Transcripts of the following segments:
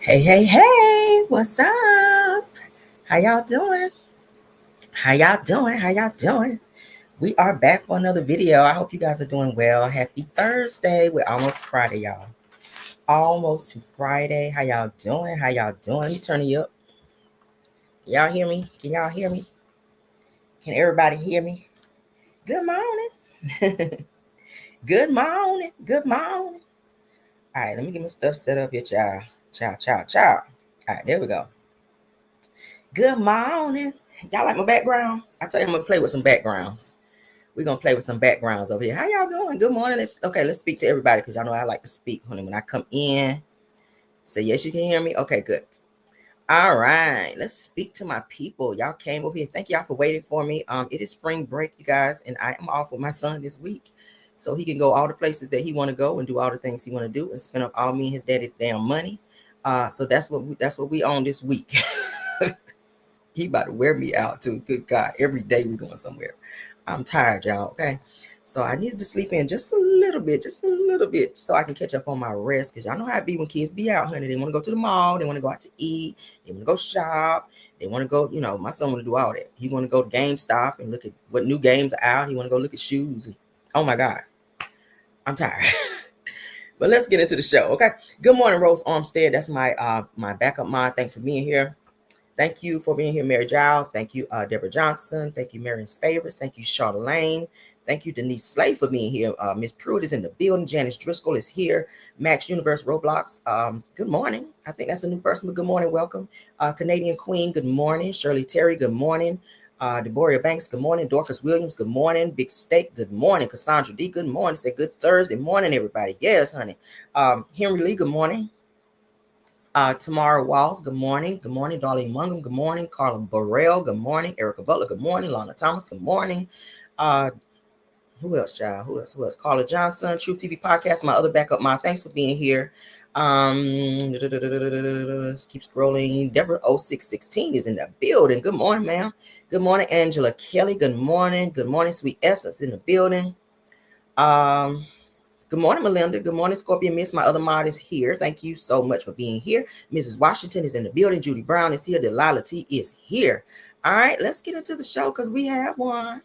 Hey, what's up? How y'all doing? How y'all doing? We are back for another video. I hope you guys are doing well. Happy Thursday. We're almost Friday, y'all. Almost to Friday. How y'all doing? Let me turn you up. Y'all hear me? Can y'all hear me? Can everybody hear me? Good morning. Good morning. All right, let me get my stuff set up here, child. Ciao. All right, there we go. Good morning. Y'all like my background? I tell you, I'm gonna play with some backgrounds. We're gonna play with some backgrounds over here. How y'all doing? Good morning. Let's speak to everybody because y'all know I like to speak, honey. When I come in, say yes, you can hear me. Okay, good. All right, let's speak to my people. Y'all came over here. Thank y'all for waiting for me. It is spring break, you guys, and I am off with my son this week, so he can go all the places that he want to go and do all the things he want to do and spend up all me and his daddy damn money. So that's what we on this week. He about to wear me out too. Good God, every day we going somewhere. I'm tired, y'all. Okay, so I needed to sleep in just a little bit, so I can catch up on my rest. Cause y'all know how it be when kids be out, honey. They want to go to the mall. They want to go out to eat. They want to go shop. They want to go. You know, my son want to do all that. He want to go to GameStop and look at what new games are out. He want to go look at shoes. Oh my God, I'm tired. But let's get into the show, okay? Good morning, Rose Armstead. That's my backup mom. Thanks for being here. Thank you for being here, Mary Giles. Thank you, Deborah Johnson. Thank you, Marion's Favorites. Thank you, Charlene. Thank you, Denise Slade, for being here. Miss Pruitt is in the building. Janice Driscoll is here. Max Universe Roblox. Good morning. I think that's a new person, but good morning. Welcome. Canadian Queen, good morning. Shirley Terry, good morning. Deborah Banks, good morning. Dorcas Williams, good morning. Big Steak, good morning. Cassandra D, good morning. Say good Thursday morning, everybody. Yes, honey. Henry Lee, good morning. Tamara Walls, good morning. Good morning. Darlene Mungum, good morning. Carla Burrell, good morning. Erica Butler, good morning. Lana Thomas, good morning. Who else, child? Who else? Carla Johnson, Truth TV Podcast, my other backup mom. Thanks for being here. Keep scrolling. Deborah 0616 is in the building. Good morning, ma'am. Good morning, Angela Kelly. Good morning. Good morning, Sweet Essence in the building. Good morning, Melinda. Good morning, Scorpion Miss. My other mod is here. Thank you so much for being here. Mrs. Washington is in the building. Judy Brown is here. Delilah T is here. All right, let's get into the show because we have one.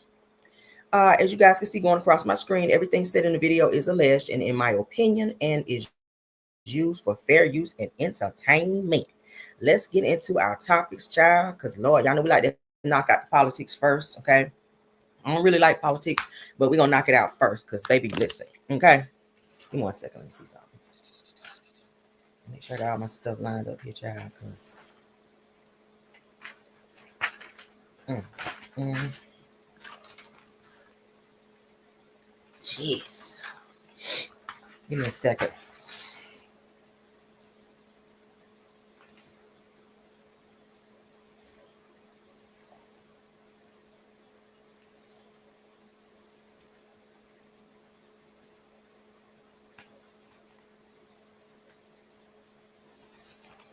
As you guys can see going across my screen, everything said in the video is alleged and in my opinion and is used for fair use and entertainment. Let's get into our topics, child, because Lord, y'all know we like to knock out the politics first, okay? I don't really like politics, but we're going to knock it out first because, baby, listen, okay? Give me 1 second. Let me see something. Make sure I got all my stuff lined up here, child, because... Jeez. Give me a second.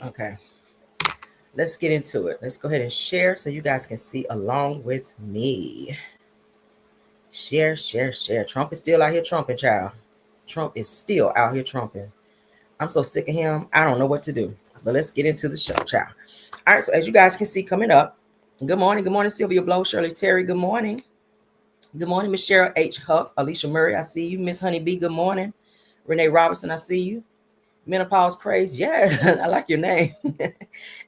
Okay. Let's get into it. Let's go ahead and share so you guys can see along with me. Share. Trump is still out here trumping, child. Trump is still out here trumping. I'm so sick of him. I don't know what to do. But let's get into the show, child. All right, so as you guys can see coming up, good morning, Sylvia Blow, Shirley Terry, good morning. Good morning, Miss Cheryl H. Huff, Alicia Murray, I see you. Miss Honey B, good morning. Renee Robinson, I see you. Menopause Craze, yeah, I like your name.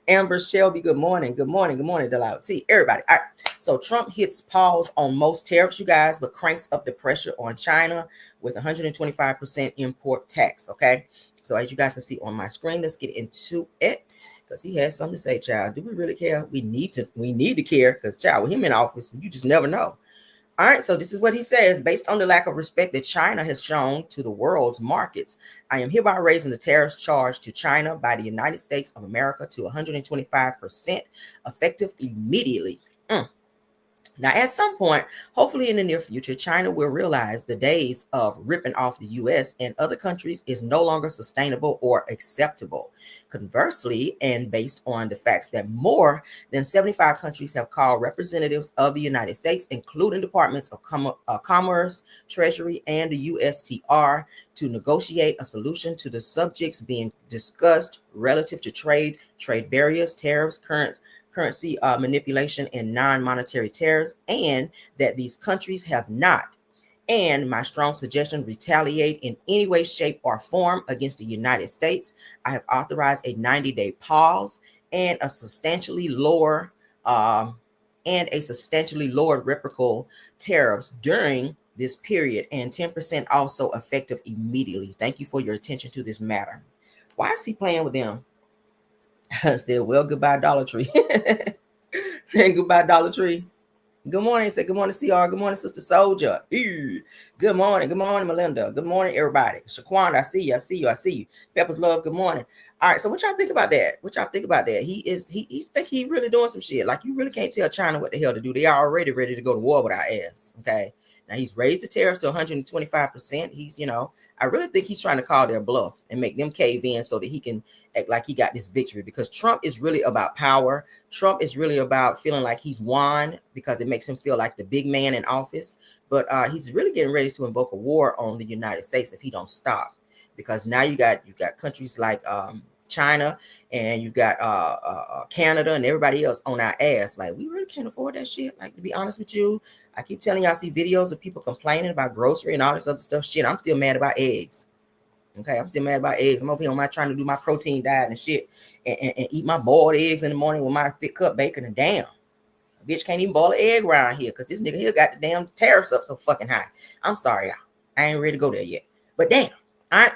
Amber Shelby, good morning. Delilah T. Everybody. All right. So Trump hits pause on most tariffs, you guys, but cranks up the pressure on China with 125% import tax. Okay. So as you guys can see on my screen, let's get into it because he has something to say, child. Do we really care? We need to care because, child, with him in office, you just never know. All right, so this is what he says. Based on the lack of respect that China has shown to the world's markets, I am hereby raising the tariffs charged to China by the United States of America to 125%, effective immediately. Now, at some point, hopefully in the near future, China will realize the days of ripping off the US and other countries is no longer sustainable or acceptable. Conversely, and based on the facts that more than 75 countries have called representatives of the United States, including departments of Commerce, Treasury, and the USTR, to negotiate a solution to the subjects being discussed relative to trade barriers, tariffs, currency manipulation, and non-monetary tariffs, and that these countries have not, and my strong suggestion, retaliate in any way, shape, or form against the United States. I have authorized a 90-day pause and a substantially lower reciprocal tariffs during this period, and 10% also effective immediately. Thank you for your attention to this matter. Why is he playing with them? I said, well, goodbye, Dollar Tree. And goodbye, Dollar Tree. Good morning. I said, good morning, CR. Good morning, Sister Soldier. Ew. Good morning. Good morning, Melinda. Good morning, everybody. Shaquanda, I see you. Peppers Love, good morning. All right, so what y'all think about that? He's think he really doing some shit. Like, you really can't tell China what the hell to do. They are already ready to go to war with our ass, okay? Now, he's raised the tariffs to 125%. I really think he's trying to call their bluff and make them cave in so that he can act like he got this victory, because Trump is really about power. Trump is really about feeling like he's won because it makes him feel like the big man in office. But he's really getting ready to invoke a war on the United States if he don't stop. Because now you got countries like China, and you got Canada and everybody else on our ass. Like, we really can't afford that shit. Like, to be honest with you, I keep telling y'all, I see videos of people complaining about grocery and all this other stuff. Shit, I'm still mad about eggs. Okay, I'm still mad about eggs. I'm over here on my trying to do my protein diet and shit, and eat my boiled eggs in the morning with my thick cut bacon. And damn, bitch can't even boil an egg around here because this nigga here got the damn tariffs up so fucking high. I'm sorry, y'all. I ain't ready to go there yet. But damn, all right.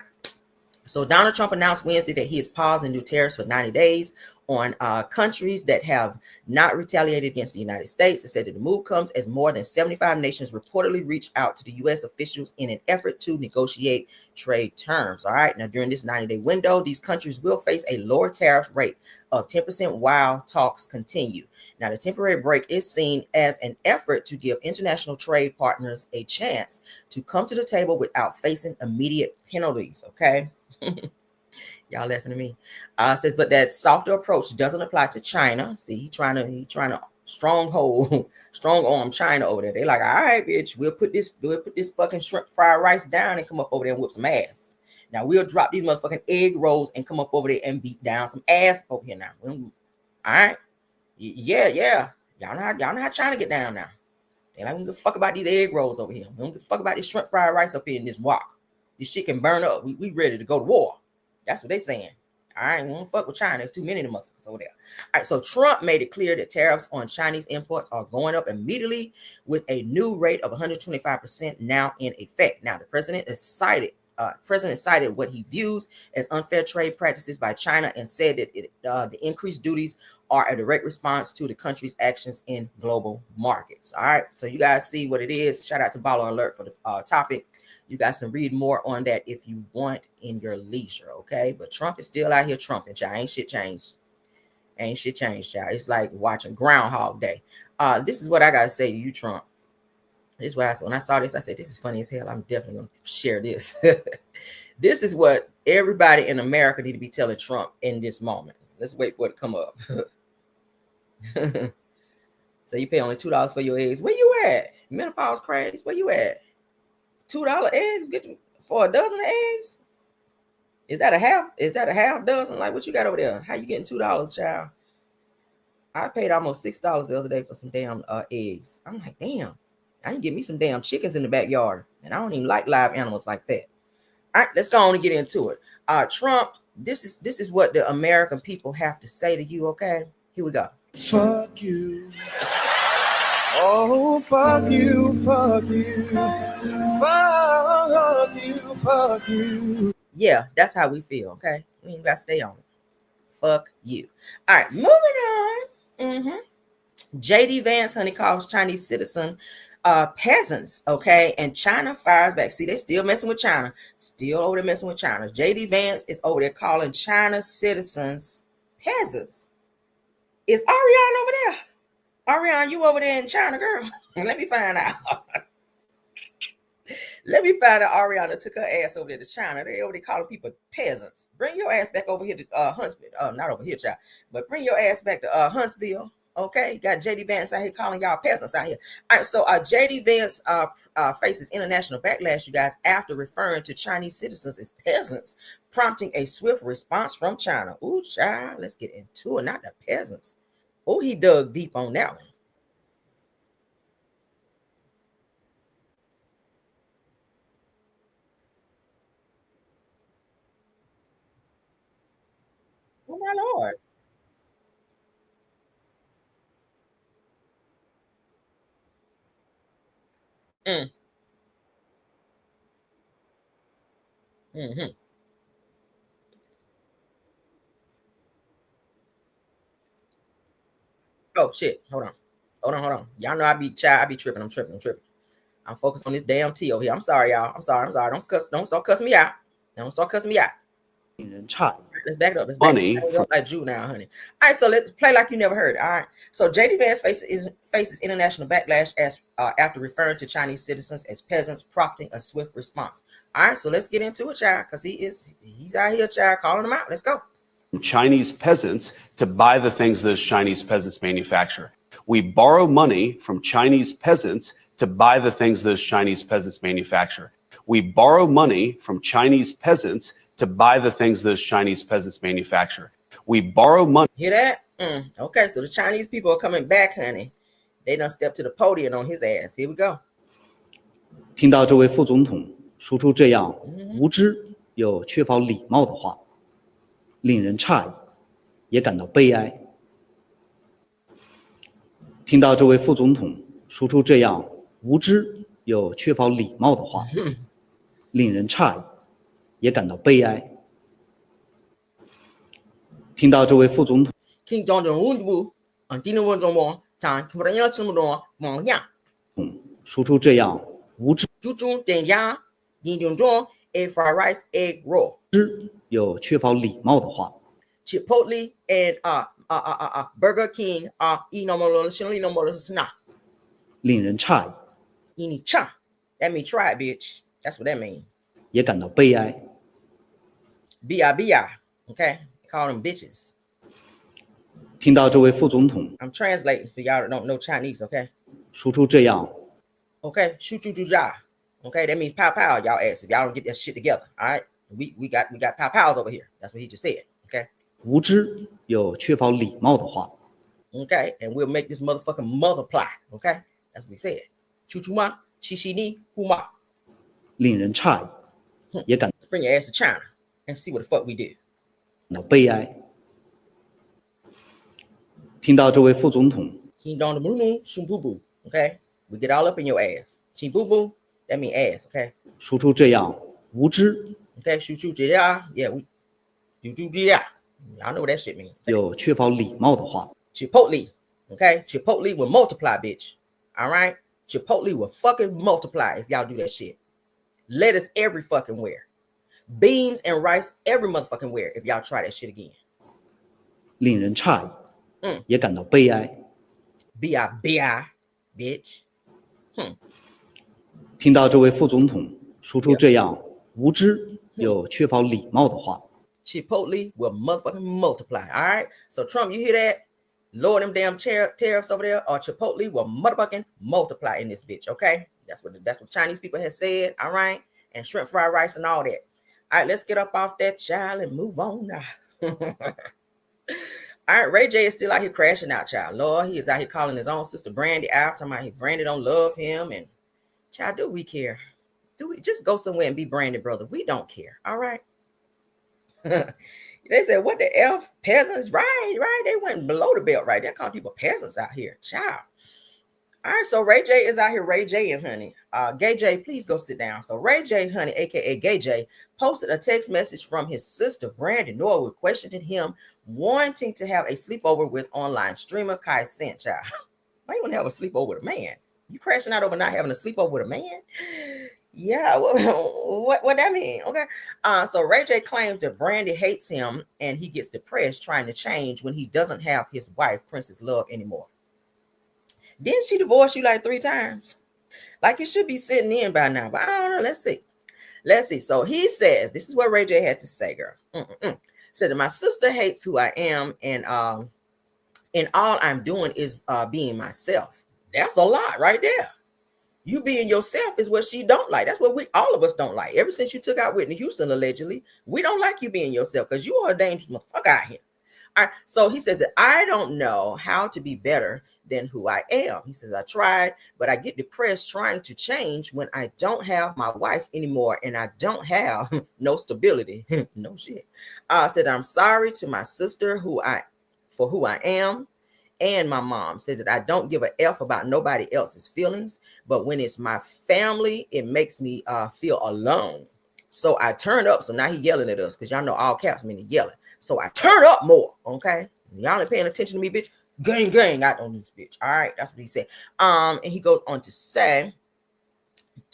So Donald Trump announced Wednesday that he is pausing new tariffs for 90 days on countries that have not retaliated against the United States. It said that the move comes as more than 75 nations reportedly reached out to the U.S. officials in an effort to negotiate trade terms. All right. Now, during this 90-day window, these countries will face a lower tariff rate of 10% while talks continue. Now, the temporary break is seen as an effort to give international trade partners a chance to come to the table without facing immediate penalties. Okay. Y'all laughing at me. Says, but that softer approach doesn't apply to China. See, he trying to strong arm China over there. They like, all right, bitch, we'll put this fucking shrimp fried rice down and come up over there and whip some ass. Now we'll drop these motherfucking egg rolls and come up over there and beat down some ass over here now. All right. Yeah. Y'all know how China get down now. They like, we don't give a fuck about these egg rolls over here. We don't give a fuck about this shrimp fried rice up here in this wok. This shit can burn up. We ready to go to war. That's what they saying. All right, we don't fuck with China. There's too many of them motherfuckers over there. All right, so Trump made it clear that tariffs on Chinese imports are going up immediately with a new rate of 125% now in effect. Now, the president cited what he views as unfair trade practices by China and said that the increased duties are a direct response to the country's actions in global markets. All right, so you guys see what it is. Shout out to Baller Alert for the topic. You guys can read more on that if you want in your leisure, okay? But Trump is still out here trumping, y'all. Ain't shit changed, y'all. It's like watching Groundhog Day. This is what I gotta say to you, Trump. This is what I said. When I saw this, I said, this is funny as hell. I'm definitely gonna share this. This is what everybody in America need to be telling Trump in this moment. Let's wait for it to come up. So you pay only $2 for your eggs. Where you at? Menopause craze. Where you at? $2 eggs get you for a dozen of eggs? Is that a half dozen? Like, what you got over there? How you getting $2, child? I paid almost $6 the other day for some damn eggs. I'm like, damn, I can get me some damn chickens in the backyard, and I don't even like live animals like that. All right, let's go on and get into it. Trump, this is what the American people have to say to you. Okay, here we go. Fuck you. Oh, fuck you, fuck you, fuck you, fuck you. Yeah, that's how we feel, okay? We ain't got to stay on it. Fuck you. All right, moving on. JD Vance, honey, calls Chinese citizen peasants, okay? And China fires back. See, they still messing with China. Still over there messing with China. JD Vance is over there calling China citizens peasants. Is Ariane over there? Ariana, you over there in China, girl? Let me find out. Let me find out Ariana took her ass over there to China. They over there calling people peasants. Bring your ass back over here to Huntsville. Not over here, child. But bring your ass back to Huntsville. Okay, got JD Vance out here calling y'all peasants out here. All right, so JD Vance faces international backlash, you guys, after referring to Chinese citizens as peasants, prompting a swift response from China. Ooh, child, let's get into it. Not the peasants. Oh, he dug deep on that one. Oh my Lord. Mm, mm-hmm. Oh shit. Hold on. Hold on. Y'all know I be child, I be tripping. I'm tripping. I'm focused on this damn T over here. I'm sorry, y'all. I'm sorry. Don't start cussing me out. Don't start cussing me out. Let's back it up. Let's back it up like Jew now, honey. All right, so let's play like you never heard. All right. So JD Vance faces international backlash as after referring to Chinese citizens as peasants, prompting a swift response. All right, so let's get into it, child, because he's out here, child, calling them out. Let's go. Chinese peasants to buy the things those Chinese peasants manufacture. We borrow money from Chinese peasants to buy the things those Chinese peasants manufacture. We borrow money from Chinese peasants to buy the things those Chinese peasants manufacture. We borrow money. Hear that? Okay, so the Chinese people are coming back, honey. They done stepped to the podium on his ass. Here we go. 听到这位副总统说出这样无知又缺乏礼貌的话，令人诧异，也感到悲哀。听到这位副总统说出这样无知又缺乏礼貌的话，令人诧异，也感到悲哀。听到这位副总统 King John 说出这样无知 egg fried rice, egg roll, 又缺乏礼貌的话， Chipotle and Burger King snap. 令人诧异， That mean try it, bitch. That's what that mean. 也感到悲哀。 B.I.B.I. Okay, call them bitches. 听到这位副总统 I'm translating for y'all that don't know Chinese. Okay. 说出这样 Okay, shoot you ja. Okay, that means pow pow, y'all ass. If y'all don't get that shit together, all right. We got pow pows over here. That's what he just said. Okay. 无知又缺乏礼貌的话， Okay, and we'll make this motherfucking multiply. Okay, that's what he said. Chuchuma, shishini, huma. 令人诧异，也感 Bring your ass to China and see what the fuck we do. 到悲哀。听到这位副总统 King Don the Moo Moo, Shum Boo Boo. Okay, we get all up in your ass. Ching Boo Boo, that mean ass. Okay. 说出这样无知 Okay, shoot you yeah. We do yeah. Y'all know what that shit means. 又缺乏礼貌的话， Chipotle. Okay, Chipotle will multiply, bitch. All right, Chipotle will fucking multiply if y'all do that shit. Lettuce every fucking where. Beans and rice every motherfucking where if y'all try that shit again. 令人诧异，也感到悲哀。 B.I.B.I. bitch. 听到这位副总统说出这样无知又缺乏礼貌的话， Chipotle will motherfucking multiply. All right. So Trump, you hear that? Lower them damn tariffs over there, or Chipotle will motherfucking multiply in this bitch. Okay. That's what Chinese people have said. All right. And shrimp fried rice and all that. All right. Let's get up off that child and move on now. All right, Ray J is still out here crashing out, child. Lord, he is out here calling his own sister Brandy out, talking about Brandy don't love him. And child, do we care? Do we just go somewhere and be Brandy, brother? We don't care. All right. They said, what the F? Peasants? Right. They went below the belt, right? They're calling people peasants out here. Child. All right, so Ray J is out here, Ray J and honey. Gay J, please go sit down. So Ray J, honey, aka Gay J, posted a text message from his sister Brandy Norwood questioning him wanting to have a sleepover with online streamer Kai Cent, child. Why you want to have a sleepover with a man? You crashing out over not having a sleepover with a man? Yeah, what that mean? Okay. So Ray J claims that Brandy hates him and he gets depressed trying to change when he doesn't have his wife, Princess Love, anymore. Didn't she divorce you like 3 times? Like you should be sitting in by now, but I don't know. Let's see. Let's see. So he says, this is what Ray J had to say, girl. Said that my sister hates who I am, and all I'm doing is being myself. That's a lot right there. You being yourself is what she don't like. That's what all of us don't like. Ever since you took out Whitney Houston, allegedly, we don't like you being yourself because you are a dangerous motherfucker out here. All right, so he says that I don't know how to be better than who I am. He says I tried, but I get depressed trying to change when I don't have my wife anymore and I don't have no stability. No shit. I said I'm sorry to my sister for who I am. And my mom says that I don't give a F about nobody else's feelings, but when it's my family, it makes me feel alone. So I turn up. So now he yelling at us because y'all know all caps mean yelling. So I turn up more. Okay, y'all ain't paying attention to me, bitch. Gang out on this bitch. All right, that's what he said. And he goes on to say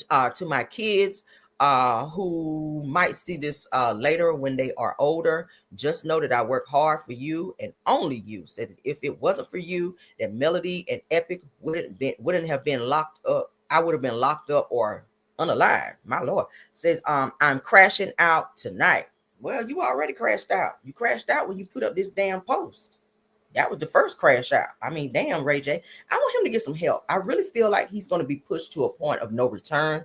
to my kids who might see this later when they are older, just know that I work hard for you and only you. Said that if it wasn't for you, that Melody and Epic wouldn't have been locked up. I would have been locked up or unalive. My Lord. Says I'm crashing out tonight. Well, you already crashed out. You crashed out when you put up this damn post. That was the first crash out. I mean, damn, Ray J. I want him to get some help. I really feel like he's going to be pushed to a point of no return.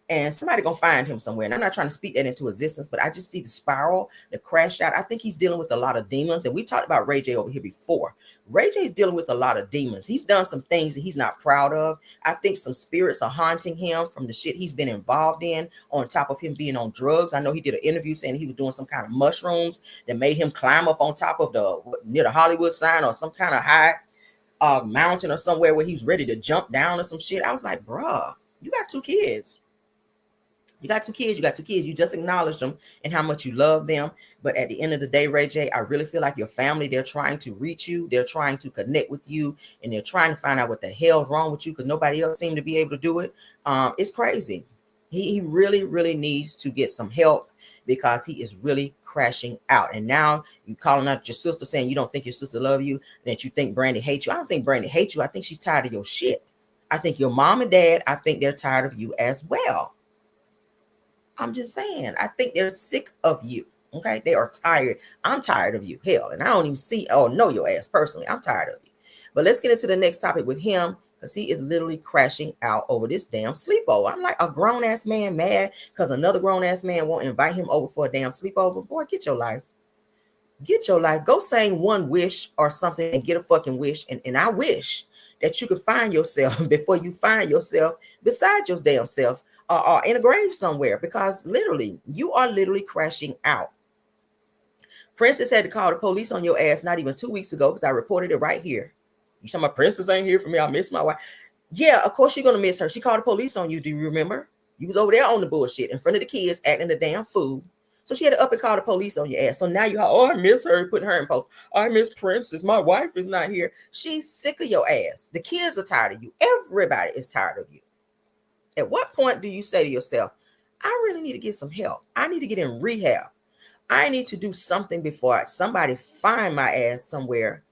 And somebody gonna find him somewhere. And I'm not trying to speak that into existence, but I just see the spiral, the crash out. I think he's dealing with a lot of demons. And we talked about Ray J over here before. Ray J's dealing with a lot of demons. He's done some things that he's not proud of. I think some spirits are haunting him from the shit he's been involved in, on top of him being on drugs. I know he did an interview saying he was doing some kind of mushrooms that made him climb up on top of near the Hollywood sign or some kind of high mountain or somewhere where he's ready to jump down or some shit. I was like, bruh, you got 2 kids. You got two kids. You just acknowledge them and how much you love them. But at the end of the day, Ray J, I really feel like your family, they're trying to reach you. They're trying to connect with you. And they're trying to find out what the hell's wrong with you because nobody else seemed to be able to do it. It's crazy. He really, really needs to get some help because he is really crashing out. And now you calling out your sister saying you don't think your sister love you, that you think Brandy hates you. I don't think Brandy hates you. I think she's tired of your shit. I think your mom and dad, I think they're tired of you as well. I'm just saying, I think they're sick of you. Okay, they are tired. I'm tired of you. Hell, and I don't even see or know your ass personally. I'm tired of you. But let's get into the next topic with him because he is literally crashing out over this damn sleepover. I'm like, a grown ass man mad because another grown ass man won't invite him over for a damn sleepover. Boy, get your life. Get your life. Go sing one wish or something and get a fucking wish. And I wish that you could find yourself before you find yourself beside your damn self. Or in a grave somewhere, because literally you are literally crashing out. Princess had to call the police on your ass not even 2 weeks ago because I reported it right here. You talking about Princess ain't here for me? I miss my wife. Yeah, of course you're gonna miss her. She called the police on you. Do you remember? You was over there on the bullshit in front of the kids acting the damn fool. So she had to up and call the police on your ass. So now I miss her, putting her in post. I miss Princess. My wife is not here. She's sick of your ass. The kids are tired of you. Everybody is tired of you. At what point do you say to yourself, I really need to get some help. I need to get in rehab. I need to do something before somebody find my ass somewhere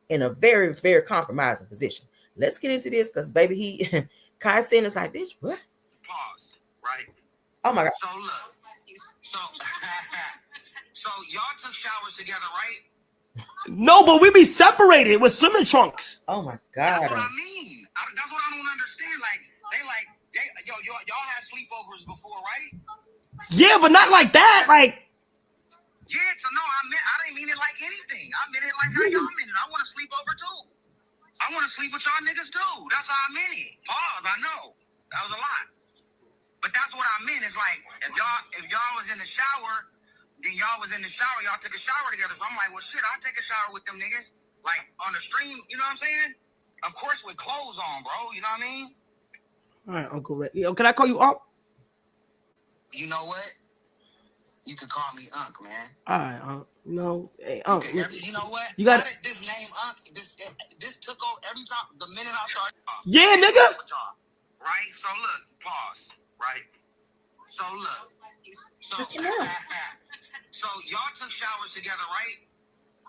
in a very, very compromising position. Let's get into this because, baby, Kai Sin is like, bitch, what? Pause, right? Oh, my God. So, look. So y'all took showers together, right? No, but we be separated with swimming trunks. Oh, my God. That's what I mean. That's what I don't understand. Y'all had sleepovers before, right? Yeah, but not like that. Like, yeah, so no, I didn't mean it like anything. I meant it like how y'all meant it. I want to sleep over too. I want to sleep with y'all niggas too. That's how I meant it. Pause, I know. That was a lot. But that's what I meant. It's like, if y'all was in the shower, then y'all was in the shower, y'all took a shower together. So I'm like, well, shit, I'll take a shower with them niggas. Like, on the stream, you know what I'm saying? Of course with clothes on, bro. You know what I mean? all right, Uncle Ray. Yo, can I call you Unc? You know what? You can call me Unc, man. All right, Unc. No, hey, Unc. You know what? You got this name Unc. This took over every time. The minute I started. Yeah, nigga. Right. So look. Pause. Right. So look. So y'all took showers together, right?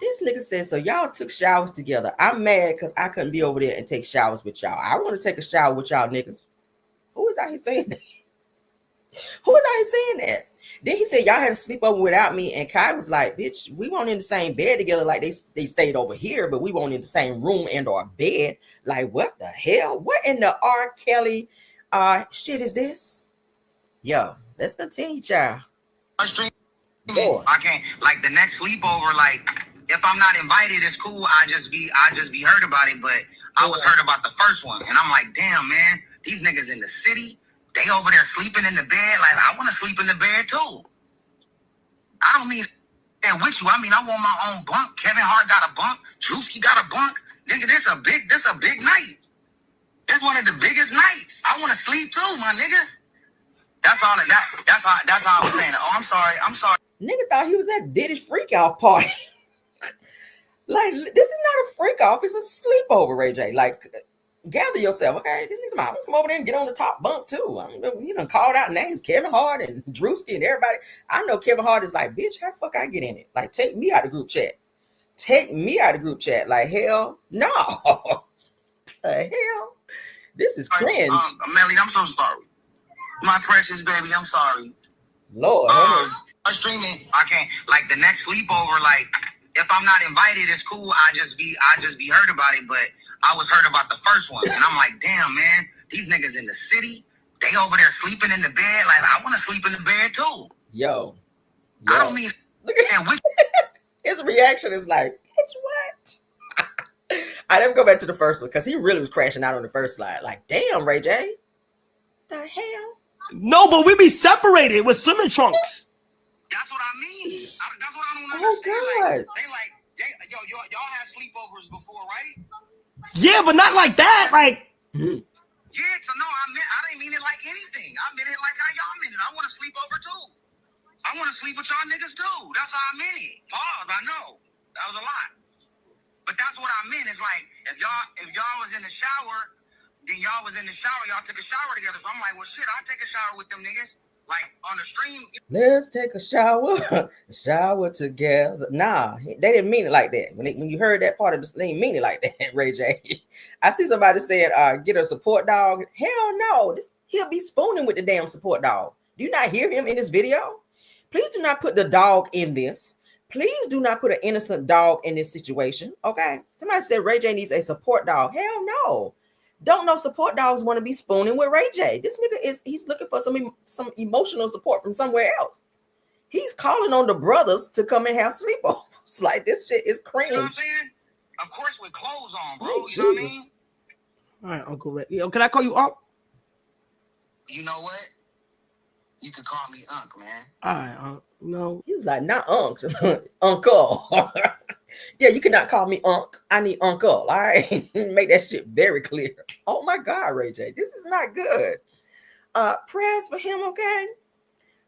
This nigga said, so y'all took showers together. I'm mad because I couldn't be over there and take showers with y'all. I want to take a shower with y'all niggas. Who is out here saying that? Who is out here saying that? Then he said, y'all had to sleep over without me. And Kai was like, bitch, we weren't in the same bed together. Like they stayed over here, but we weren't in the same room and or bed. Like, what the hell? What in the R. Kelly shit is this? Yo, let's continue, child. Boy. I can't, like, the next sleepover, like, if I'm not invited, it's cool. I just be hurt about it, but I was hurt about the first one. And I'm like, damn, man, these niggas in the city, they over there sleeping in the bed. Like, I want to sleep in the bed too. I don't mean stand with you. I mean, I want my own bunk. Kevin Hart got a bunk. Drewski got a bunk. Nigga, this a big night. This one of the biggest nights. I want to sleep too, my nigga. That's all that's how I was saying it. Oh, I'm sorry. Nigga thought he was at Diddy's freak off party. Like, this is not a freak off, it's a sleepover, Ray J. Like, gather yourself, okay? This nigga, I'm gonna come over there and get on the top bunk too. You done called out names, Kevin Hart and Drewski and everybody. I know Kevin Hart is like, bitch, how the fuck I get in it? Like, take me out of the group chat. Take me out of the group chat. Like, hell no. The hell? This is cringe. Melly, I'm so sorry. My precious baby, I'm sorry. Lord. I'm streaming. I can't, like, the next sleepover, like, if I'm not invited, it's cool. I just be hurt about it, but I was hurt about the first one. And I'm like, damn, man, these niggas in the city, they over there sleeping in the bed. Like, I want to sleep in the bed too. Yo. I don't mean, look at him. His reaction is like, bitch, what? I didn't go back to the first one because he really was crashing out on the first slide. Like, damn, Ray J. The hell? No, but we be separated with swimming trunks. That's what I mean. That's what I don't understand. Oh, God. Y'all had sleepovers before, right? Yeah, but not like that. Like, Yeah, so no, I didn't mean it like anything. I meant it like how y'all meant it. I want to sleep over too. I want to sleep with y'all niggas too. That's how I meant it. Pause. I know that was a lot, but that's what I meant. It's like if y'all was in the shower, then y'all was in the shower. Y'all took a shower together. So I'm like, well, shit, I'll take a shower with them niggas. Like on the stream. Let's take a shower together. Nah, they didn't mean it like that. When you heard that part of this, they didn't mean it like that, Ray J. I see somebody saying, get a support dog. Hell no, he'll be spooning with the damn support dog. Do you not hear him in this video? Please do not put the dog in this. Please do not put an innocent dog in this situation, okay? Somebody said Ray J needs a support dog. Hell no. Don't no support dogs want to be spooning with Ray J. This nigga he's looking for some emotional support from somewhere else. He's calling on the brothers to come and have sleepovers. Like, this shit is cringe. You know what I'm saying? Of course with clothes on, bro. Oh, you know what I mean? all right, Uncle Ray. Yo, can I call you Unc? You know what? You could call me Unc, man. All right, Unc. No. He was like, not Unc, Uncle. Yeah, you cannot call me Unc. I need Uncle. All right. Make that shit very clear. Oh my God, Ray J. This is not good. Prayers for him, okay?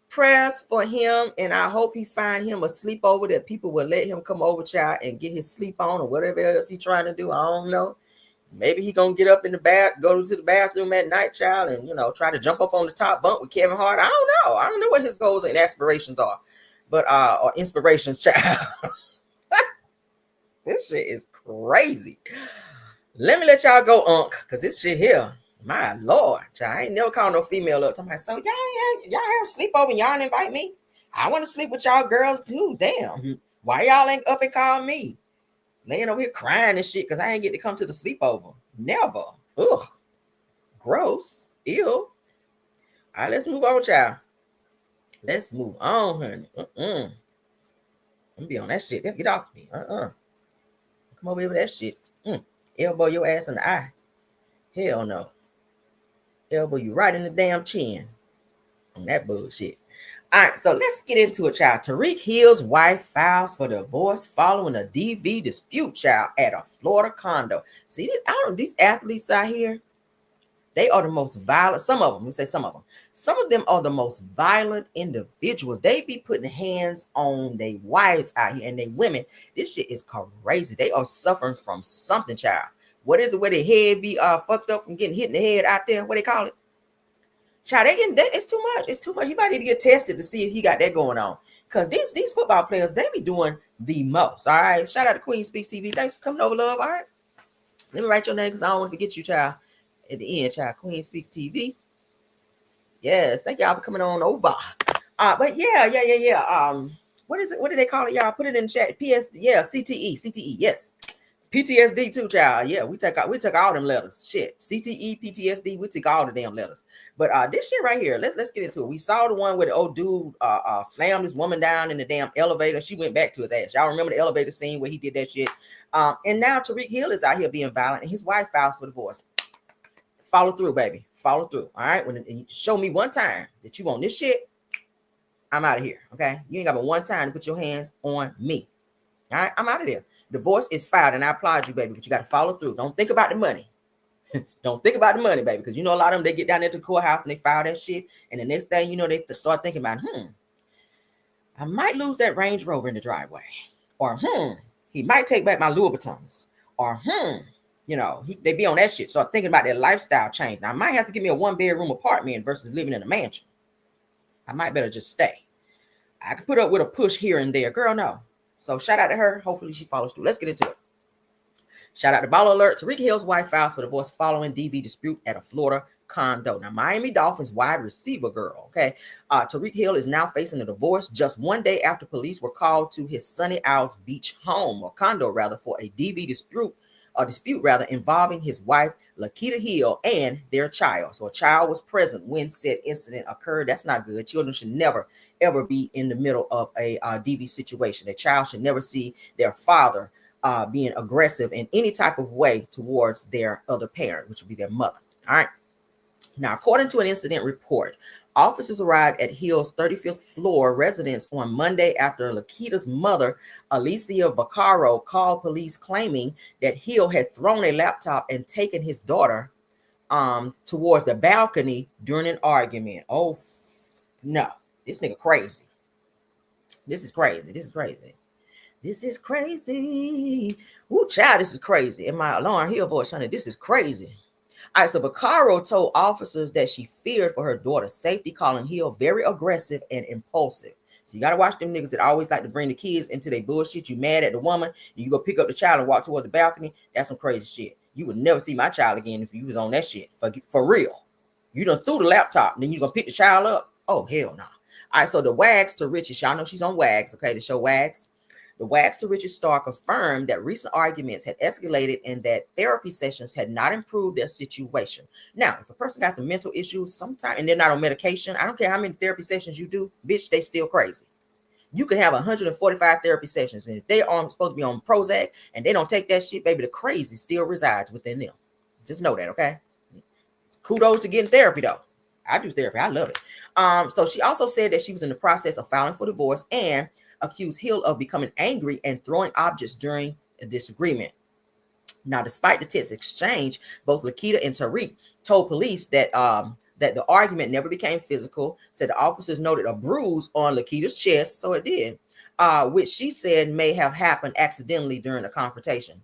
Prayers for him, and I hope he find him a sleepover that people will let him come over, child, and get his sleep on or whatever else he trying to do. I don't know. Maybe he gonna get up in the bath, go to the bathroom at night, child, and try to jump up on the top bunk with Kevin Hart. I don't know what his goals and aspirations are, but or inspirations, child. This shit is crazy. Let me let y'all go, Unc, because this shit here, my Lord, child, I ain't never called no female up. Somebody, so y'all have sleepover and y'all invite me? I want to sleep with y'all girls too. Damn, why y'all ain't up and call me? Laying over here crying and shit because I ain't get to come to the sleepover. Never. Ugh. Gross. Ew. All right, let's move on, child. Let's move on, honey. Let me be on that shit. Get off me. Come over here with that shit. Elbow your ass in the eye. Hell no. Elbow you right in the damn chin. On that bullshit. All right, so let's get into it, child. Tyreek Hill's wife files for divorce following a DV dispute, child, at a Florida condo. See, these athletes out here, they are the most violent. Some of them, we say some of them. Some of them are the most violent individuals. They be putting hands on their wives out here and their women. This shit is crazy. They are suffering from something, child. What is it where their head be fucked up from getting hit in the head out there? What they call it? Child, it's too much. It's too much. You might need to get tested to see if he got that going on. Because these football players, they be doing the most. All right. Shout out to Queen Speaks TV. Thanks for coming over, love. All right. Let me write your name because I don't want to forget you, child. At the end, child. Queen Speaks TV. Yes. Thank y'all for coming on over. But yeah. What is it? What do they call it, y'all? Put it in the chat. CTE. Yes. PTSD too, child. Yeah, we took all them letters. Shit. CTE, PTSD, we took all the damn letters. But this shit right here, let's get into it. We saw the one where the old dude slammed this woman down in the damn elevator. She went back to his ass. Y'all remember the elevator scene where he did that shit? And now Tyreek Hill is out here being violent, and his wife files for divorce. Follow through, baby. Follow through. All right. When you show me one time that you want this shit, I'm out of here. Okay. You ain't got but one time to put your hands on me. All right, I'm out of there. Divorce is filed, and I applaud you, baby, but you got to follow through. Don't think about the money. Don't think about the money, baby, because you know a lot of them, they get down there to the courthouse and they file that shit, and the next thing you know, they start thinking about, I might lose that Range Rover in the driveway, or he might take back my Louis Vuittons, or they be on that shit. Start thinking about their lifestyle change. Now, I might have to give me a 1-bedroom apartment versus living in a mansion. I might better just stay. I could put up with a push here and there, girl. No. So shout out to her. Hopefully she follows through. Let's get into it. Shout out to Baller Alert. Tyreek Hill's wife files for divorce following DV dispute at a Florida condo. Now, Miami Dolphins wide receiver girl. Okay. Tyreek Hill is now facing a divorce just one day after police were called to his Sunny Isles Beach home, or condo rather, for a DV dispute involving his wife, Keke Hill, and their child. So a child was present when said incident occurred. That's not good. Children should never, ever be in the middle of a DV situation. A child should never see their father being aggressive in any type of way towards their other parent, which would be their mother. All right. Now, according to an incident report, officers arrived at Hill's 35th floor residence on Monday after Lakita's mother, Alicia Vaccaro, called police claiming that Hill had thrown a laptop and taken his daughter towards the balcony during an argument. Oh, no. This nigga crazy. This is crazy. Ooh, child, this is crazy. In my Lauryn Hill voice, honey, this is crazy. All right, so Vaccaro told officers that she feared for her daughter's safety, calling Hill very aggressive and impulsive. So you got to watch them niggas that always like to bring the kids into their bullshit. You mad at the woman, and you go pick up the child and walk towards the balcony. That's some crazy shit. You would never see my child again if you was on that shit. For real. You done threw the laptop, and then you going to pick the child up? Oh, hell no. All right, so the Wags to Riches. Y'all know she's on Wags, okay, the show Wags. The Wags to Riches star confirmed that recent arguments had escalated and that therapy sessions had not improved their situation. Now, if a person got some mental issues sometime and they're not on medication, I don't care how many therapy sessions you do, bitch, they still crazy. You can have 145 therapy sessions, and if they are supposed to be on Prozac and they don't take that shit, baby, the crazy still resides within them. Just know that, okay? Kudos to getting therapy, though. I do therapy. I love it. So she also said that she was in the process of filing for divorce and accused Hill of becoming angry and throwing objects during a disagreement. Now, despite the tense exchange, both Lakita and Tyreek told police that the argument never became physical. Said the officers noted a bruise on Lakita's chest, so it did, which she said may have happened accidentally during a confrontation.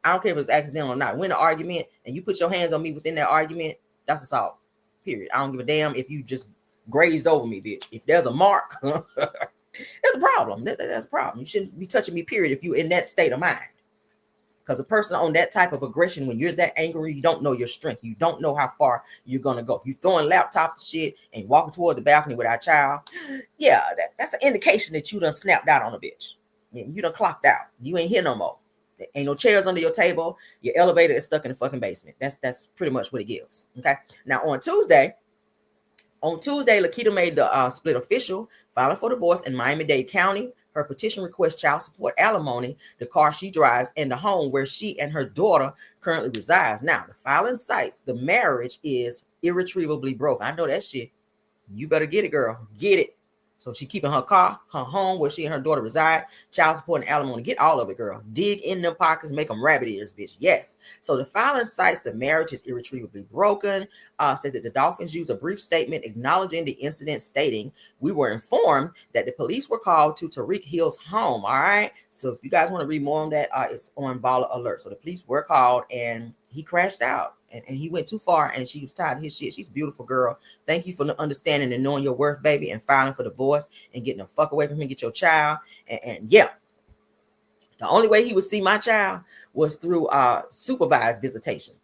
I don't care if it was accidental or not. When an argument and you put your hands on me within that argument, that's assault. Period. I don't give a damn if you just grazed over me, bitch. If there's a mark, there's a problem. That's a problem. You shouldn't be touching me, period, if you're in that state of mind. Because a person on that type of aggression, when you're that angry, you don't know your strength. You don't know how far you're going to go. If you're throwing laptops and shit and walking toward the balcony with our child, yeah, that's an indication that you done snapped out on a bitch. You done clocked out. You ain't here no more. There ain't no chairs under your table. Your elevator is stuck in the fucking basement. That's pretty much what it gives. Okay. Now, on Tuesday, Lakita made the split official, filing for divorce in Miami-Dade County. Her petition requests child support, alimony, the car she drives, and the home where she and her daughter currently resides. Now, the filing cites the marriage is irretrievably broke. I know that shit. You better get it, girl. Get it. So she keeping her car, her home where she and her daughter reside, child support and alimony. Get all of it, girl. Dig in them pockets, make them rabbit ears, bitch. Yes. So the filing cites the marriage is irretrievably broken. Says that the Dolphins used a brief statement acknowledging the incident, stating, "We were informed that the police were called to Tyreek Hill's home." All right. So if you guys want to read more on that, it's on Baller Alert. So the police were called and he crashed out. and he went too far, and she was tired of his shit. She's a beautiful girl. Thank you for understanding and knowing your worth, baby, and filing for divorce and getting the fuck away from him, get your child. And yeah, the only way he would see my child was through supervised visitation.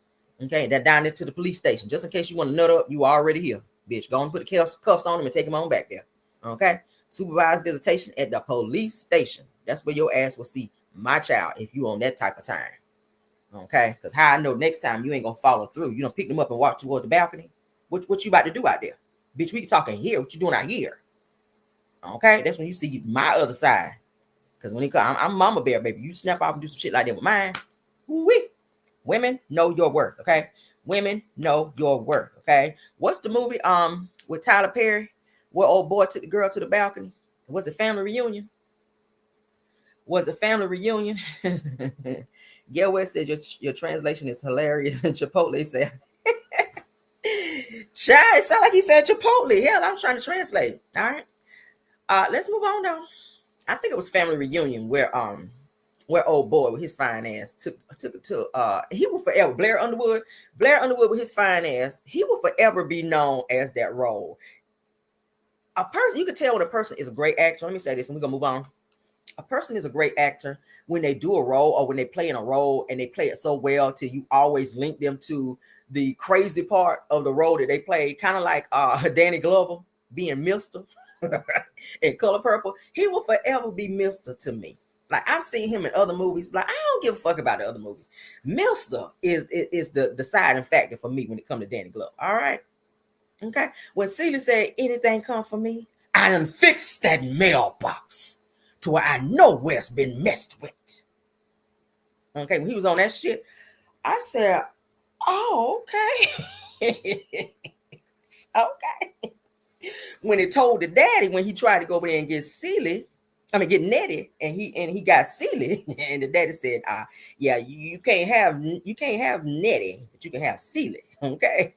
Okay, that down there to the police station. Just in case you want to nut up, you already here, bitch. Go and put the cuffs on him and take him on back there. Okay, supervised visitation at the police station. That's where your ass will see my child if you on that type of time. Okay, because how I know next time you ain't gonna follow through. You don't pick them up and walk towards the balcony. What you about to do out there, bitch? We can talk in here. What you doing out here? Okay, that's when you see my other side. Because when he come, I'm mama bear, baby. You snap off and do some shit like that with mine. Woo-wee. Women know your worth, okay? Women know your worth, okay? What's the movie with Tyler Perry where old boy took the girl to the balcony? Was it Family Reunion? Was it Family Reunion? Gail West said your translation is hilarious. Chipotle said, Child, it sounded like he said Chipotle. Hell, I'm trying to translate. All right. Let's move on though. I think it was Family Reunion where old boy with his fine ass took it to he will forever Blair Underwood with his fine ass, he will forever be known as that role. A person, you can tell when a person is a great actor. Let me say this and we're gonna move on. A person is a great actor when they do a role or when they play in a role and they play it so well till you always link them to the crazy part of the role that they play, kind of like Danny Glover being Mr. in Color Purple. He will forever be Mr. to me. Like I've seen him in other movies, but I don't give a fuck about the other movies. Mr. is the deciding factor for me when it comes to Danny Glover. All right. Okay. When Celia said anything come for me, I done fixed that mailbox to where I know where it's been messed with. Okay, when he was on that shit, I said, oh, okay. Okay. When it told the daddy, when he tried to go over there and get Nettie, and he got Celie, and the daddy said, yeah, you can't have Nettie, but you can have Celie. Okay.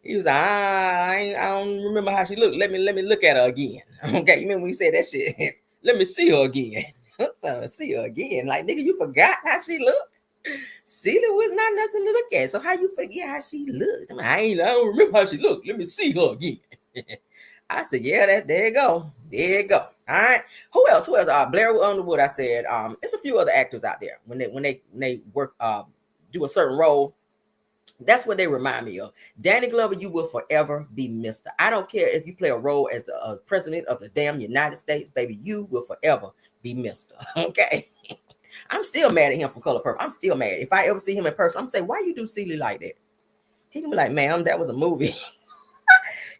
He was like, I don't remember how she looked. Let me look at her again. Okay, you remember when he said that shit? Let me see her again. So see her again. Like, nigga, you forgot how she looked? Celie was not nothing to look at. So how you forget how she looked? I don't remember how she looked. Let me see her again. I said, yeah, there you go. There you go. All right. Who else? Blair Underwood. I said, there's a few other actors out there when they work, do a certain role. That's what they remind me of. Danny Glover, you will forever be Mr. I don't care if you play a role as the president of the damn United States, baby. You will forever be Mr. Okay. I'm still mad at him from Color Purple. I'm still mad. If I ever see him in person, I'm gonna say, why you do Celie like that? He can be like, ma'am, that was a movie.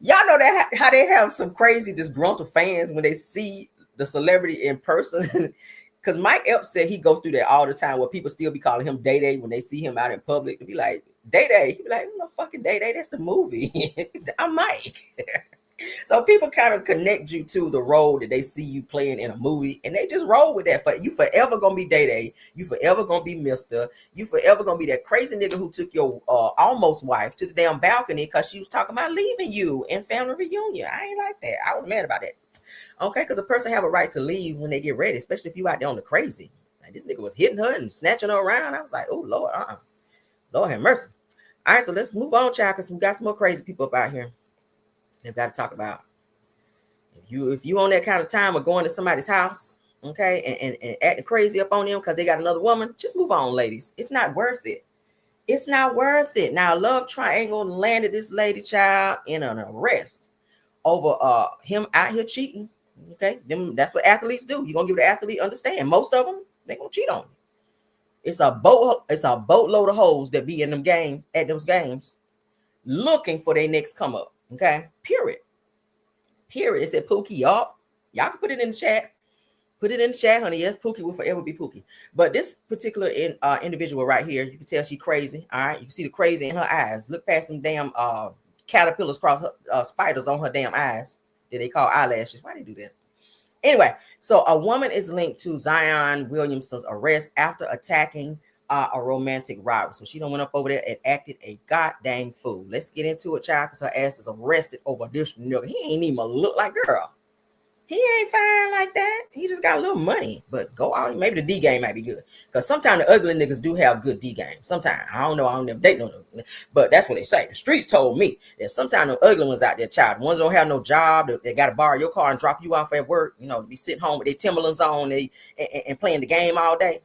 Y'all know that how they have some crazy disgruntled fans when they see the celebrity in person. Because Mike Epps said he goes through that all the time where people still be calling him Day Day when they see him out in public. To be like, Day Day. He be like, no fucking Day Day. That's the movie. I'm Mike. So people kind of connect you to the role that they see you playing in a movie, and they just roll with that. You forever gonna be Day Day. You forever gonna be Mr. You forever gonna be that crazy nigga who took your almost wife to the damn balcony because she was talking about leaving you in Family Reunion. I ain't like that. I was mad about that. Okay, because a person have a right to leave when they get ready, especially if you out there on the crazy. Like this nigga was hitting her and snatching her around. I was like, oh Lord, Lord have mercy. All right, so let's move on, child, because we got some more crazy people up out here. They've got to talk about. If you on that kind of time of going to somebody's house, okay, and acting crazy up on them because they got another woman, just move on, ladies. It's not worth it. It's not worth it. Now, Love Triangle landed this lady child in an arrest over him out here cheating. Okay, that's what athletes do. You're gonna give the athlete understand. Most of them, they gonna cheat on you. It's a boatload of hoes that be in them at those games looking for their next come up. Okay, period. It said Pookie up. Y'all can put it in the chat. Put it in the chat, honey. Yes, Pookie will forever be Pookie. But this particular individual right here, you can tell she crazy. All right, you can see the crazy in her eyes. Look past them damn caterpillars, spiders on her damn eyes that they call eyelashes. Why they do that? Anyway, so a woman is linked to Zion Williamson's arrest after attacking a romantic rival. So she done went up over there and acted a goddamn fool. Let's get into it, child, because her ass is arrested over this nigga. He ain't even look like girl. He ain't fine like that. He just got a little money. But go out. Maybe the D game might be good. Because sometimes the ugly niggas do have good D game. Sometimes. I don't know. I don't never date no. But that's what they say. The streets told me that sometimes the ugly ones out there, child, the ones that don't have no job, they got to borrow your car and drop you off at work, to be sitting home with their Timberlands on and playing the game all day.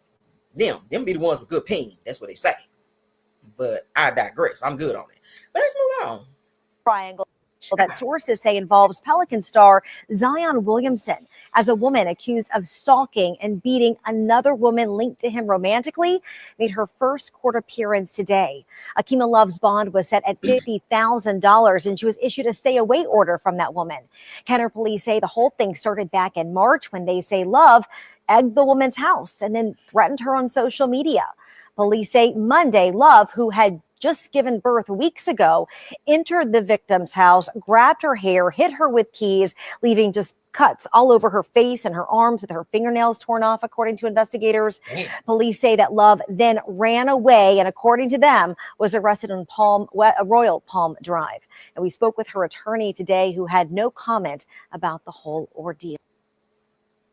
Them be the ones with good peen. That's what they say. But I digress. I'm good on it. But let's move on. Triangle that sources say involves Pelican star Zion Williamson as a woman accused of stalking and beating another woman linked to him romantically made her first court appearance today. Akima Love's bond was set at $50,000 and she was issued a stay away order from that woman. Kenner police say the whole thing started back in March when they say Love egged the woman's house and then threatened her on social media. Police say Monday, Love, who had just given birth weeks ago, entered the victim's house, grabbed her hair, hit her with keys, leaving just cuts all over her face and her arms with her fingernails torn off, according to investigators. Police say that Love then ran away and, according to them, was arrested on Royal Palm Drive. And we spoke with her attorney today, who had no comment about the whole ordeal.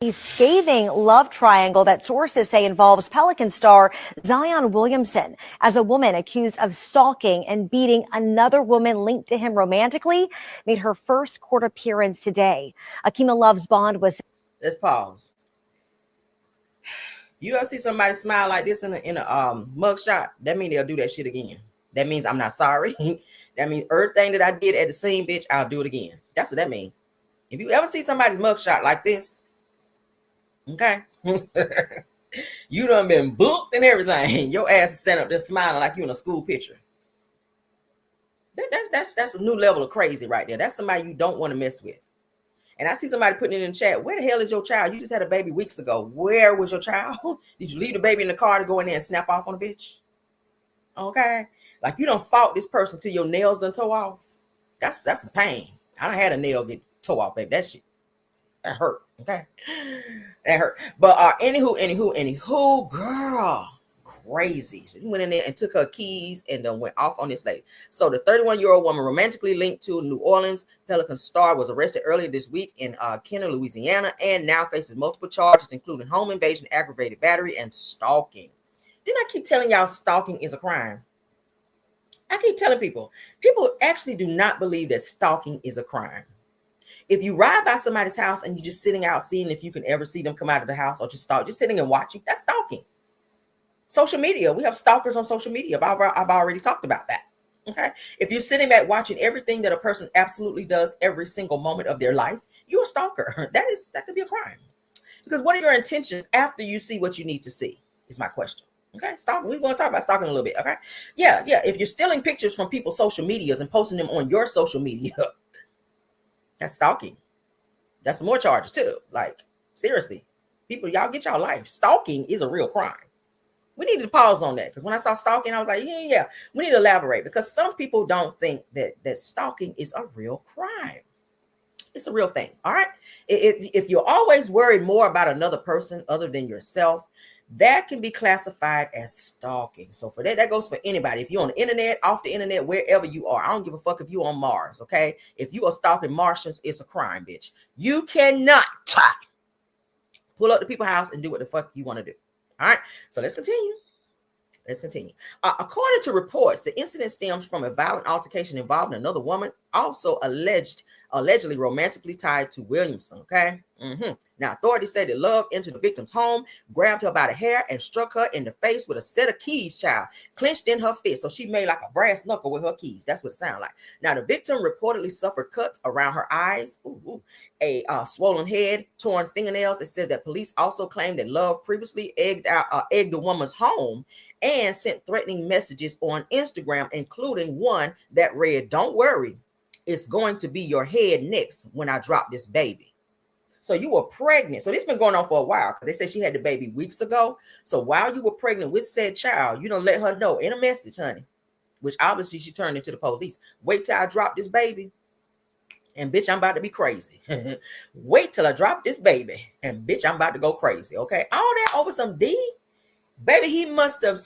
A scathing love triangle that sources say involves Pelican star Zion Williamson as a woman accused of stalking and beating another woman linked to him romantically made her first court appearance today. Akima Love's bond was. Let's pause. You ever see somebody smile like this in a mugshot? That means they'll do that shit again. That means I'm not sorry. That means everything that I did at the scene, bitch, I'll do it again. That's what that means. If you ever see somebody's mugshot like this, okay, you done been booked and everything. Your ass is standing up there smiling like you in a school picture. That's a new level of crazy right there. That's somebody you don't want to mess with. And I see somebody putting it in the chat. Where the hell is your child? You just had a baby weeks ago. Where was your child? Did you leave the baby in the car to go in there and snap off on a bitch? Okay, like you done fought this person till your nails done tore off. That's some pain. I done had a nail get tore off, baby. That shit. That hurt. Okay. That hurt. But anywho, girl, crazy. So he went in there and took her keys and then went off on this lady. So the 31-year-old woman romantically linked to New Orleans Pelican star was arrested earlier this week in Kenner, Louisiana, and now faces multiple charges, including home invasion, aggravated battery, and stalking. Didn't I keep telling y'all stalking is a crime? I keep telling people actually do not believe that stalking is a crime. If you ride by somebody's house and you're just sitting out seeing if you can ever see them come out of the house or just sitting and watching, that's stalking. Social media, we have stalkers on social media. I've already talked about that. Okay. If you're sitting back watching everything that a person absolutely does every single moment of their life, you're a stalker. That could be a crime. Because what are your intentions after you see what you need to see is my question. Okay, stalking. We're going to talk about stalking a little bit. Okay. Yeah. If you're stealing pictures from people's social medias and posting them on your social media, that's stalking. That's some more charges too. Like, seriously, people, y'all get y'all life. Stalking is a real crime. We need to pause on that because when I saw stalking, I was like, yeah, we need to elaborate because some people don't think that stalking is a real crime. It's a real thing. All right. If you're always worried more about another person other than yourself, that can be classified as stalking. So for that goes for anybody. If you're on the internet, off the internet, wherever you are, I don't give a fuck if you're on Mars, okay? If you are stalking Martians, it's a crime, bitch. You cannot pull up to people's house and do what the fuck you want to do. All right, so let's continue. According to reports, the incident stems from a violent altercation involving another woman, also allegedly romantically tied to Williamson. Okay. Now, authorities say that Love entered the victim's home, grabbed her by the hair, and struck her in the face with a set of keys, child, clenched in her fist. So she made like a brass knuckle with her keys. That's what it sounded like. Now, the victim reportedly suffered cuts around her eyes, a swollen head, torn fingernails. It says that police also claimed that Love previously egged the woman's home and sent threatening messages on Instagram, including one that read, "Don't worry, it's going to be your head next when I drop this baby." So you were pregnant. So this has been going on for a while. They said she had the baby weeks ago. So while you were pregnant with said child, you don't let her know in a message, honey, which obviously she turned into the police. Wait till I drop this baby. And bitch, I'm about to be crazy. Wait till I drop this baby. And bitch, I'm about to go crazy. Okay. All that over some D. Baby, he must have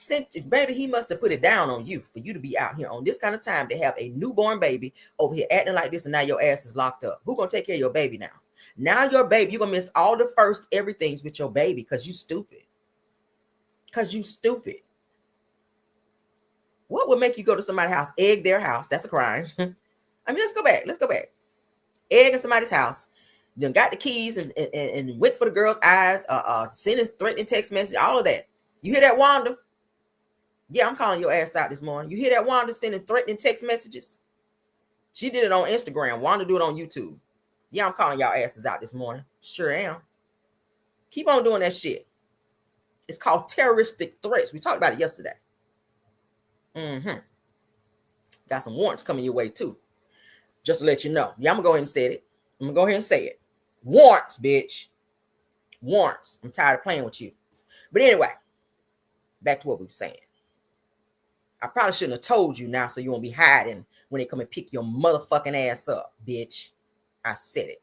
put it down on you for you to be out here on this kind of time to have a newborn baby over here acting like this, and now your ass is locked up. Who gonna take care of your baby now? Now your baby, you're gonna miss all the first everythings with your baby because you stupid. Because you stupid. What would make you go to somebody's house, egg their house? That's a crime. I mean, let's go back. Egg in somebody's house. Then got the keys and went for the girl's eyes, sending threatening text message, all of that. You hear that, Wanda? Yeah, I'm calling your ass out this morning. You hear that, Wanda, sending threatening text messages? She did it on Instagram. Wanda do it on YouTube. Yeah, I'm calling y'all asses out this morning. Sure am. Keep on doing that shit. It's called terroristic threats. We talked about it yesterday. Got some warrants coming your way too. Just to let you know. Yeah, I'm gonna go ahead and say it. I'm gonna go ahead and say it. Warrants, bitch. Warrants. I'm tired of playing with you. But anyway, back to what we were saying. I probably shouldn't have told you now so you won't be hiding when they come and pick your motherfucking ass up, bitch. I said it.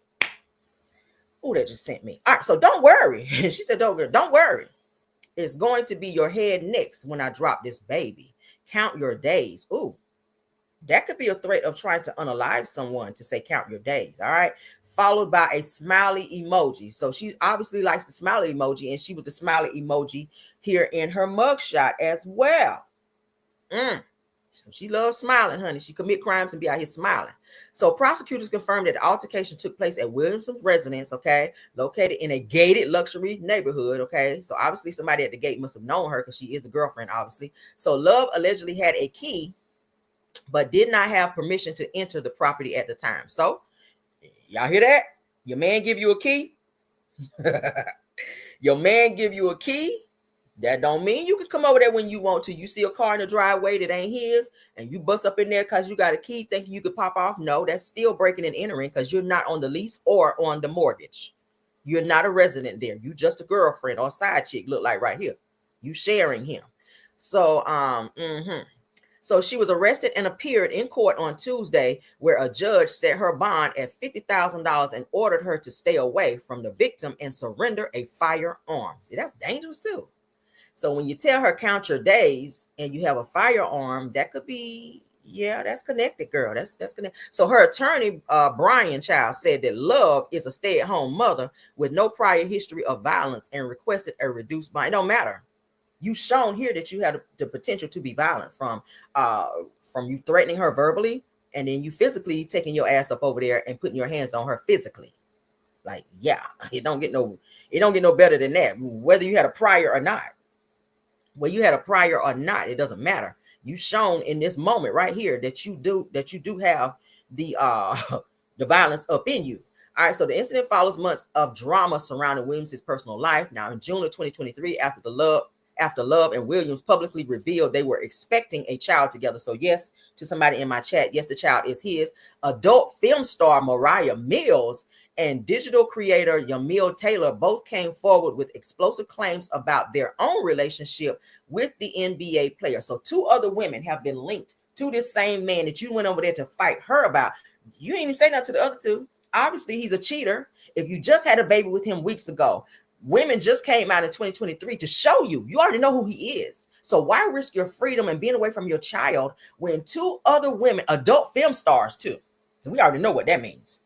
Oh, that just sent me. All right, so don't worry. She said, don't worry. It's going to be your head next when I drop this baby. Count your days. Ooh, that could be a threat of trying to unalive someone to say count your days. All right. Followed by a smiley emoji. So she obviously likes the smiley emoji, and she was the smiley emoji here in her mugshot as well. So she loves smiling, honey. She commit crimes and be out here smiling. So prosecutors confirmed that the altercation took place at Williamson's residence, okay, located in a gated luxury neighborhood, okay. So obviously somebody at the gate must have known her because she is the girlfriend, obviously. So Love allegedly had a key, but did not have permission to enter the property at the time. So y'all hear that? Your man give you a key. Your man give you a key. That don't mean you can come over there when you want to. You see a car in the driveway that ain't his, and you bust up in there because you got a key thinking you could pop off. No, that's still breaking and entering because you're not on the lease or on the mortgage. You're not a resident there. You just a girlfriend or side chick, look like right here. You sharing him. So, So she was arrested and appeared in court on Tuesday, where a judge set her bond at $50,000 and ordered her to stay away from the victim and surrender a firearm. See, that's dangerous too. So when you tell her count your days and you have a firearm, that could be, yeah, that's connected, girl. That's connected. So her attorney, Brian Child, said that Love is a stay-at-home mother with no prior history of violence and requested a reduced bond. It don't matter. You shown here that you had the potential to be violent from you threatening her verbally, and then you physically taking your ass up over there and putting your hands on her physically. Like, yeah, it don't get no better than that. Whether you had a prior or not. Whether you had a prior or not, it doesn't matter. You shown in this moment right here that you do have the the violence up in you. All right, so the incident follows months of drama surrounding Williams' personal life. Now, in June of 2023, after Love and Williams publicly revealed they were expecting a child together. So yes, to somebody in my chat, yes, the child is his. Adult film star Mariah Mills and digital creator Yamil Taylor both came forward with explosive claims about their own relationship with the NBA player. So two other women have been linked to this same man that you went over there to fight her about. You ain't even say nothing to the other two. Obviously, he's a cheater. If you just had a baby with him weeks ago, women just came out in 2023 to show you. You already know who he is. So why risk your freedom and being away from your child when two other women, adult film stars too? So we already know what that means.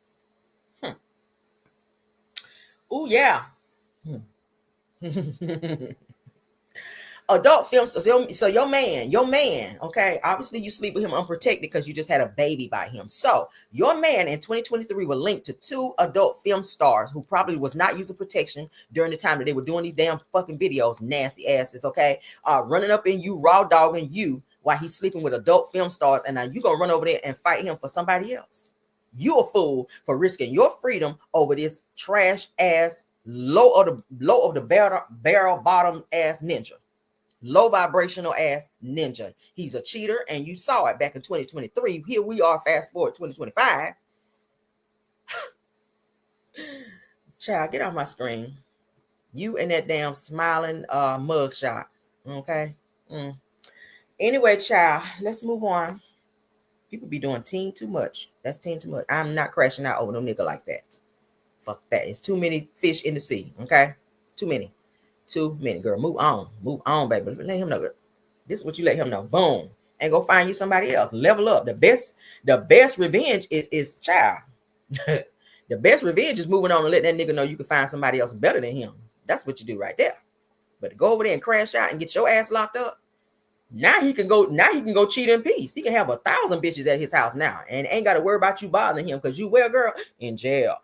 Oh, yeah. Adult film. So your man, okay, obviously you sleep with him unprotected because you just had a baby by him. So your man in 2023 were linked to two adult film stars who probably was not using protection during the time that they were doing these damn fucking videos, nasty asses, okay, running up in you, raw dogging you while he's sleeping with adult film stars, and now you gonna run over there and fight him for somebody else. You a fool for risking your freedom over this trash ass, low of the barrel bottom ass ninja. Low vibrational ass ninja. He's a cheater, and you saw it back in 2023. Here we are, fast forward 2025. Child, get off my screen. You and that damn smiling mugshot. Okay. Anyway, child, let's move on. People be doing team too much. That's team too much. I'm not crashing out over no nigga like that. Fuck that. It's too many fish in the sea. Okay. Too many, girl. Move on, baby. Let him know, girl. This is what you let him know. Boom. And go find you somebody else. Level up. The best revenge is child. The best revenge is moving on and let that nigga know you can find somebody else better than him. That's what you do right there. But to go over there and crash out and get your ass locked up, now he can go cheat in peace. He can have 1,000 bitches at his house now and ain't got to worry about you bothering him because you, well, girl, in jail.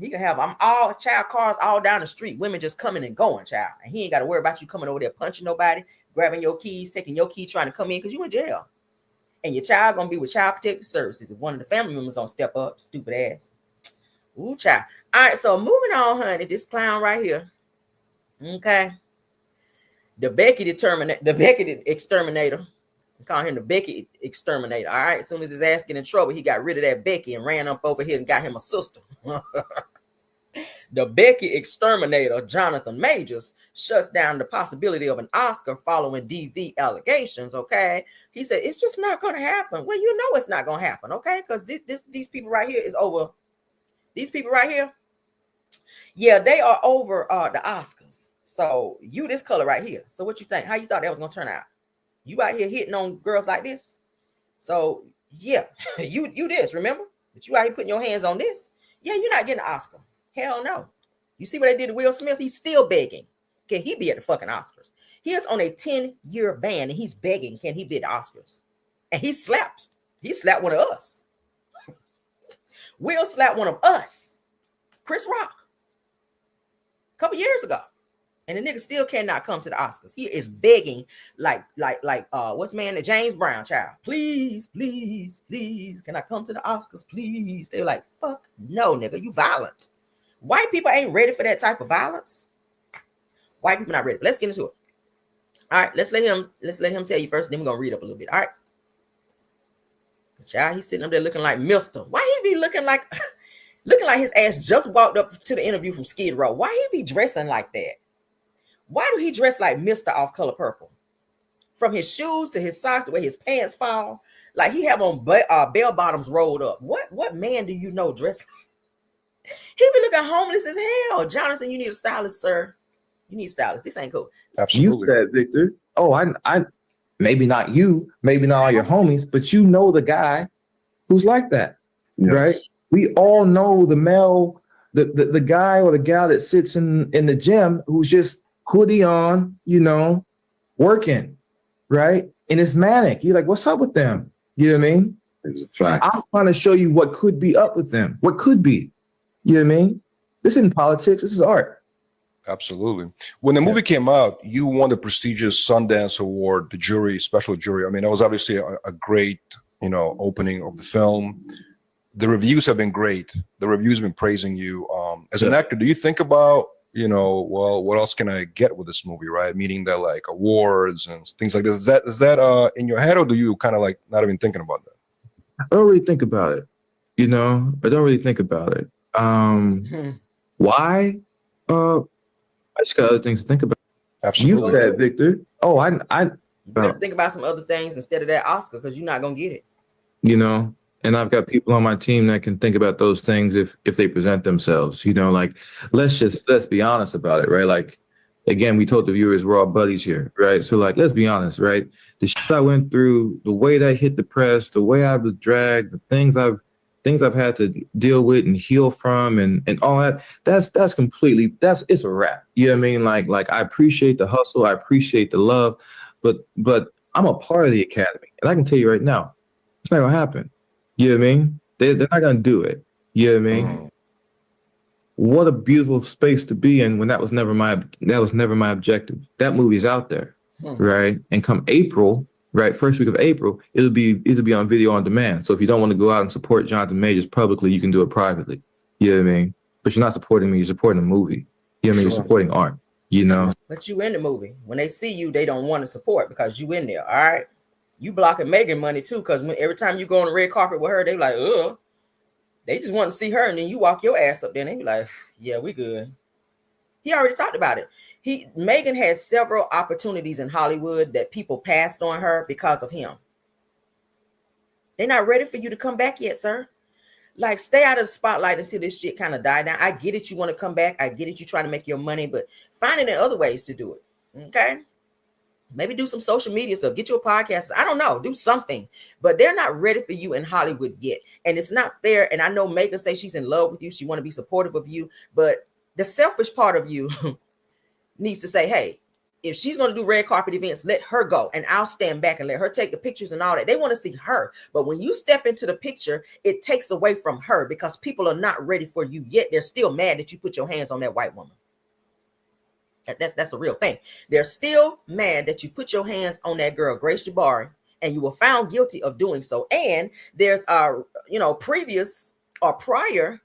He can have all child cars all down the street, women just coming and going, child. And he ain't got to worry about you coming over there punching nobody, grabbing your keys, taking your key, trying to come in because you in jail. And your child gonna be with Child Protective Services if one of the family members don't step up, stupid ass. Ooh, child. All right, so moving on, honey. This clown right here. Okay. The Becky exterminator. I'm calling him the Becky exterminator. All right. As soon as his ass get in trouble, he got rid of that Becky and ran up over here and got him a sister. The Becky exterminator, Jonathan Majors, shuts down the possibility of an Oscar following DV allegations. Okay. He said, it's just not going to happen. Well, you know, it's not going to happen. Okay. Because these people right here is over. These people right here. Yeah, they are over the Oscars. So you this color right here. So what you think? How you thought that was going to turn out? You out here hitting on girls like this. So yeah, you this, remember? But you out here putting your hands on this. Yeah, you're not getting an Oscar. Hell no. You see what they did to Will Smith? He's still begging. Can he be at the fucking Oscars? He is on a 10-year ban and he's begging. Can he be at the Oscars? And he slapped one of us. Will slapped one of us. Chris Rock. A couple years ago. And the nigga still cannot come to the Oscars. He is begging like what's the man, the James Brown child. Please, please, please. Can I come to the Oscars, please? They're like, fuck no, nigga. You violent. White people ain't ready for that type of violence. White people not ready. Let's get into it. All right, let's let him tell you first. Then we're gonna read up a little bit. All right. The child, he's sitting up there looking like Mister. Why he be looking like his ass just walked up to the interview from Skid Row? Why he be dressing like that? Why do he dress like Mr. Off Color Purple? From his shoes to his socks, the way his pants fall, like he have on bell bottoms rolled up. What man do you know dressed? He be looking homeless as hell. Jonathan, you need a stylist, sir. You need a stylist. This ain't cool. Absolutely. You said, Victor. Oh, I maybe not you, maybe not all your homies, but you know the guy who's like that, yes. Right? We all know the male, the guy or the gal that sits in the gym who's just hoodie on, you know, working, right? And it's manic. You're like, what's up with them? You know what I mean? It's a fact. I'm trying to show you what could be up with them. What could be. You know what I mean? This isn't politics. This is art. Absolutely. When the movie came out, you won the prestigious Sundance Award, the jury, special jury. I mean, that was obviously a great, you know, opening of the film. The reviews have been great. The reviews have been praising you. As an actor, do you think about, you know, well, what else can I get with this movie, right? Meaning that like awards and things like this. Is that in your head, or do you kind of like not even thinking about that? I don't really think about it. You know, I don't really think about it. Why? I just got other things to think about. Absolutely. You said, Victor. Oh, I better think about some other things instead of that Oscar, because you're not gonna get it. You know. And I've got people on my team that can think about those things if they present themselves, you know, like, let's be honest about it, right? Like, again, we told the viewers we're all buddies here, right? So like, let's be honest, right? The shit I went through, the way that I hit the press, the way I was dragged, the things I've had to deal with and heal from and all that, that's completely, it's a wrap. You know what I mean? Like I appreciate the hustle. I appreciate the love, but I'm a part of the Academy. And I can tell you right now, it's not gonna happen. You know what I mean? They're not gonna do it. You know what I mean? What a beautiful space to be in when that was never my objective. That movie's out there, right? And come April, right, first week of April, it'll be on video on demand. So if you don't want to go out and support Jonathan Majors publicly, you can do it privately. You know what I mean? But you're not supporting me, you're supporting a movie. You know what I mean? You're supporting art, you know? But you in the movie. When they see you, they don't want to support because you in there, all right? You blocking Megan money too, because every time you go on the red carpet with her, they like, ugh. They just want to see her, and then you walk your ass up there, and they be like, yeah, we good. He already talked about it. Megan has several opportunities in Hollywood that people passed on her because of him. They're not ready for you to come back yet, sir. Like, stay out of the spotlight until this shit kind of die down. I get it, you want to come back. I get it, you trying to make your money, but finding other ways to do it, okay? Maybe do some social media stuff. Get you a podcast. I don't know. Do something. But they're not ready for you in Hollywood yet. And it's not fair. And I know Megan says she's in love with you. She want to be supportive of you. But the selfish part of you needs to say, hey, if she's going to do red carpet events, let her go. And I'll stand back and let her take the pictures and all that. They want to see her. But when you step into the picture, it takes away from her because people are not ready for you yet. They're still mad that you put your hands on that white woman. That's a real thing. They're still mad that you put your hands on that girl, Grace Jabari, and you were found guilty of doing so. And there's previous or prior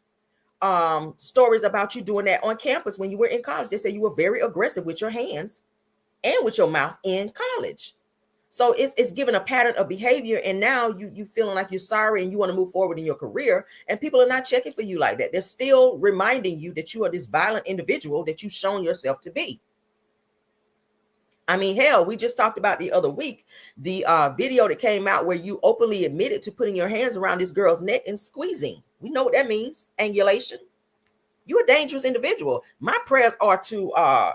stories about you doing that on campus when you were in college. They say you were very aggressive with your hands and with your mouth in college. So it's given a pattern of behavior, and now you feeling like you're sorry and you want to move forward in your career, and people are not checking for you like that. They're still reminding you that you are this violent individual that you've shown yourself to be. I mean, hell, we just talked about the other week, the video that came out where you openly admitted to putting your hands around this girl's neck and squeezing. We know what that means, angulation. You're a dangerous individual. My prayers are to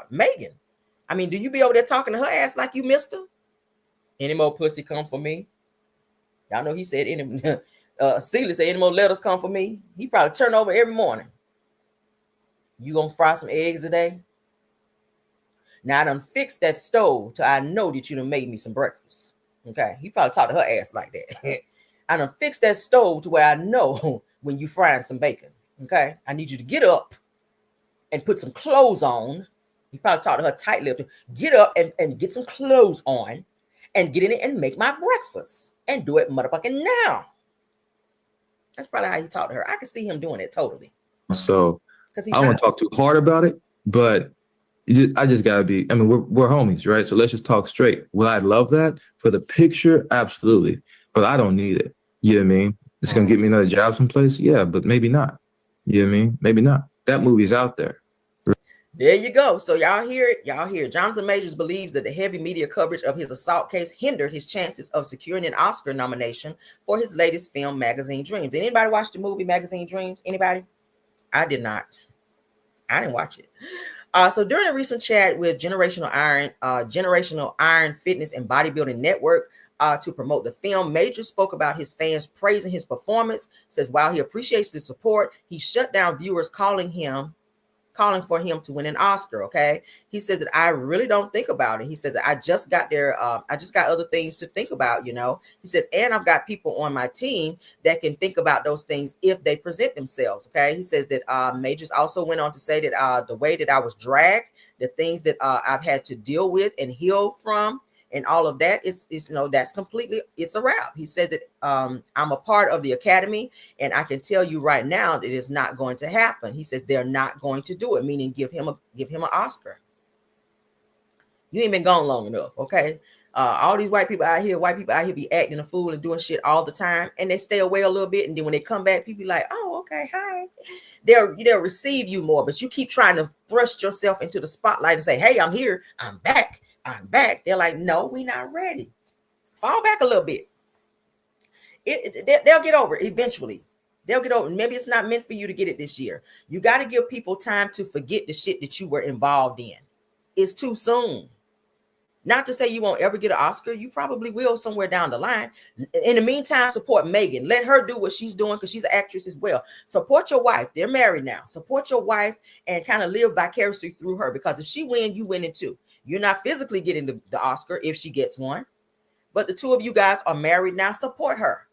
Megan. I mean, do you be over there talking to her ass like you missed her? Any more pussy come for me? Y'all know he said any Celia said any more letters come for me. He probably turn over every morning. You gonna fry some eggs today? Now I done fixed that stove till I know that you done made me some breakfast. Okay. He probably talked to her ass like that. I done fixed that stove to where I know when you frying some bacon. Okay. I need you to get up and put some clothes on. He probably talked to her tight-lipped. Get up and get some clothes on. And get in it and make my breakfast and do it motherfucking now. That's probably how he talked to her. I could see him doing it totally. So I don't want to talk too hard about it, but I just gotta be. I mean, we're homies, right? So let's just talk straight. Will I love that for the picture? Absolutely, but I don't need it. You know what I mean? It's gonna get me another job someplace. Yeah, but maybe not. You know what I mean? Maybe not. That movie's out there. There you go. So y'all hear it. Y'all hear it. Jonathan Majors believes that the heavy media coverage of his assault case hindered his chances of securing an Oscar nomination for his latest film, Magazine Dreams. Did anybody watch the movie Magazine Dreams? Anybody? I did not. I didn't watch it. So during a recent chat with Generational Iron Fitness and Bodybuilding Network to promote the film, Majors spoke about his fans praising his performance. Says while he appreciates the support, he shut down viewers calling for him to win an Oscar. Okay. He says that I really don't think about it. He says that I just got other things to think about, you know. He says, and I've got people on my team that can think about those things if they present themselves. Okay. He says that Majors also went on to say that the way that I was dragged, the things that I've had to deal with and heal from, and all of that is that's completely, it's a wrap. He says that I'm a part of the Academy, and I can tell you right now that it is not going to happen. He says they're not going to do it, meaning give him an Oscar. You ain't been gone long enough, okay? All these white people out here be acting a fool and doing shit all the time, and they stay away a little bit, and then when they come back, people be like, oh, okay, hi. They'll receive you more, but you keep trying to thrust yourself into the spotlight and say, hey, I'm here, I'm back. They're like, no, we're not ready. Fall back a little bit. They'll get over it eventually. They'll get over it. Maybe it's not meant for you to get it this year. You got to give people time to forget the shit that you were involved in. It's too soon. Not to say you won't ever get an Oscar. You probably will somewhere down the line. In the meantime, support Megan. Let her do what she's doing because she's an actress as well. Support your wife. They're married now. Support your wife and kind of live vicariously through her, because if she wins, you win it too. You're not physically getting the Oscar if she gets one, but the two of you guys are married now. Support her.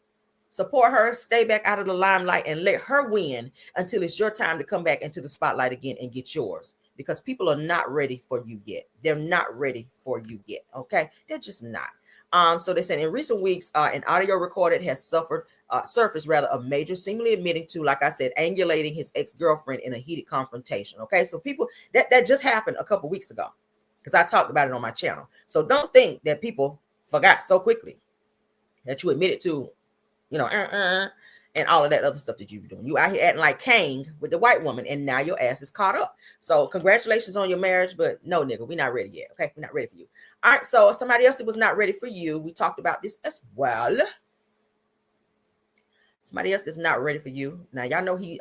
Support her. Stay back out of the limelight and let her win until it's your time to come back into the spotlight again and get yours, because people are not ready for you yet. They're not ready for you yet. Okay. They're just not. So they said in recent weeks, an audio recorded has surfaced of Major seemingly admitting to, like I said, angulating his ex-girlfriend in a heated confrontation. Okay. So people, that just happened a couple weeks ago, because I talked about it on my channel. So don't think that people forgot so quickly that you admitted to, and all of that other stuff that you were doing. You out here acting like Kang with the white woman, and now your ass is caught up. So congratulations on your marriage, but no, nigga, we're not ready yet. Okay, we're not ready for you. All right, so somebody else that was not ready for you, we talked about this as well. Somebody else that's not ready for you. Now, y'all know he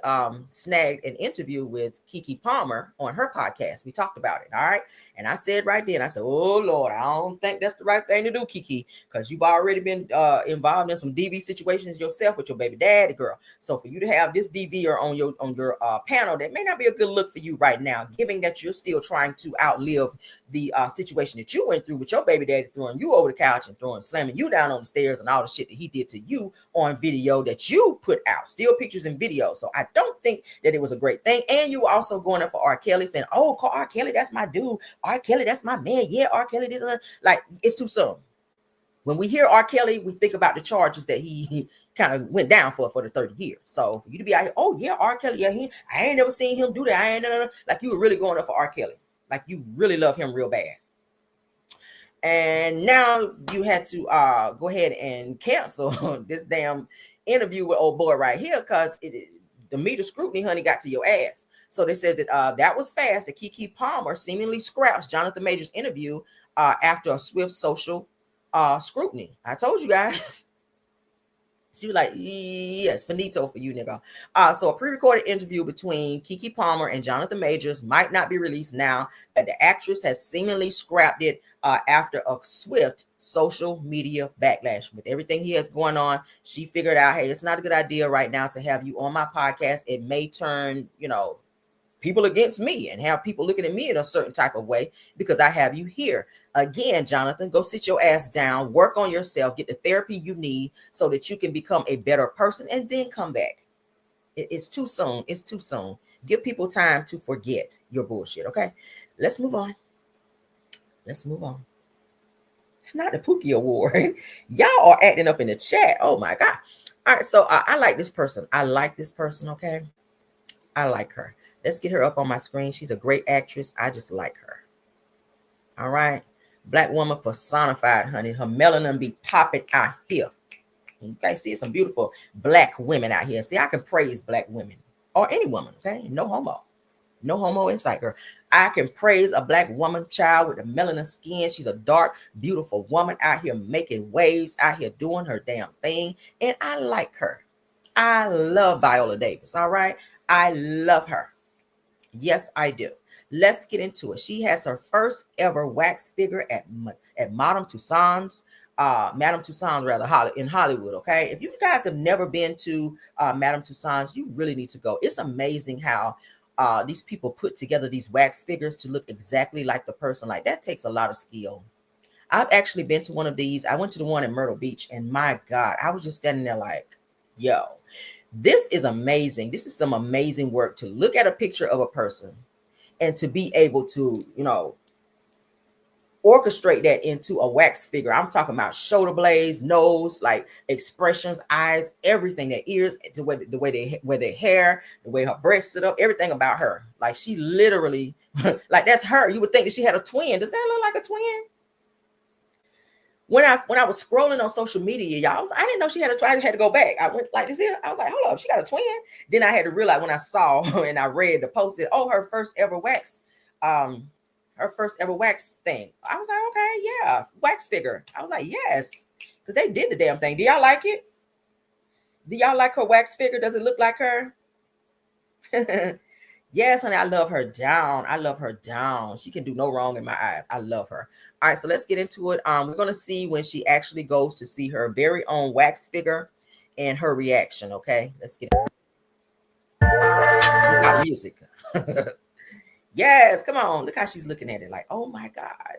snagged an interview with Keke Palmer on her podcast. We talked about it, all right? And I said right then, I said, oh, Lord, I don't think that's the right thing to do, Keke, because you've already been involved in some DV situations yourself with your baby daddy, girl. So for you to have this DVer on your panel, that may not be a good look for you right now, given that you're still trying to outlive the situation that you went through with your baby daddy throwing you over the couch and slamming you down on the stairs and all the shit that he did to you on video that you put out, still pictures and videos. So I don't think that it was a great thing. And you were also going up for R. Kelly saying, oh, R. Kelly, that's my dude. R. Kelly, that's my man. Yeah, R. Kelly, this, like, it's too soon. When we hear R. Kelly, we think about the charges that he kind of went down for the 30 years. So for you to be out here, oh yeah, R. Kelly, yeah, I ain't never seen him do that. I ain't like you were really going up for R. Kelly. Like you really love him real bad. And now you had to go ahead and cancel this damn interview with old boy right here because the meter scrutiny, honey, got to your ass. So they said that that was fast. That Keke Palmer seemingly scraps Jonathan Majors' interview after a swift social scrutiny. I told you guys. She was like, yes, finito for you, nigga. So a pre-recorded interview between Keke Palmer and Jonathan Majors might not be released now that the actress has seemingly scrapped it after a swift social media backlash. With everything he has going on, she figured out, hey, it's not a good idea right now to have you on my podcast. It may turn, people against me and have people looking at me in a certain type of way because I have you here. Again, Jonathan, go sit your ass down, work on yourself, get the therapy you need so that you can become a better person and then come back. It's too soon. It's too soon. Give people time to forget your bullshit, okay? Let's move on. Let's move on. Not the Pookie Award. Y'all are acting up in the chat. Oh, my God. All right, so I like this person. I like this person, okay? I like her. Let's get her up on my screen. She's a great actress. I just like her. All right. Black woman personified, honey. Her melanin be popping out here. Okay. See, some beautiful black women out here. See, I can praise black women or any woman. Okay. No homo. No homo inside her. I can praise a black woman, child, with the melanin skin. She's a dark, beautiful woman out here making waves, out here doing her damn thing. And I like her. I love Viola Davis. All right. I love her. Yes, I do. Let's get into it. She has her first ever wax figure at Madame Tussauds. Madame Tussauds, rather, in Hollywood. Okay, if you guys have never been to Madame Tussauds, you really need to go. It's amazing how these people put together these wax figures to look exactly like the person. Like that takes a lot of skill. I've actually been to one of these. I went to the one in Myrtle Beach, and my God, I was just standing there like, yo. This is amazing. This is some amazing work to look at a picture of a person and to be able to, orchestrate that into a wax figure. I'm talking about shoulder blades, nose, like expressions, eyes, everything, their ears, the way they wear their hair, the way her breasts sit up, everything about her. Like she literally, like that's her. You would think that she had a twin. Does that look like a twin? When I was scrolling on social media, y'all, I didn't know she had a twin. I had to go back. I went like this here. I was like, hold up, she got a twin. Then I had to realize when I saw and I read the post that, oh, her first ever wax thing. I was like, okay, yeah, wax figure. I was like, yes, because they did the damn thing. Do y'all like it? Do y'all like her wax figure? Does it look like her? Yes, honey, I love her down. I love her down. She can do no wrong in my eyes. I love her. All right, so let's get into it. We're going to see when she actually goes to see her very own wax figure and her reaction, okay? Let's get it. Music. Yes, come on. Look how she's looking at it like, oh, my God.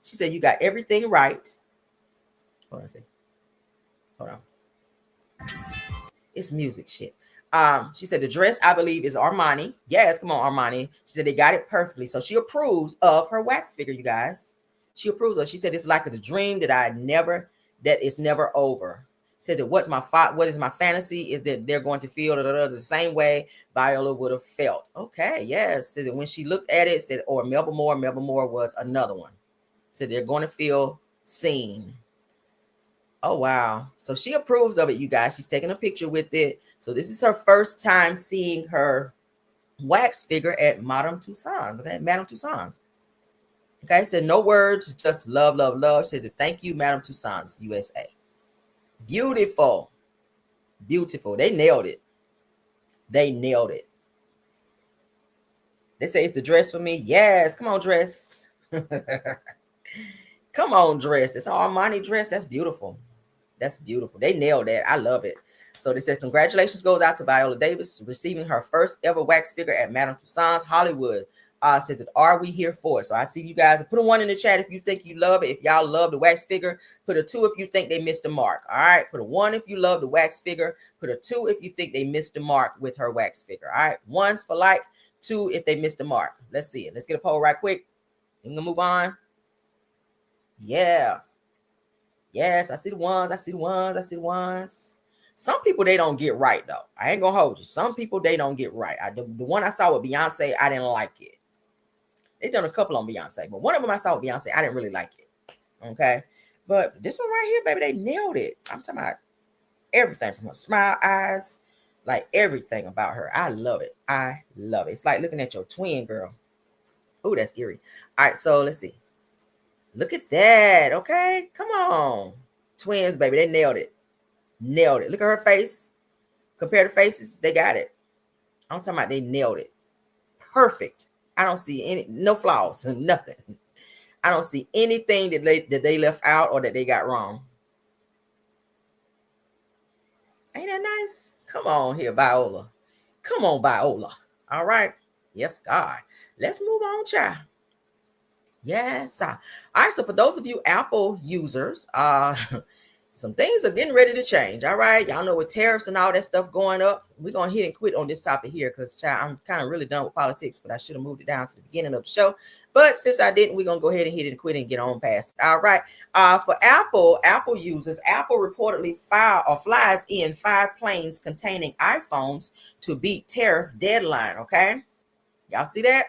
She said, you got everything right. Hold on a second. Hold on. It's music shit. She said the dress, I believe, is Armani. Yes, come on, Armani. She said they got it perfectly. So she approves of her wax figure, you guys. She approves of. She said it's like a dream that it's never over. Said that what is my fantasy is that they're going to feel the same way Viola would have felt. Okay, yes. Said that when she looked at it, said, or Melba Moore was another one. Said they're going to feel seen. Oh, wow. So she approves of it, you guys. She's taking a picture with it. So this is her first time seeing her wax figure at Madame Tussauds. Okay, Madame Tussauds. Okay, said no words, just love, love, love. She said thank you, Madame Tussauds, USA. Beautiful. Beautiful. They nailed it. They nailed it. They say it's the dress for me. Yes. Come on, dress. Come on, dress. It's an Armani dress. That's beautiful. That's beautiful. They nailed that. I love it. So they said, congratulations goes out to Viola Davis receiving her first ever wax figure at Madame Tussauds Hollywood. Says it, are we here for it? So I see you guys. Put a 1 in the chat if you think you love it. If y'all love the wax figure, put a 2 if you think they missed the mark. All right. Put a 1 if you love the wax figure. Put a 2 if you think they missed the mark with her wax figure. All right. 1s for like, 2 if they missed the mark. Let's see it. Let's get a poll right quick. I'm gonna move on. Yeah. Yes, I see the ones. I see the ones. I see the ones. Some people, they don't get right, though. I ain't going to hold you. Some people, they don't get right. The one I saw with Beyonce, I didn't like it. They done a couple on Beyonce, but one of them I saw with Beyonce, I didn't really like it. Okay? But this one right here, baby, they nailed it. I'm talking about everything from her smile, eyes, like everything about her. I love it. I love it. It's like looking at your twin, girl. Oh, that's eerie. All right, so let's see. Look at that. Okay, come on. Twins, baby, they nailed it. Nailed it. Look at her face. Compare the faces. They got it. I'm talking about they nailed it. Perfect. I don't see no flaws, nothing. I don't see anything that they left out or that they got wrong. Ain't that nice? Come on here, Viola. Come on, Viola. All right. Yes, God. Let's move on, child. Yes. All right. So for those of you Apple users, some things are getting ready to change. All right. Y'all know with tariffs and all that stuff going up, we're going to hit and quit on this topic here because I'm kind of really done with politics, but I should have moved it down to the beginning of the show. But since I didn't, we're going to go ahead and hit it and quit and get on past it. All right. For Apple users, Apple reportedly flies in 5 planes containing iPhones to beat tariff deadline. Okay. Y'all see that?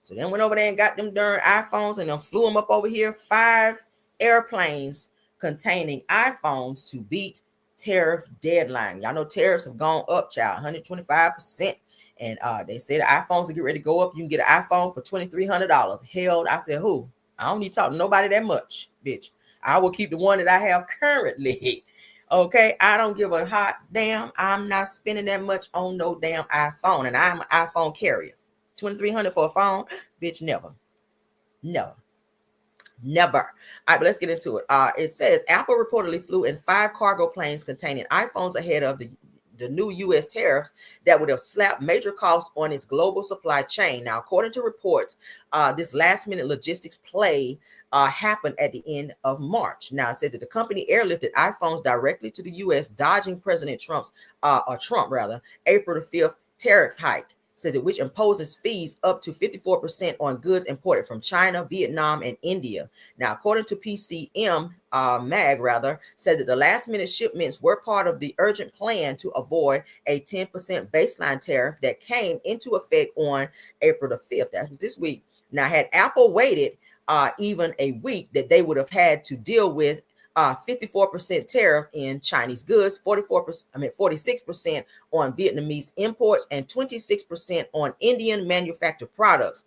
So then went over there and got them darn iPhones and then flew them up over here. 5 airplanes containing iPhones to beat tariff deadline. Y'all know tariffs have gone up, child, 125%. And they say the iPhones will get ready to go up. You can get an iPhone for $2,300. Hell, I said, who? I don't need to talk to nobody that much, bitch. I will keep the one that I have currently. Okay, I don't give a hot damn. I'm not spending that much on no damn iPhone. And I'm an iPhone carrier. $2,300 for a phone, bitch, never. Never. All right, but let's get into it. It says Apple reportedly flew in 5 cargo planes containing iPhones ahead of the new U.S. tariffs that would have slapped major costs on its global supply chain. Now, according to reports, this last-minute logistics play happened at the end of March. Now, it said that the company airlifted iPhones directly to the U.S., dodging President Trump, April the 5th tariff hike. Said that which imposes fees up to 54% on goods imported from China, Vietnam, and India. Now, according to PCM Mag, said that the last-minute shipments were part of the urgent plan to avoid a 10% baseline tariff that came into effect on April the 5th. That was this week. Now, had Apple waited even a week, that they would have had to deal with 54% tariff in Chinese goods, 46% on Vietnamese imports, and 26% on Indian manufactured products.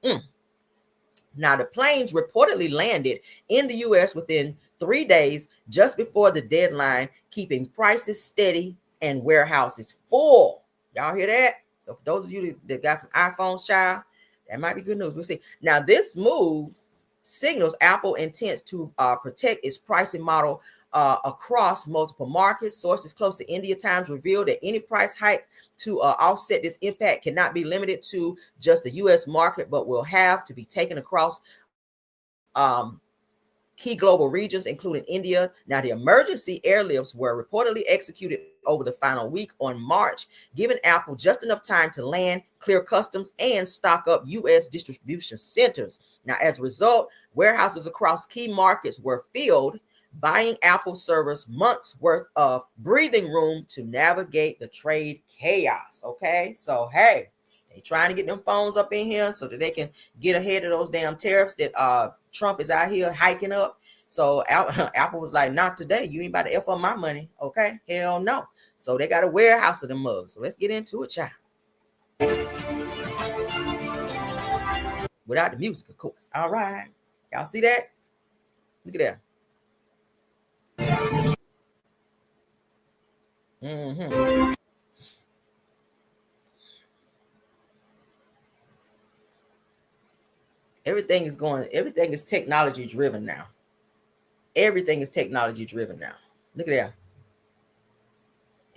Now, the planes reportedly landed in the U.S. within 3 days, just before the deadline, keeping prices steady and warehouses full. Y'all hear that? So for those of you that got some iPhones, child, that might be good news. We'll see. Now, this move signals Apple intends to protect its pricing model across multiple markets. Sources close to India Times revealed that any price hike to offset this impact cannot be limited to just the U.S. market, but will have to be taken across key global regions, including India. Now, the emergency airlifts were reportedly executed over the final week on March, giving Apple just enough time to land, clear customs, and stock up U.S. distribution centers. Now, as a result, warehouses across key markets were filled, buying Apple servers months worth of breathing room to navigate the trade chaos. Okay, so hey, they trying to get them phones up in here so that they can get ahead of those damn tariffs that Trump is out here hiking up. So Apple was like, not today. You ain't about to F up my money. Okay, hell no. So they got a warehouse of them mugs. So let's get into it, child. Without the music, of course. All right. Y'all see that? Look at that. Mm-hmm. Everything is technology driven now. Everything is technology driven now. Look at that.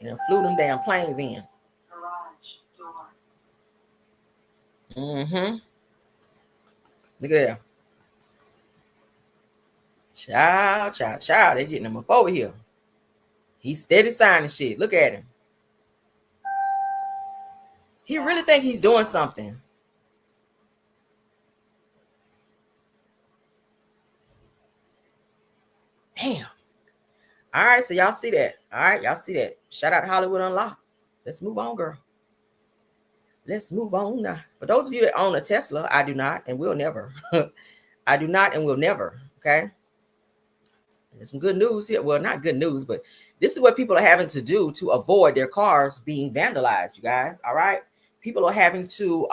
And it flew them damn planes in. Mm-hmm. Look at that. Child. They getting him up over here. He's steady signing shit. Look at him. He really think he's doing something. Damn. All right, so y'all see that. All right, y'all see that. Shout out to Hollywood Unlocked. Let's move on, girl. Let's move on now. For those of you that own a Tesla, I do not and will never. I do not and will never. Okay. There's some good news here. Well, not good news, but this is what people are having to do to avoid their cars being vandalized, you guys. All right. People are having to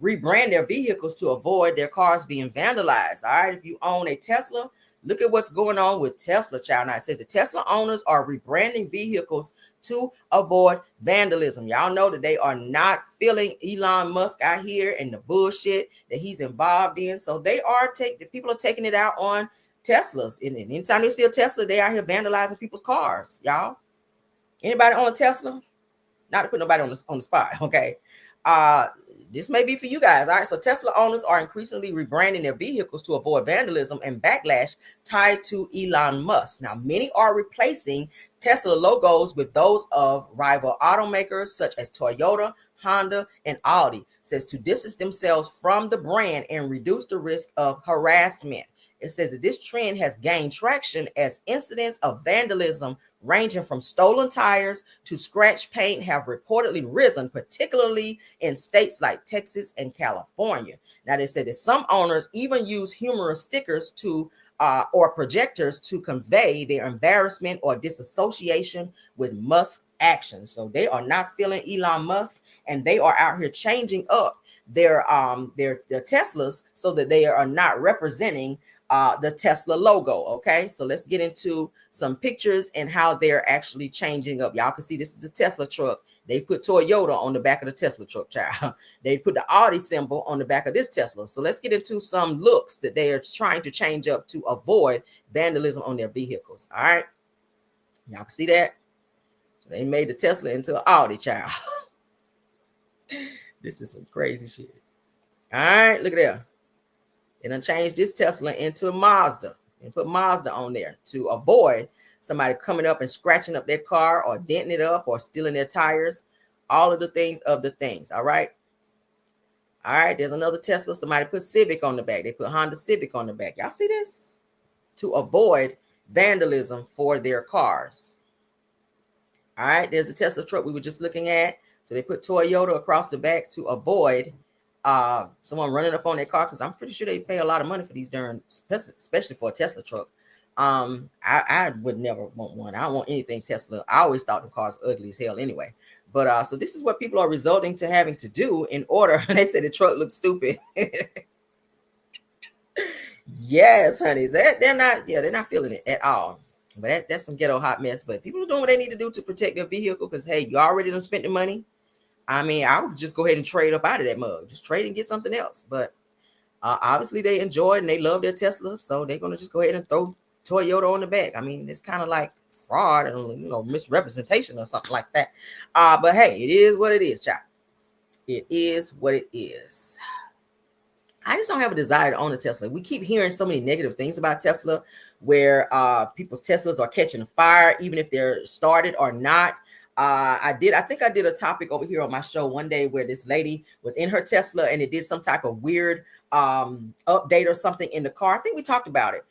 rebrand their vehicles to avoid their cars being vandalized. All right. If you own a Tesla, look at what's going on with Tesla, child. Now it says the Tesla owners are rebranding vehicles to avoid vandalism. Y'all know that they are not feeling Elon Musk out here and the bullshit that he's involved in. So they are people are taking it out on Teslas. And anytime they see a Tesla, they out here vandalizing people's cars, y'all. Anybody own a Tesla? Not to put nobody on the spot, okay? This may be for you guys. All right. So Tesla owners are increasingly rebranding their vehicles to avoid vandalism and backlash tied to Elon Musk. Now, many are replacing Tesla logos with those of rival automakers such as Toyota, Honda, and Audi. It says to distance themselves from the brand and reduce the risk of harassment. It says that this trend has gained traction as incidents of vandalism ranging from stolen tires to scratch paint have reportedly risen, particularly in states like Texas and California. Now, they said that some owners even use humorous stickers or projectors to convey their embarrassment or disassociation with Musk's actions. So they are not feeling Elon Musk, and they are out here changing up their Teslas so that they are not representing the Tesla logo. Okay, so let's get into some pictures and how they're actually changing up. Y'all can see this is the Tesla truck. They put Toyota on the back of the Tesla truck, child. They put the Audi symbol on the back of this Tesla. So let's get into some looks that they are trying to change up to avoid vandalism on their vehicles. All right, y'all can see that. So they made the Tesla into an Audi, child. This is some crazy shit. All right, look at that. They done changed this Tesla into a Mazda and put Mazda on there to avoid somebody coming up and scratching up their car or denting it up or stealing their tires. All of the things. All right. All right. There's another Tesla. Somebody put Civic on the back. They put Honda Civic on the back. Y'all see this? To avoid vandalism for their cars. All right. There's the Tesla truck we were just looking at. So they put Toyota across the back to avoid someone running up on their car, because I'm pretty sure they pay a lot of money for these darn, especially for a Tesla truck. I would never want one. I don't want anything Tesla. I always thought the cars were ugly as hell anyway. But so this is what people are resulting to having to do in order. They said the truck looks stupid. Yes, honey. They're not feeling it at all. But that's some ghetto hot mess. But people are doing what they need to do to protect their vehicle, because hey, you already done spent the money. I mean, I would just go ahead and trade up out of that mug. Just trade and get something else. But obviously they enjoy it and they love their Tesla, so they're going to just go ahead and throw Toyota on the back. I mean, it's kind of like fraud and, misrepresentation or something like that. But hey, it is what it is, child. It is what it is. I just don't have a desire to own a Tesla. We keep hearing so many negative things about Tesla, where people's Teslas are catching a fire, even if they're started or not. I think I did a topic over here on my show one day where this lady was in her Tesla and it did some type of weird update or something in the car. I think we talked about it.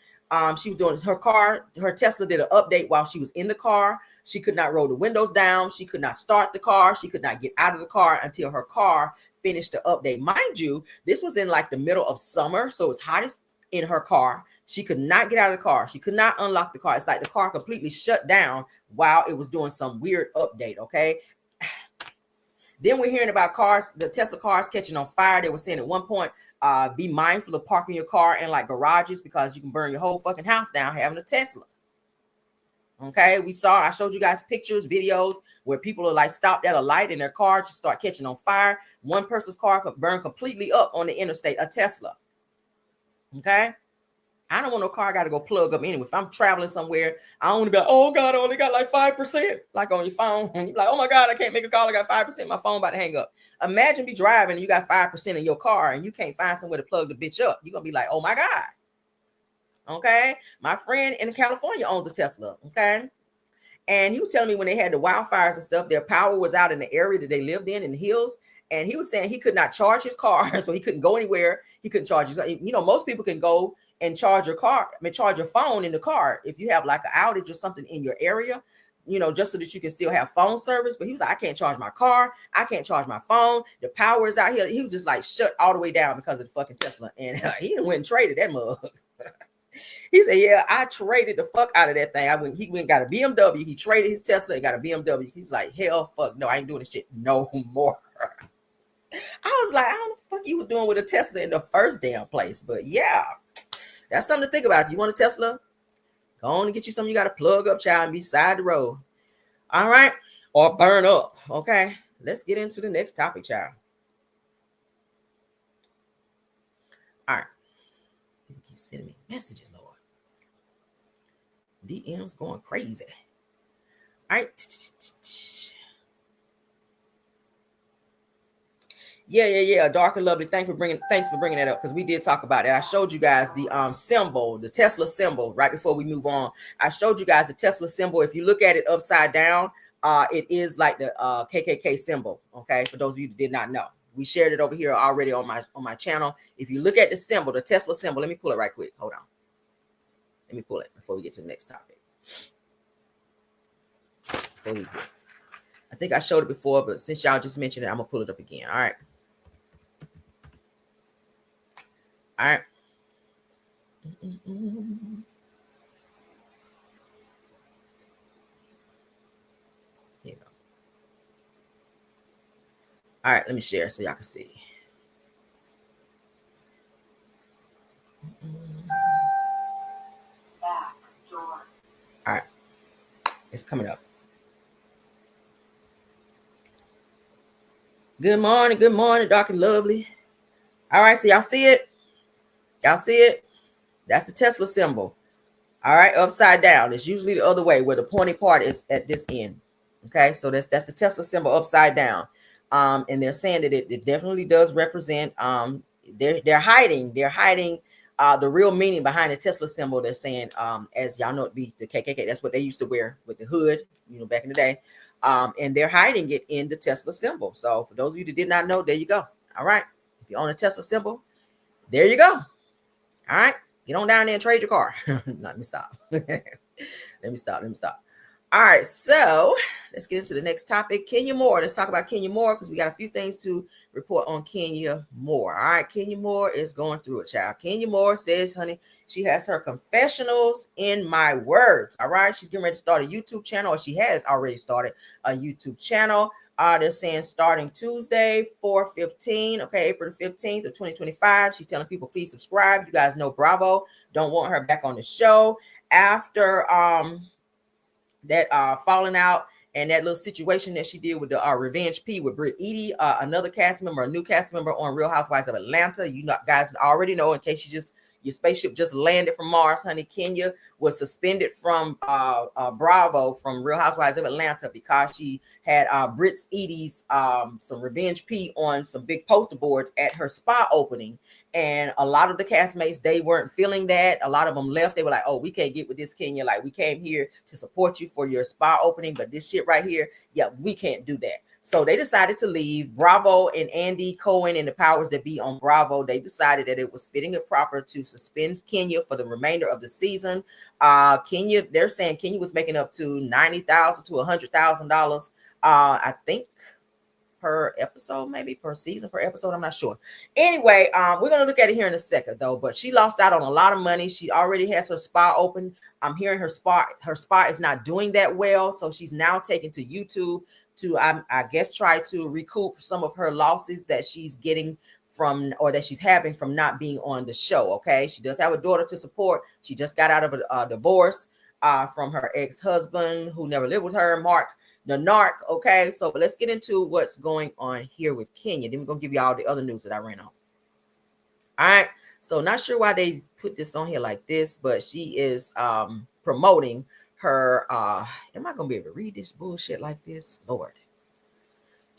She was doing her Tesla did an update while she was in the car. She could not roll the windows down. She could not start the car. She could not get out of the car until her car finished the update. Mind you, this was in like the middle of summer, so it was hottest in her car. She could not get out of the car. She could not unlock the car. It's like the car completely shut down while it was doing some weird update. Okay. Then we're hearing about cars, the Tesla cars catching on fire. They were saying at one point, be mindful of parking your car in like garages, because you can burn your whole fucking house down having a Tesla. Okay, I showed you guys pictures, videos where people are like stopped at a light and their car just start catching on fire. One person's car could burn completely up on the interstate, a Tesla. Okay, I don't want no car I got to go plug up anyway. If I'm traveling somewhere, I don't want to be like, oh God, I only got like 5%, like on your phone. And you're like, oh my God, I can't make a call. I got 5%. My phone about to hang up. Imagine be driving and you got 5% in your car and you can't find somewhere to plug the bitch up. You're going to be like, oh my God. Okay. My friend in California owns a Tesla. Okay. And he was telling me when they had the wildfires and stuff, their power was out in the area that they lived in the hills. And he was saying he could not charge his car. So he couldn't go anywhere. He couldn't charge his, most people can go and charge your car, charge your phone in the car. If you have like an outage or something in your area, just so that you can still have phone service. But he was like, I can't charge my car. I can't charge my phone. The power is out here. He was just like shut all the way down because of the fucking Tesla. And he went and traded that mug. He said, yeah, I traded the fuck out of that thing. He went and got a BMW. He traded his Tesla and got a BMW. He's like, hell, fuck, no, I ain't doing this shit no more. I was like, I don't know what the fuck you was doing with a Tesla in the first damn place. But yeah, that's something to think about. If you want a Tesla, go on and get you something you got to plug up, child, and be beside the road. All right. Or burn up. Okay. Let's get into the next topic, child. All right. People keep sending me messages, Lord. DM's going crazy. All right. Yeah. Dark and lovely. Thanks for bringing that up because we did talk about it. I showed you guys the symbol, the Tesla symbol, right before we move on. I showed you guys the Tesla symbol. If you look at it upside down, it is like the KKK symbol. Okay, for those of you that did not know, we shared it over here already on my channel. If you look at the symbol, the Tesla symbol, let me pull it right quick. Hold on. Let me pull it before we get to the next topic. I think I showed it before, but since y'all just mentioned it, I'm gonna pull it up again. All right. All right. Here you go. All right, let me share so y'all can see. All right, it's coming up. Good morning, dark and lovely. All right, so y'all see it? Y'all see it? That's the Tesla symbol. All right, upside down. It's usually the other way where the pointy part is at this end. Okay, so that's the Tesla symbol upside down. And they're saying that it definitely does represent. They're hiding the real meaning behind the Tesla symbol. They're saying, as y'all know, it be the KKK. That's what they used to wear with the hood, back in the day. And they're hiding it in the Tesla symbol. So for those of you that did not know, there you go. All right, if you own a Tesla symbol, there you go. All right, get on down there and trade your car. Let me stop. Let me stop. All right, so let's get into the next topic. Kenya Moore. Let's talk about Kenya Moore because we got a few things to report on Kenya Moore. All right, Kenya Moore is going through it, child. Kenya Moore says, honey, she has her confessionals in my words. All right, she's getting ready to start a YouTube channel, or she has already started a YouTube channel. They're saying starting Tuesday, 4/15, okay, April the 15th of 2025. She's telling people, please subscribe. You guys know Bravo don't want her back on the show after that falling out and that little situation that she did with the Revenge P with Britt Eady, another cast member, a new cast member on Real Housewives of Atlanta. You guys already know, in case your spaceship just landed from Mars, honey. Kenya was suspended from Bravo, from Real Housewives of Atlanta, because she had Britt Eady's some Revenge P on some big poster boards at her spa opening. And a lot of the castmates, they weren't feeling that. A lot of them left. They were like, oh, we can't get with this, Kenya. Like, we came here to support you for your spa opening, but this shit right here, yeah, we can't do that. So they decided to leave. Bravo and Andy Cohen and the powers that be on Bravo, they decided that it was fitting and proper to suspend Kenya for the remainder of the season. Kenya, they're saying Kenya was making up to $90,000 to $100,000, I think, per episode, maybe per season, per episode. I'm not sure. Anyway, we're going to look at it here in a second, though. But she lost out on a lot of money. She already has her spa open. I'm hearing her spa is not doing that well. So she's now taken to YouTube to, I guess, try to recoup some of her losses that she's getting from, or that she's having from not being on the show. Okay. She does have a daughter to support. She just got out of a divorce. from her ex-husband who never lived with her, Mark the narc. Okay, so let's get into what's going on here with Kenya. Then we're gonna give you all the other news that I ran on. All right, so not sure why they put this on here like this, but she is promoting her am I gonna be able to read this bullshit like this? Lord.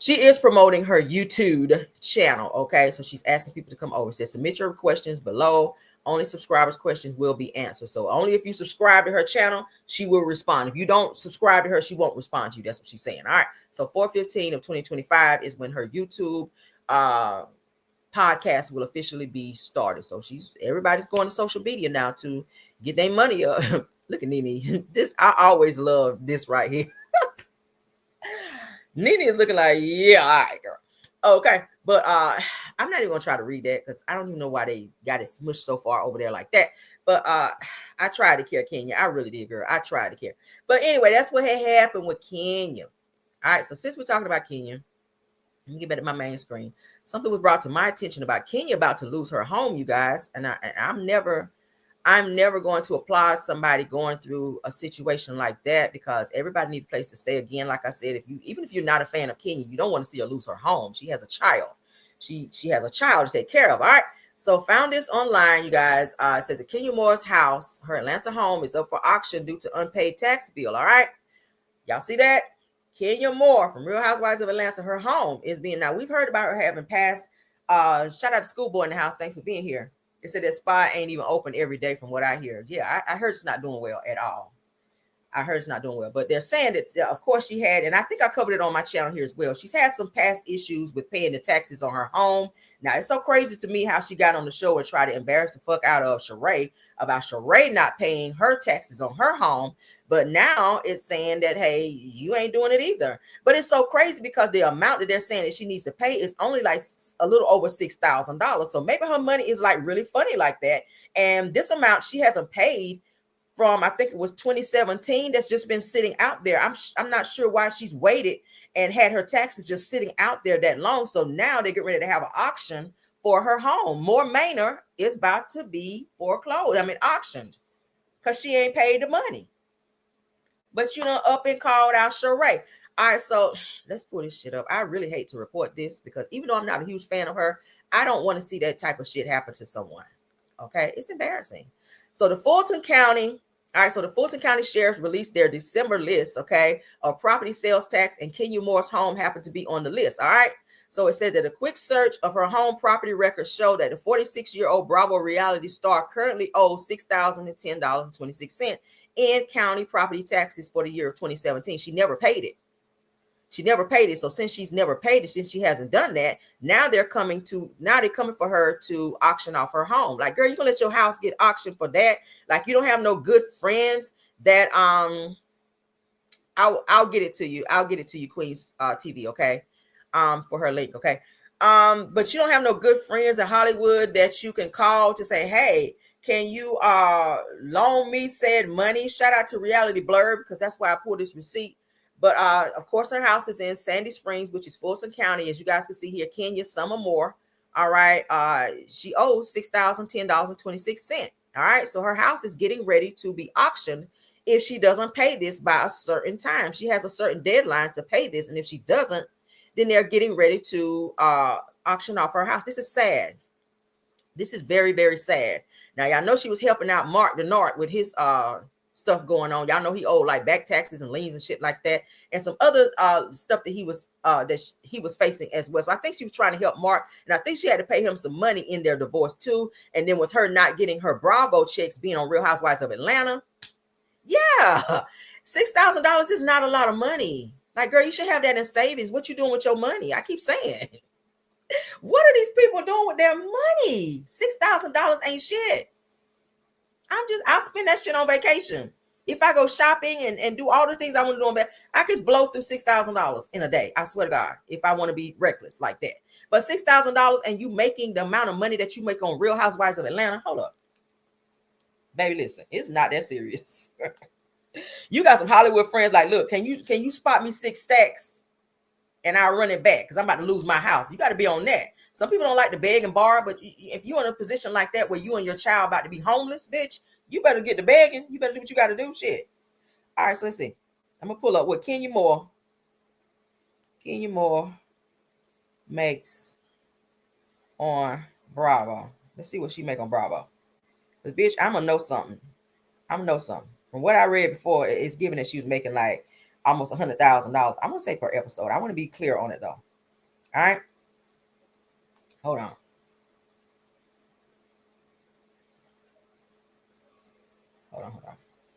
She is promoting her YouTube channel. Okay, so she's asking people to come over. It says submit your questions below. Only subscribers' questions will be answered. So only if you subscribe to her channel, she will respond. If you don't subscribe to her, she won't respond to you. That's what she's saying. All right. So 4/15 of 2025 is when her YouTube podcast will officially be started. So everybody's going to social media now to get their money up. Look at Nene. I always love this right here. Nene is looking like, yeah, all right, girl. Okay, but I'm not even gonna try to read that because I don't even know why they got it smushed so far over there like that. But I tried to care, Kenya. I really did, girl. I tried to care. But anyway, that's what had happened with Kenya. All right, so since we're talking about Kenya, let me get back to my main screen. Something was brought to my attention about Kenya about to lose her home, you guys. And I'm never going to applaud somebody going through a situation like that because everybody needs a place to stay. Again, like I said, even if you're not a fan of Kenya, you don't want to see her lose her home. She has a child. She has a child to take care of. All right. So found this online, you guys. It says that Kenya Moore's house, her Atlanta home, is up for auction due to unpaid tax bill. All right. Y'all see that? Kenya Moore from Real Housewives of Atlanta, her home is being, now we've heard about her having passed, shout out to Schoolboy in the house. Thanks for being here. They said that spa ain't even open every day from what I hear. Yeah, I heard it's not doing well at all. I heard it's not doing well, but they're saying that, of course, she had, and I think I covered it on my channel here as well. She's had some past issues with paying the taxes on her home. Now, it's so crazy to me how she got on the show and tried to embarrass the fuck out of Sheree about Sheree not paying her taxes on her home. But now it's saying that, hey, you ain't doing it either. But it's so crazy because the amount that they're saying that she needs to pay is only like a little over $6,000. So maybe her money is like really funny like that. And this amount she hasn't paid from, I think it was 2017, that's just been sitting out there. I'm not sure why she's waited and had her taxes just sitting out there that long. So now they get ready to have an auction for her home. Moore Manor is about to be foreclosed. Auctioned because she ain't paid the money. But you know, up and called out Sheree. All right, so let's pull this shit up. I really hate to report this because even though I'm not a huge fan of her, I don't want to see that type of shit happen to someone. Okay, it's embarrassing. So the Fulton County Sheriffs released their December list, okay, of property sales tax, and Kenya Moore's home happened to be on the list. All right. So it says that a quick search of her home property records show that the 46-year-old Bravo reality star currently owes $6,010.26 in county property taxes for the year of 2017. She never paid it. So since she's never paid it, since she hasn't done that, now they're coming for her to auction off her home. Like, girl, you gonna let your house get auctioned for that? Like, you don't have no good friends that I'll get it to you. I'll get it to you, Queens TV, okay? For her link, okay? But you don't have no good friends in Hollywood that you can call to say, hey, can you loan me said money? Shout out to Reality Blurb, because that's why I pulled this receipt. But of course, her house is in Sandy Springs, which is Fulton County. As you guys can see here, Kenya Summer Moore. All right. She owes $6,010.26. All right. So her house is getting ready to be auctioned if she doesn't pay this by a certain time. She has a certain deadline to pay this. And if she doesn't, then they're getting ready to auction off her house. This is sad. This is very, very sad. Now, y'all know she was helping out Mark the Narc with his stuff going on. Y'all know he owed like back taxes and liens and shit like that, and some other stuff that he was facing as well. So I think she was trying to help Mark, and I think she had to pay him some money in their divorce too. And then with her not getting her Bravo checks, being on Real Housewives of Atlanta, yeah, $6,000 is not a lot of money. Like, girl, you should have that in savings. What you doing with your money? I keep saying, what are these people doing with their money? $6,000 ain't shit. I'll spend that shit on vacation. If I go shopping and do all the things I want to do on that, I could blow through $6,000 in a day. I swear to God, if I want to be reckless like that. But $6,000 and you making the amount of money that you make on Real Housewives of Atlanta, hold up. Baby, listen, it's not that serious. You got some Hollywood friends like, look, can you spot me 6 stacks and I'll run it back because I'm about to lose my house. You got to be on that. Some people don't like to beg and borrow, but if you're in a position like that where you and your child about to be homeless, bitch, You better get the begging. You better do what you got to do. Shit. All right, so let's see. I'm going to pull up what Kenya Moore makes on Bravo. Let's see what she make on Bravo. Because, bitch, I'm going to know something. From what I read before, it's given that she was making like almost $100,000. I'm going to say per episode. I want to be clear on it, though. All right? Hold on.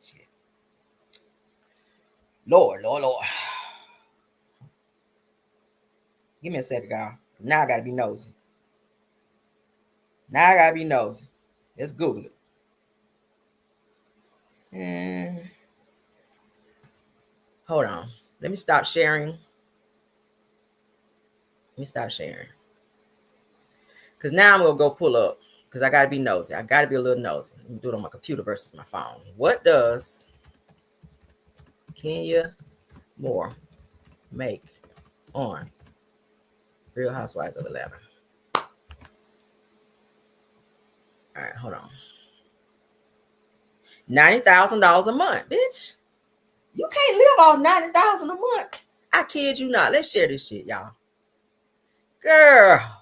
Shit. Lord. Give me a second, y'all. Now I got to be nosy. Let's Google it. And hold on. Let me stop sharing. Because now I'm going to go pull up. Because I got to be nosy. I got to be a little nosy. Let me do it on my computer versus my phone. What does Kenya Moore make on Real Housewives of Atlanta? All right, hold on. $90,000 a month, bitch. You can't live off $90,000 a month. I kid you not. Let's share this shit, y'all. Girl,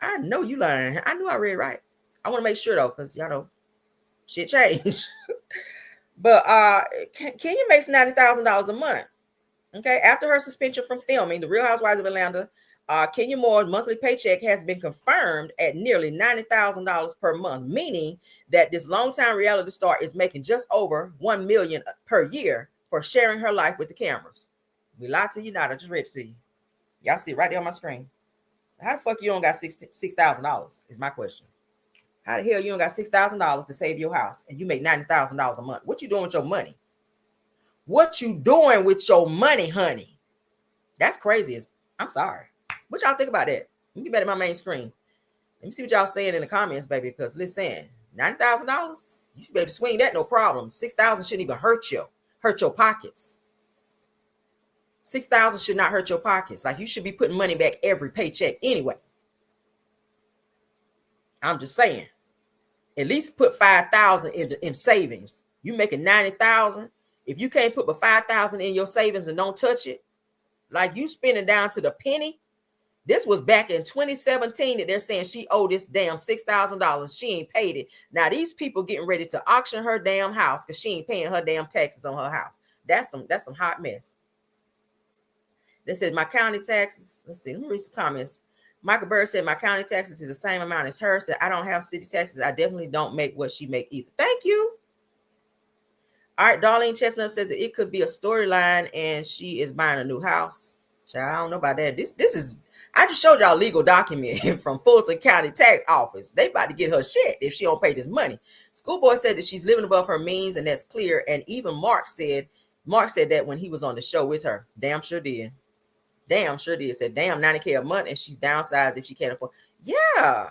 I know you lying. I knew I read right. I want to make sure though, because y'all know shit changed. But Kenya makes $90,000 a month. Okay, after her suspension from filming The Real Housewives of Atlanta, Kenya Moore's monthly paycheck has been confirmed at nearly $90,000 per month, meaning that this longtime reality star is making just over $1 million per year for sharing her life with the cameras. We lied to you not. I just read it to you. Y'all see it right there on my screen. How the fuck you don't got $6,000 is my question. How the hell you don't got $6,000 to save your house and you make $90,000 a month? What you doing with your money? What you doing with your money, honey? That's crazy. I'm sorry. What y'all think about that? Let me get back to my main screen. Let me see what y'all saying in the comments, baby. Because listen, $90,000, you should be able to swing that no problem. $6,000 shouldn't even hurt your pockets. $6,000 should not hurt your pockets. Like you should be putting money back every paycheck anyway. I'm just saying. At least put $5,000 in savings. You making $90,000. If you can't put the $5,000 in your savings and don't touch it, like you spending down to the penny. This was back in 2017 that they're saying she owed this damn $6,000. She ain't paid it. Now these people getting ready to auction her damn house because she ain't paying her damn taxes on her house. That's some hot mess. They said my county taxes. Let's see. Let me read some comments. Michael Bird said my county taxes is the same amount as her. Said I don't have city taxes. I definitely don't make what she make either. Thank you. All right, Darlene Chestnut says that it could be a storyline and she is buying a new house. Child, I don't know about that. This is, I just showed y'all a legal document from Fulton County Tax Office. They about to get her shit if she don't pay this money. Schoolboy said that she's living above her means and that's clear. And even Mark said that when he was on the show with her. Damn sure did. Said, damn, $90K a month and she's downsized if she can't afford. Yeah.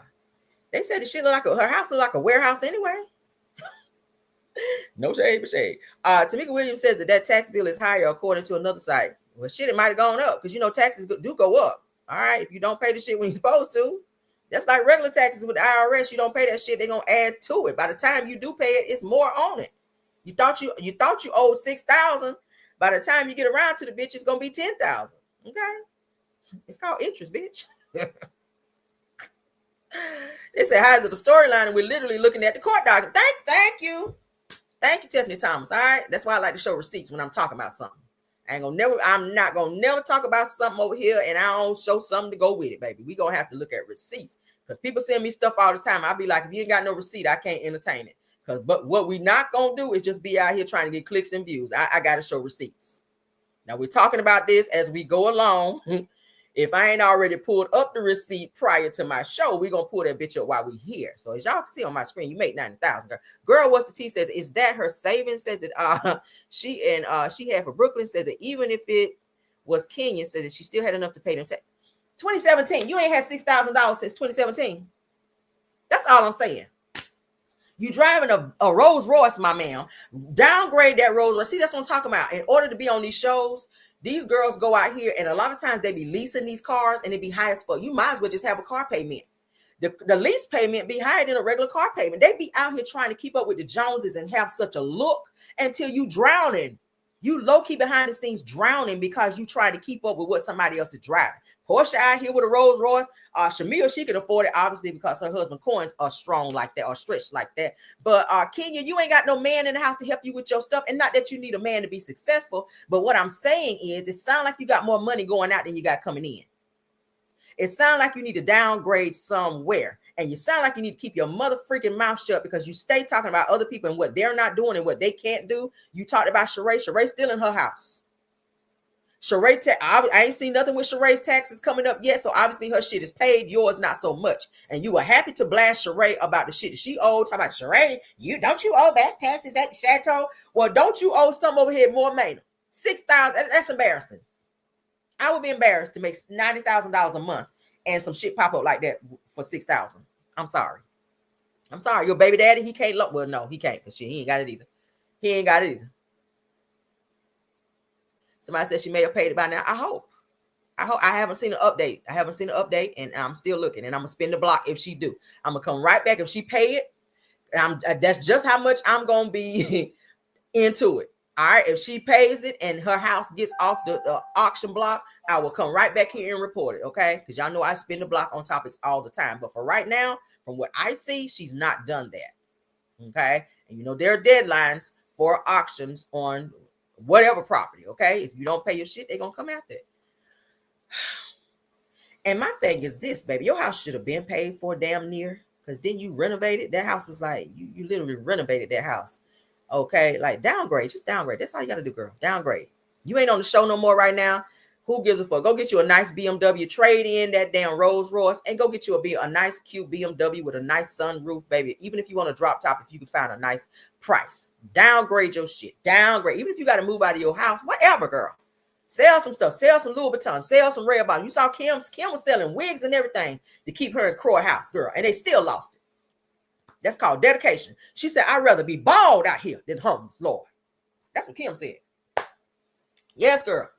They said that she look like her house look like a warehouse anyway. No shade, but shade. Tamika Williams says that tax bill is higher according to another site. Well, shit, it might have gone up because, taxes do go up. All right, if you don't pay the shit when you're supposed to, that's like regular taxes with the IRS. You don't pay that shit, they're going to add to it. By the time you do pay it, it's more on it. You thought you owed $6,000. By the time you get around to the bitch, it's going to be $10,000. Okay? It's called interest, bitch. They said, how is it a storyline? And we're literally looking at the court document. Thank you. Thank you, Tiffany Thomas. All right. That's why I like to show receipts when I'm talking about something. I'm not gonna never talk about something over here and I don't show something to go with it, baby. We gonna have to look at receipts because people send me stuff all the time. I'll be like, if you ain't got no receipt, I can't entertain it. But what we not gonna do is just be out here trying to get clicks and views. I gotta show receipts. Now we're talking about this as we go along. If I ain't already pulled up the receipt prior to my show, we're going to pull that bitch up while we here. So as y'all can see on my screen, you make $90,000. Girl, what's the tea says, is that her savings? Said that she had for Brooklyn, said that even if it was Kenya, said that she still had enough to pay them tax. 2017, you ain't had $6,000 since 2017. That's all I'm saying. You driving a Rolls Royce, my man. Downgrade that Rolls Royce. See, that's what I'm talking about. In order to be on these shows, these girls go out here and a lot of times they be leasing these cars and it be high as fuck. You might as well just have a car payment. The lease payment be higher than a regular car payment. They be out here trying to keep up with the Joneses and have such a look until you drowning. You low-key behind the scenes drowning because you try to keep up with what somebody else is driving. Portia out here with a Rolls Royce. Shamil, she can afford it, obviously, because her husband's coins are strong like that or stretched like that. But Kenya, you ain't got no man in the house to help you with your stuff. And not that you need a man to be successful. But what I'm saying is it sounds like you got more money going out than you got coming in. It sounds like you need to downgrade somewhere. And you sound like you need to keep your mother freaking mouth shut because you stay talking about other people and what they're not doing and what they can't do. You talked about Sheree. Sheree's still in her house. Sheree, I ain't seen nothing with Sheree's taxes coming up yet. So obviously her shit is paid. Yours not so much. And you were happy to blast Sheree about the shit that she owed. Talk about Sheree, don't you owe back taxes at the chateau? Well, don't you owe some over here more Maynard? $6,000. That's embarrassing. I would be embarrassed to make $90,000 a month and some shit pop up like that for $6,000. I'm sorry. Your baby daddy, he can't look. Well, no, he can't because he ain't got it either. He ain't got it either. Somebody said she may have paid it by now. I hope. I haven't seen an update. And I'm still looking. And I'm gonna spin the block if she do. I'm gonna come right back if she pay it. And that's just how much I'm gonna be into it. All right, if she pays it and her house gets off the auction block, I will come right back here and report it, okay? Because y'all know I spin the block on topics all the time. But for right now, from what I see, she's not done that, okay? And you know there are deadlines for auctions on whatever property, okay? If you don't pay your shit, they're going to come after it. And my thing is this, baby. Your house should have been paid for damn near because then you renovated. That house was like, you literally renovated that house. Okay, like downgrade, just downgrade. That's all you got to do, girl. Downgrade. You ain't on the show no more right now. Who gives a fuck? Go get you a nice BMW, trade in that damn Rolls Royce, and go get you a nice, cute BMW with a nice sunroof, baby. Even if you want a drop top, if you can find a nice price, downgrade your shit. Downgrade. Even if you got to move out of your house, whatever, girl. Sell some stuff. Sell some Louis Vuitton. Sell some Red Bottom. You saw Kim was selling wigs and everything to keep her in Croy house, girl, and they still lost it. That's called dedication. She said, I'd rather be bald out here than homeless, Lord. That's what Kim said. Yes, girl.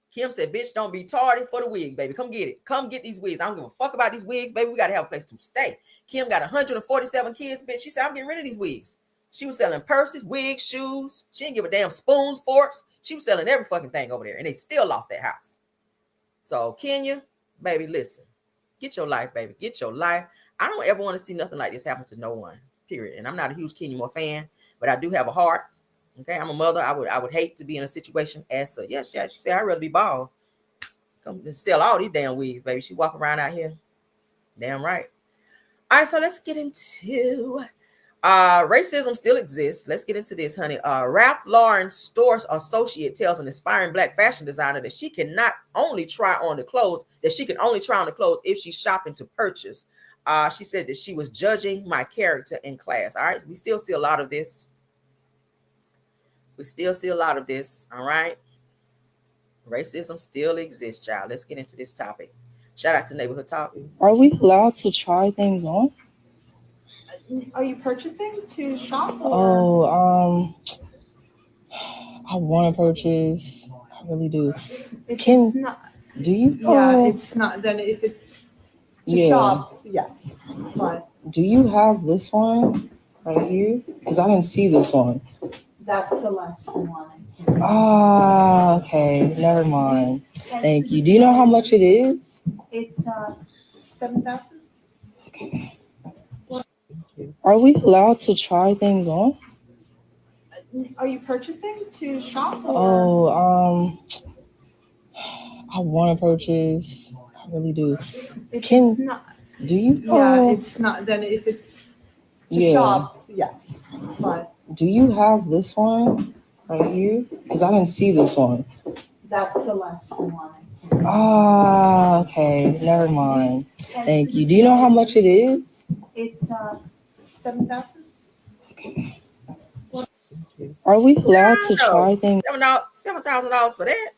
Kim said, bitch, don't be tardy for the wig, baby. Come get it. Come get these wigs. I don't give a fuck about these wigs, baby. We got to have a place to stay. Kim got 147 kids, bitch. She said, I'm getting rid of these wigs. She was selling purses, wigs, shoes. She didn't give a damn spoons, forks. She was selling every fucking thing over there, and they still lost that house. So, Kenya, baby, listen. Get your life, baby. Get your life. I don't ever want to see nothing like this happen to no one, period. And I'm not a huge Kenya Moore fan, but I do have a heart. Okay, I'm a mother. I would hate to be in a situation as so. Yes, she said I'd rather be bald. Come and sell all these damn wigs, baby. She walk around out here. Damn right. All right, so let's get into racism still exists. Let's get into this, honey. Ralph Lauren store's associate tells an aspiring Black fashion designer that she can only try on the clothes if she's shopping to purchase. She said that she was judging my character in class. All right. We still see a lot of this. All right. Racism still exists, child. Let's get into this topic. Shout out to Neighborhood Talk. Are we allowed to try things on? Are you purchasing to shop? Or? I want to purchase. I really do. It's not. Do you? Yeah, it's not. Then if it's to shop, yes. But do you have this one right here? Because I didn't see this one. That's the last one. Okay. Never mind. Thank you. Do you know how much it is? It's 7,000. Okay. Are we allowed to try things on? Are you purchasing to shop? I want to purchase. I really do. It's not. Do you? Yeah, it's not. Then if it's to shop, yes. But do you have this one right here? Because I didn't see this one. That's the last one. Okay. Never mind. Thank you. Do you know how much it is? It's 7,000. Okay. Are we allowed to try things? $7,000 for that?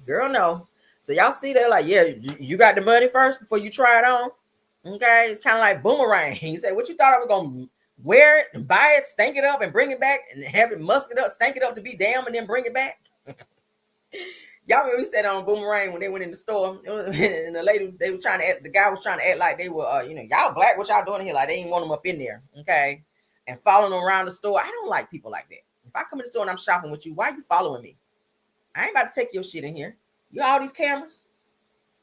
Girl, no. So y'all see that, like, yeah, you got the money first before you try it on. Okay, it's kind of like boomerang. You say, what you thought I was gonna wear it and buy it, stank it up and bring it back and have it musk it up, stank it up to be damn and then bring it back? Y'all remember we said on Boomerang when they went in the store, and the guy was trying to act like they were, y'all black, what y'all doing here? Like they didn't want them up in there, okay? And following them around the store. I don't like people like that. If I come in the store and I'm shopping with you, why are you following me? I ain't about to take your shit in here. You got all these cameras?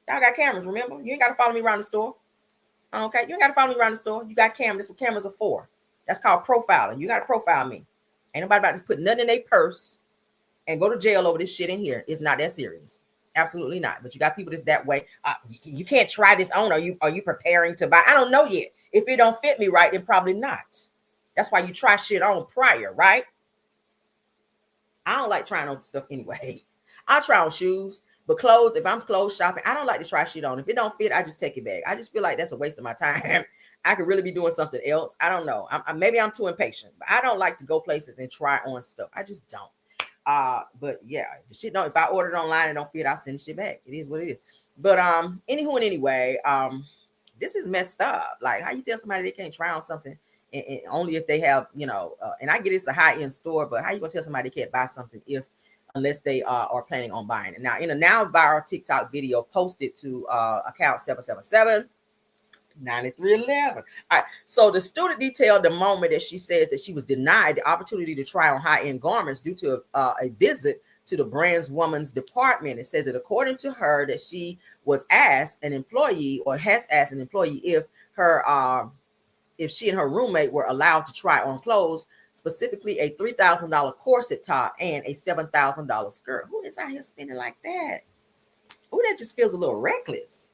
Y'all got cameras, remember? You ain't got to follow me around the store. Okay, you ain't got to follow me around the store. You got cameras. That's what cameras are for. That's called profiling. You got to profile me. Ain't nobody about to put nothing in their purse and go to jail over this shit in here. It's not that serious. Absolutely not. But you got people that's that way. You can't try this on. Are you preparing to buy? I don't know yet. If it don't fit me right, then probably not. That's why you try shit on prior, right? I don't like trying on stuff anyway. I'll try on shoes, but clothes, if I'm clothes shopping, I don't like to try shit on. If it don't fit, I just take it back. I just feel like that's a waste of my time. I could really be doing something else. I don't know. Maybe I'm too impatient, but I don't like to go places and try on stuff. I just don't. But yeah, the shit don't. If I order it online and don't fit, I'll send shit back. It is what it is. But anywho and anyway, this is messed up. Like, how you tell somebody they can't try on something and only if they have, and I get it's a high-end store, but how you gonna tell somebody they can't buy something unless they are planning on buying it? Now, in a now viral TikTok video posted to account 777 9311. All right. So the student detailed the moment that she says that she was denied the opportunity to try on high-end garments due to a visit to the brand's woman's department. It says that according to her, that she was asked an employee or has asked an employee if she and her roommate were allowed to try on clothes, specifically a $3,000 corset top and a $7,000 skirt. Who is out here spending like that? Oh, that just feels a little reckless.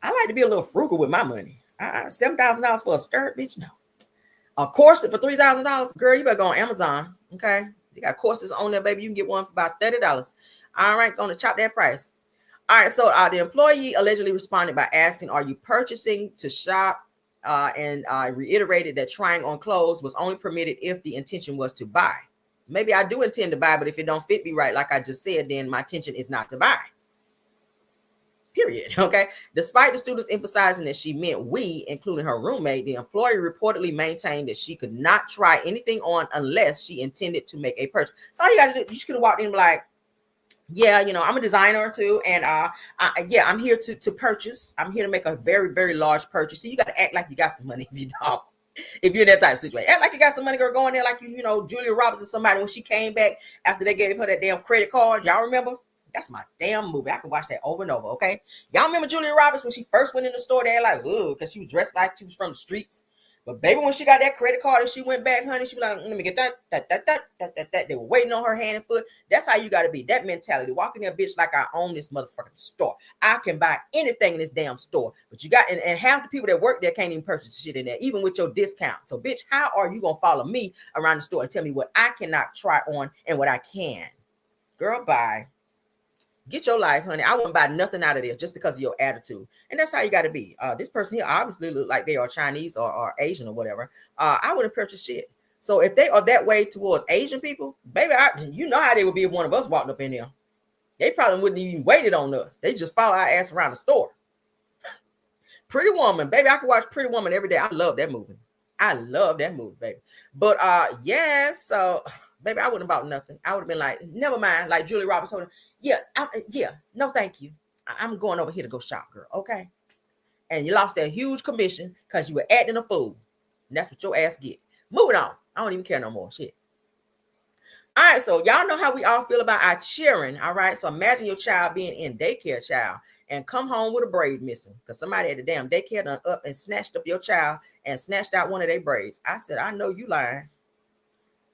I like to be a little frugal with my money. $7,000 for a skirt, bitch? No. A corset for $3,000? Girl, you better go on Amazon, okay? You got corsets on there, baby. You can get one for about $30. All right, gonna chop that price. All right, so the employee allegedly responded by asking, are you purchasing to shop? And reiterated that trying on clothes was only permitted if the intention was to buy. Maybe I do intend to buy, but if it don't fit me right, like I just said, then my intention is not to buy. Period. Okay. Despite the students emphasizing that she meant we, including her roommate, the employee reportedly maintained that she could not try anything on unless she intended to make a purchase. So all you got to do, you just could have walked in and be like, yeah, I'm a designer too, and I'm here to purchase. I'm here to make a very, very large purchase. So you got to act like you got some money if you don't. If you're in that type of situation, act like you got some money, girl. Go in there like Julia Roberts or somebody when she came back after they gave her that damn credit card. Y'all remember? That's my damn movie. I can watch that over and over. Okay, y'all remember Julia Roberts when she first went in the store? They like, ooh, because she was dressed like she was from the streets. But baby, when she got that credit card and she went back, honey, she was like, let me get that. They were waiting on her hand and foot. That's how you got to be. That mentality. Walking there, bitch, like I own this motherfucking store. I can buy anything in this damn store. But you got, and half the people that work there can't even purchase shit in there, even with your discount. So, bitch, how are you going to follow me around the store and tell me what I cannot try on and what I can? Girl, bye. Get your life, honey. I wouldn't buy nothing out of there just because of your attitude. And that's how you got to be. This person here obviously look like they are Chinese or Asian or whatever. I wouldn't purchase shit. So if they are that way towards Asian people, baby, you know how they would be if one of us walked up in there. They probably wouldn't even waited on us. They just follow our ass around the store. Pretty Woman, baby. I could watch Pretty Woman every day. I love that movie. Baby. But yes, so baby, I wouldn't have bought nothing. I would have been like, never mind. Like Julia Roberts told her, no, thank you. I'm going over here to go shop, girl. Okay. And you lost that huge commission because you were acting a fool. And that's what your ass get. Moving on. I don't even care no more. Shit. All right, so y'all know how we all feel about our cheering. All right. So imagine your child being in daycare, child, and come home with a braid missing because somebody at the damn daycare done up and snatched up your child and snatched out one of their braids. I said, I know you lying.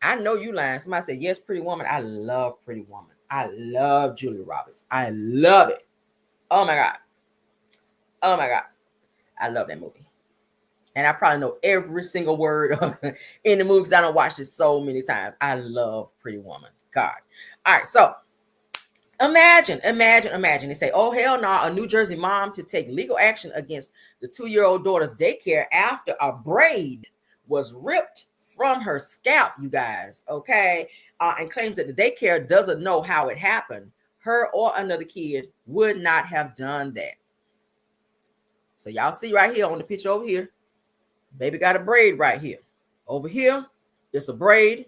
Somebody said, yes, Pretty Woman. I love Pretty Woman. I love Julia Roberts. I love it. Oh my God. I love that movie. And I probably know every single word in the movie because I don't watch it so many times. I love Pretty Woman. God. All right. So imagine. They say, oh, hell no, a New Jersey mom to take legal action against the 2-year-old daughter's daycare after a braid was ripped from her scalp, you guys, okay? And claims that the daycare doesn't know how it happened. Her or another kid would not have done that. So y'all see right here on the picture over here, baby got a braid right here. Over here, it's a braid,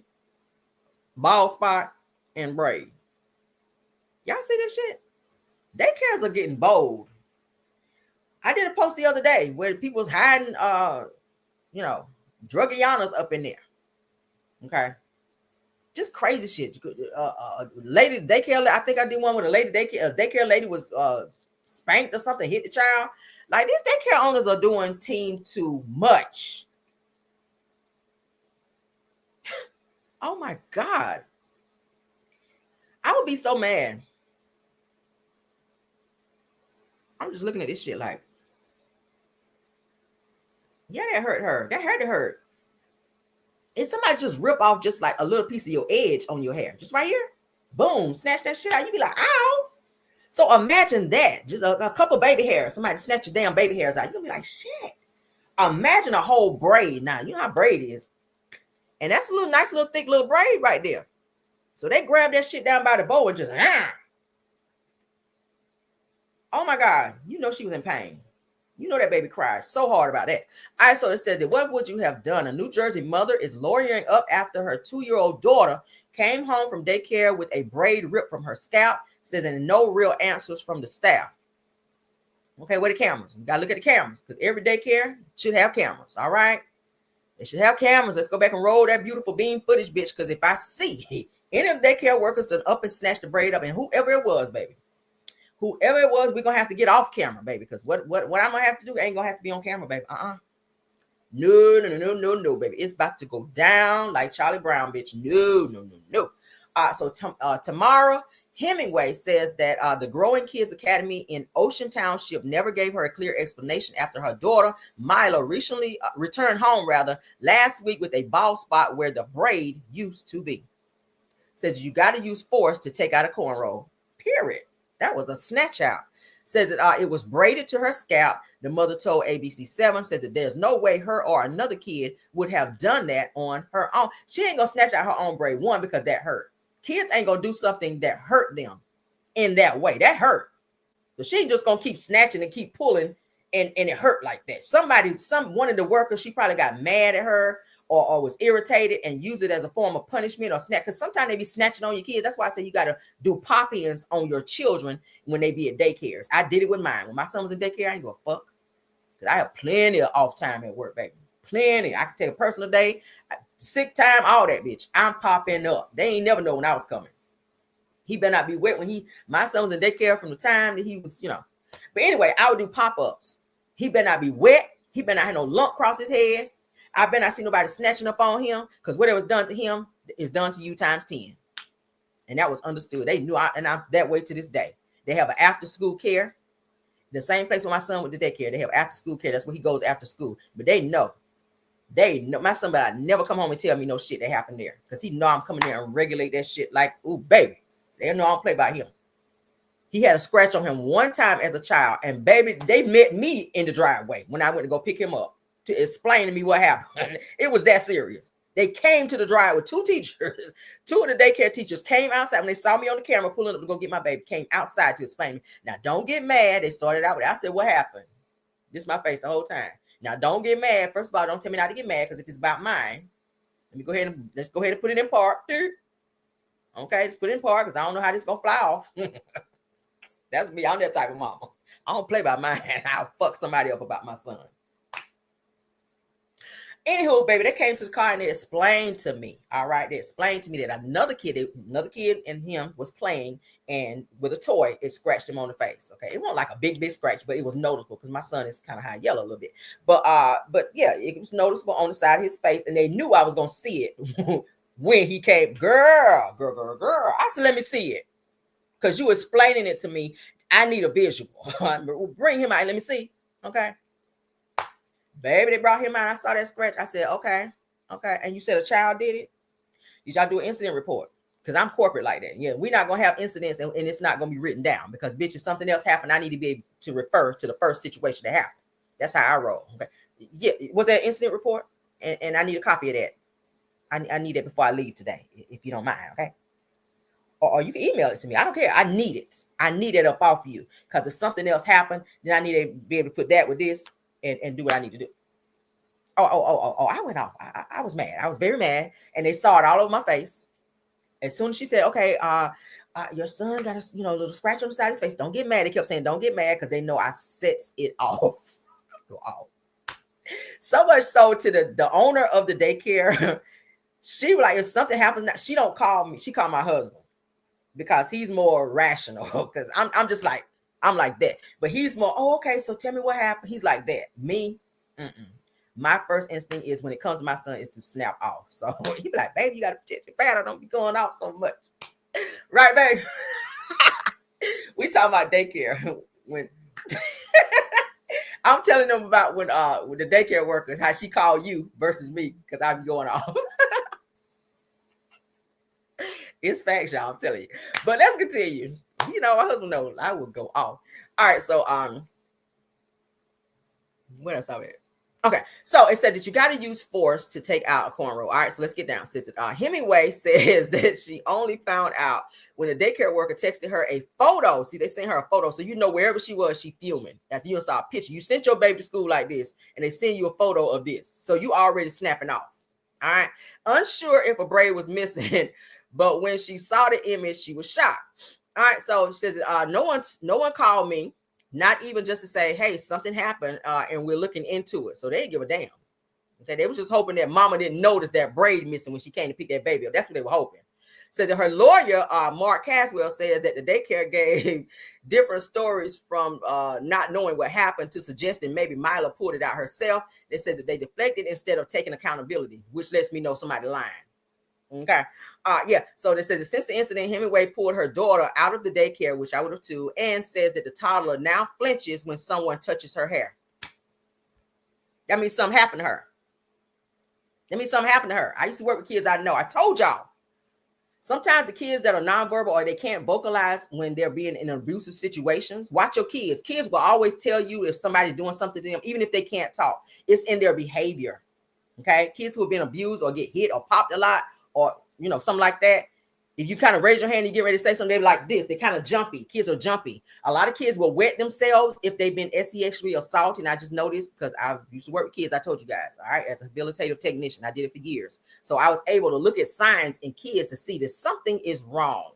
bald spot, and braid. Y'all see this shit? Daycares are getting bold. I did a post the other day where people was hiding, drugianas up in there. Okay. Just crazy shit. Lady daycare, I think I did one with a lady daycare lady was spanked or something, hit the child. Like, these daycare owners are doing too much. Oh my God. I would be so mad. I'm just looking at this shit like, yeah, that hurt her. That had to hurt. If somebody just rip off just like a little piece of your edge on your hair, just right here, boom, snatch that shit out, you be like, ow. So imagine that, just a couple baby hairs, somebody snatch your damn baby hairs out, you're gonna be like, shit. Imagine a whole braid. Now, you know how braid is. And that's a nice little thick little braid right there. So they grabbed that shit down by the bow and just, oh my God, you know she was in pain. You know that baby cried so hard about that. All right, so it said that what would you have done? A New Jersey mother is lawyering up after her 2-year-old daughter came home from daycare with a braid ripped from her scalp. Says, and no real answers from the staff. Okay, where the cameras? We got to look at the cameras because every daycare should have cameras. All right. They should have cameras. Let's go back and roll that beautiful beam footage, bitch. Because if I see any of the daycare workers that up and snatch the braid up, and whoever it was, baby, whoever it was, we're going to have to get off camera, baby. Because what I'm going to have to do ain't going to have to be on camera, baby. No, baby. It's about to go down like Charlie Brown, bitch. No. So Tamara Hemingway says that the Growing Kids Academy in Ocean Township never gave her a clear explanation after her daughter, Mila, recently returned home last week with a bald spot where the braid used to be. Says you got to use force to take out a cornrow, period. That was a snatch out. Says that it was braided to her scalp. The mother told ABC7, says that there's no way her or another kid would have done that on her own. She ain't going to snatch out her own braid, one, because that hurt. Kids ain't going to do something that hurt them in that way. That hurt. So she ain't just going to keep snatching and keep pulling and it hurt like that. One of the workers, she probably got mad at her or was irritated and used it as a form of punishment or snatch. Because sometimes they be snatching on your kids. That's why I say you got to do pop-ins on your children when they be at daycares. I did it with mine. When my son was in daycare, I ain't give a fuck. Because I have plenty of off time at work, baby. Plenty. I can take a personal day, sick time, all that, bitch. I'm popping up. They ain't never know when I was coming. He better not be wet when my son was in daycare from the time that he was, But anyway, I would do pop-ups. He better not be wet. He better not have no lump across his head. I better not see nobody snatching up on him, because whatever was done to him is done to you times 10. And that was understood. They knew, and I'm that way to this day. They have an after-school care. The same place where my son went to daycare, they have after-school care. That's where he goes after school. But they know. My son better never come home and tell me no shit that happened there, because he know I'm coming there and regulate that shit like, ooh, baby. They know I don't play by him. He had a scratch on him one time as a child, and baby, they met me in the driveway when I went to go pick him up to explain to me what happened. It was that serious. They came to the drive with 2 teachers. 2 of the daycare teachers came outside when they saw me on the camera pulling up to go get my baby, came outside to explain to me. Now, don't get mad. They started out with, I said, what happened? This is my face the whole time. Now, don't get mad. First of all, don't tell me not to get mad, because if it's about mine, let's go ahead and put it in park. Okay, let's put it in park, because I don't know how this is going to fly off. That's me. I'm that type of mama. I don't play by mine. I'll fuck somebody up about my son. Anywho, baby, they came to the car and they explained to me. All right, they explained to me that another kid and him was playing, and with a toy, it scratched him on the face. Okay, it wasn't like a big scratch, but it was noticeable because my son is kind of high yellow a little bit. But yeah, it was noticeable on the side of his face, and they knew I was gonna see it when he came. Girl. I said, let me see it, because you explaining it to me. I need a visual. Bring him out. Let me see. Okay. Baby, they brought him out. I saw that scratch. I said, okay. And you said a child did it? Did y'all do an incident report? Because I'm corporate like that. Yeah, we're not going to have incidents and it's not going to be written down. Because, bitch, if something else happened, I need to be able to refer to the first situation that happened. That's how I roll. Okay. Yeah, was that an incident report? And I need a copy of that. I need it before I leave today, if you don't mind, okay? Or you can email it to me. I don't care. I need it. I need it up off you. Because if something else happened, then I need to be able to put that with this and do what I need to do. Oh, I went off. I was mad. I was very mad. And they saw it all over my face. As soon as she said, okay, your son got a little scratch on the side of his face. Don't get mad. They kept saying, don't get mad, because they know I sets it off. Go off. So much so to the owner of the daycare. She was like, if something happens now, she don't call me. She called my husband because he's more rational. Because I'm just like, I'm like that. But he's more, oh, okay, so tell me what happened. He's like that. Me, my first instinct is when it comes to my son is to snap off. So he be like, baby, you got to protect your battle. Don't be going off so much. Right, babe? We talking about daycare. When I'm telling them about when the daycare worker, how she called you versus me, because I be going off. It's facts, y'all, I'm telling you. But let's continue. You know, my husband knows I would go off. All right, so what else are we at? Okay, so it said that you got to use force to take out a cornrow. All right, so let's get down. Since Hemingway says that she only found out when a daycare worker texted her a photo. See, they sent her a photo, so you know wherever she was, she filming. If you saw a picture, you sent your baby to school like this, and they send you a photo of this, so you already snapping off. All right, unsure if a braid was missing, but when she saw the image, she was shocked. All right, so she says, no one called me. Not even just to say, hey, something happened and we're looking into it. So they didn't give a damn. Okay, they were just hoping that mama didn't notice that braid missing when she came to pick that baby up. That's what they were hoping. Says that her lawyer, Mark Caswell, says that the daycare gave different stories from not knowing what happened to suggesting maybe Mila pulled it out herself. They said that they deflected instead of taking accountability, which lets me know somebody lying. Okay. Yeah. So they says that since the incident, Hemingway pulled her daughter out of the daycare, which I would have too, and says that the toddler now flinches when someone touches her hair. That means something happened to her. That means something happened to her. I used to work with kids I know. I told y'all. Sometimes the kids that are nonverbal or they can't vocalize when they're being in abusive situations, watch your kids. Kids will always tell you if somebody's doing something to them, even if they can't talk. It's in their behavior. Okay. Kids who have been abused or get hit or popped a lot, or something like that. If you kind of raise your hand and you get ready to say something, they're like this. They're kind of jumpy. Kids are jumpy. A lot of kids will wet themselves if they've been sexually assaulted. And I just noticed because I used to work with kids. I told you guys, all right, as a rehabilitative technician, I did it for years. So I was able to look at signs in kids to see that something is wrong.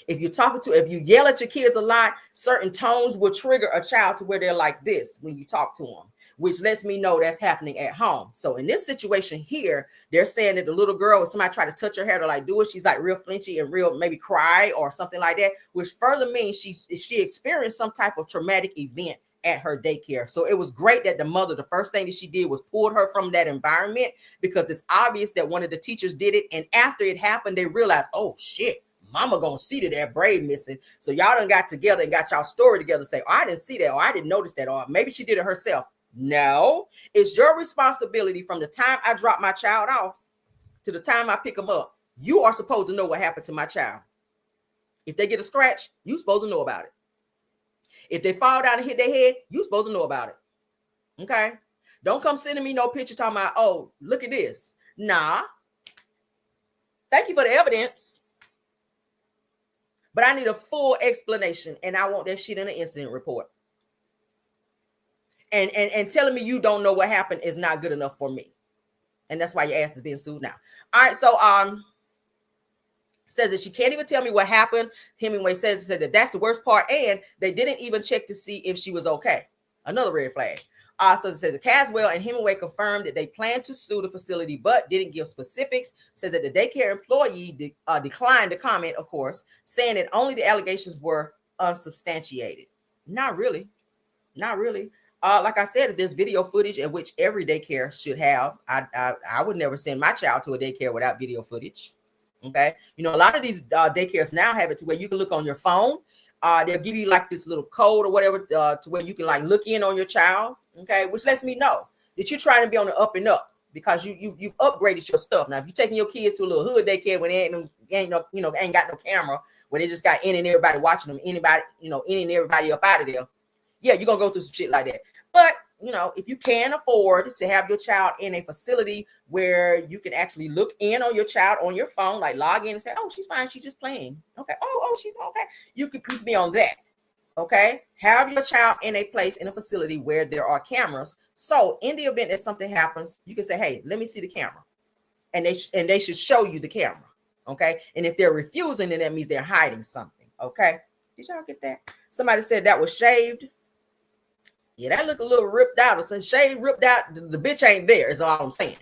If you yell at your kids a lot, certain tones will trigger a child to where they're like this when you talk to them, which lets me know that's happening at home. So in this situation here, they're saying that the little girl, if somebody try to touch her hair to like do it, she's like real flinchy and real maybe cry or something like that, which further means she experienced some type of traumatic event at her daycare. So it was great that the mother, the first thing that she did was pulled her from that environment, because it's obvious that one of the teachers did it. And after it happened, they realized, oh shit, mama gonna see that braid missing. So y'all done got together and got y'all story together, say, oh, I didn't see that, or I didn't notice that, or maybe she did it herself. No, it's your responsibility from the time I drop my child off to the time I pick them up. You are supposed to know what happened to my child. If they get a scratch, you're supposed to know about it. If they fall down and hit their head, you're supposed to know about it. Okay? Don't come sending me no picture talking about, oh, look at this. Nah. Thank you for the evidence. But I need a full explanation, and I want that shit in an incident report. And telling me you don't know what happened is not good enough for me. And that's why your ass is being sued now. All right, so says that she can't even tell me what happened. Hemingway said that that's the worst part, and they didn't even check to see if she was okay. Another red flag. So it says that Caswell and Hemingway confirmed that they plan to sue the facility, but didn't give specifics. Says that the daycare employee declined to comment, of course, saying that only the allegations were unsubstantiated. Not really. Not really. Like I said, if there's video footage, in which every daycare should have, I would never send my child to a daycare without video footage. Okay. A lot of these daycares now have it to where you can look on your phone. They'll give you like this little code or whatever to where you can like look in on your child. Okay. Which lets me know that you're trying to be on the up and up, because you've upgraded your stuff. Now, if you're taking your kids to a little hood daycare when they ain't got no camera, where they just got any and everybody watching them, any and everybody up out of there. Yeah, you're going to go through some shit like that. But, if you can afford to have your child in a facility where you can actually look in on your child on your phone, like log in and say, oh, she's fine, she's just playing. Okay. Oh, she's okay. You could be on that. Okay. Have your child in a place, in a facility where there are cameras. So in the event that something happens, you can say, hey, let me see the camera. And they should show you the camera. Okay. And if they're refusing, then that means they're hiding something. Okay. Did y'all get that? Somebody said that was shaved. Yeah, that look a little ripped out. It's a shade ripped out. The bitch ain't there, is all I'm saying.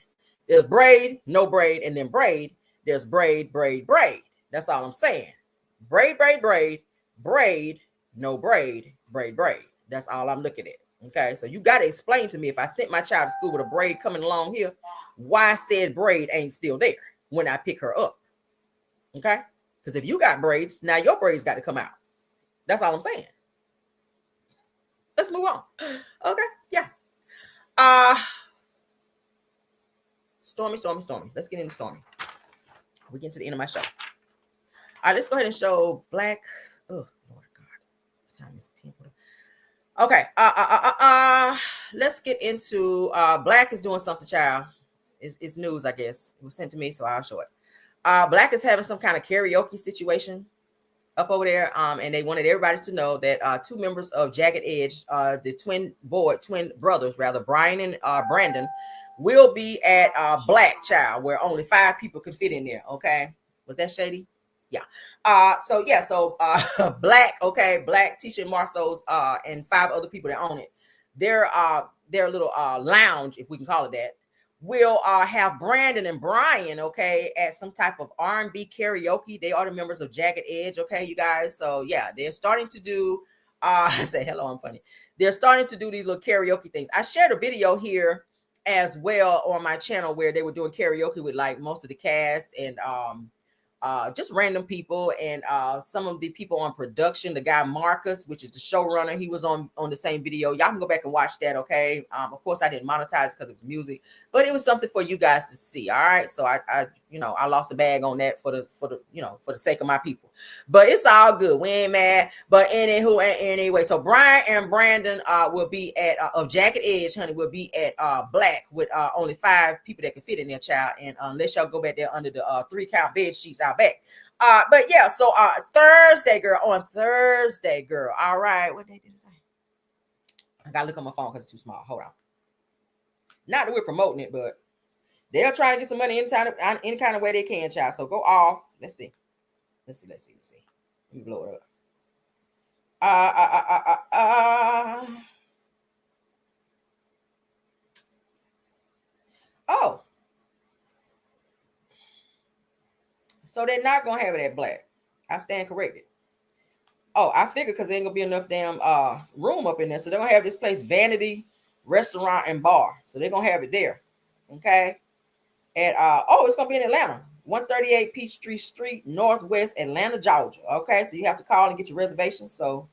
There's braid, no braid, and then braid. There's braid, braid, braid. That's all I'm saying. Braid, braid, braid, braid, no braid, braid, braid. That's all I'm looking at. Okay, so you got to explain to me, if I sent my child to school with a braid coming along here, why said braid ain't still there when I pick her up. Okay, because if you got braids, now your braids got to come out. That's all I'm saying. Let's move on. Okay, yeah. Stormi. Let's get into Stormi. We get to the end of my show. All right, let's go ahead and show Black. Oh, Lord God. What time is it? 10:40. Okay. Let's get into Black is doing something, child. It's news, I guess. It was sent to me, so I'll show it. Black is having some kind of karaoke situation up over there, and they wanted everybody to know that two members of Jagged Edge, the twin brothers, rather, Brian and Brandon, will be at Black, child, where only 5 people can fit in there. Okay, was that shady? Yeah. So Black, okay, Black, Tisha Marceau's, and 5 other people that own it. Their little lounge, if we can call it that, will have Brandon and Brian, okay, at some type of R&B karaoke. They are the members of Jagged Edge, okay, you guys. So yeah, they're starting to do I say hello, I'm funny. They're starting to do these little karaoke things. I shared a video here as well on my channel where they were doing karaoke with like most of the cast and just random people and some of the people on production. The guy Marcus, which is the showrunner, he was on the same video. Y'all can go back and watch that, okay? Of course, I didn't monetize because it was music, but it was something for you guys to see. All right, so I lost the bag on that for the sake of my people, but it's all good. We ain't mad. But anyway, so Brian and Brandon will be at of Jagged Edge, honey, will be at Black with only 5 people that can fit in their child, and unless y'all go back there under the 3-count bed sheets out back. But yeah, so Thursday, girl. All right, what day did it say? I gotta look on my phone because it's too small. Hold on. Not that we're promoting it, but they're trying to get some money any kind of way they can, child. So go off. Let's see. Let me blow it up. Oh. So they're not gonna have it at Black. I stand corrected. Oh, I figured because there ain't gonna be enough damn room up in there. So they're gonna have this place Vanity Restaurant and Bar. So they're gonna have it there. Okay. At it's gonna be in Atlanta, 138 Peachtree Street, Northwest Atlanta, Georgia. Okay, so you have to call and get your reservation. So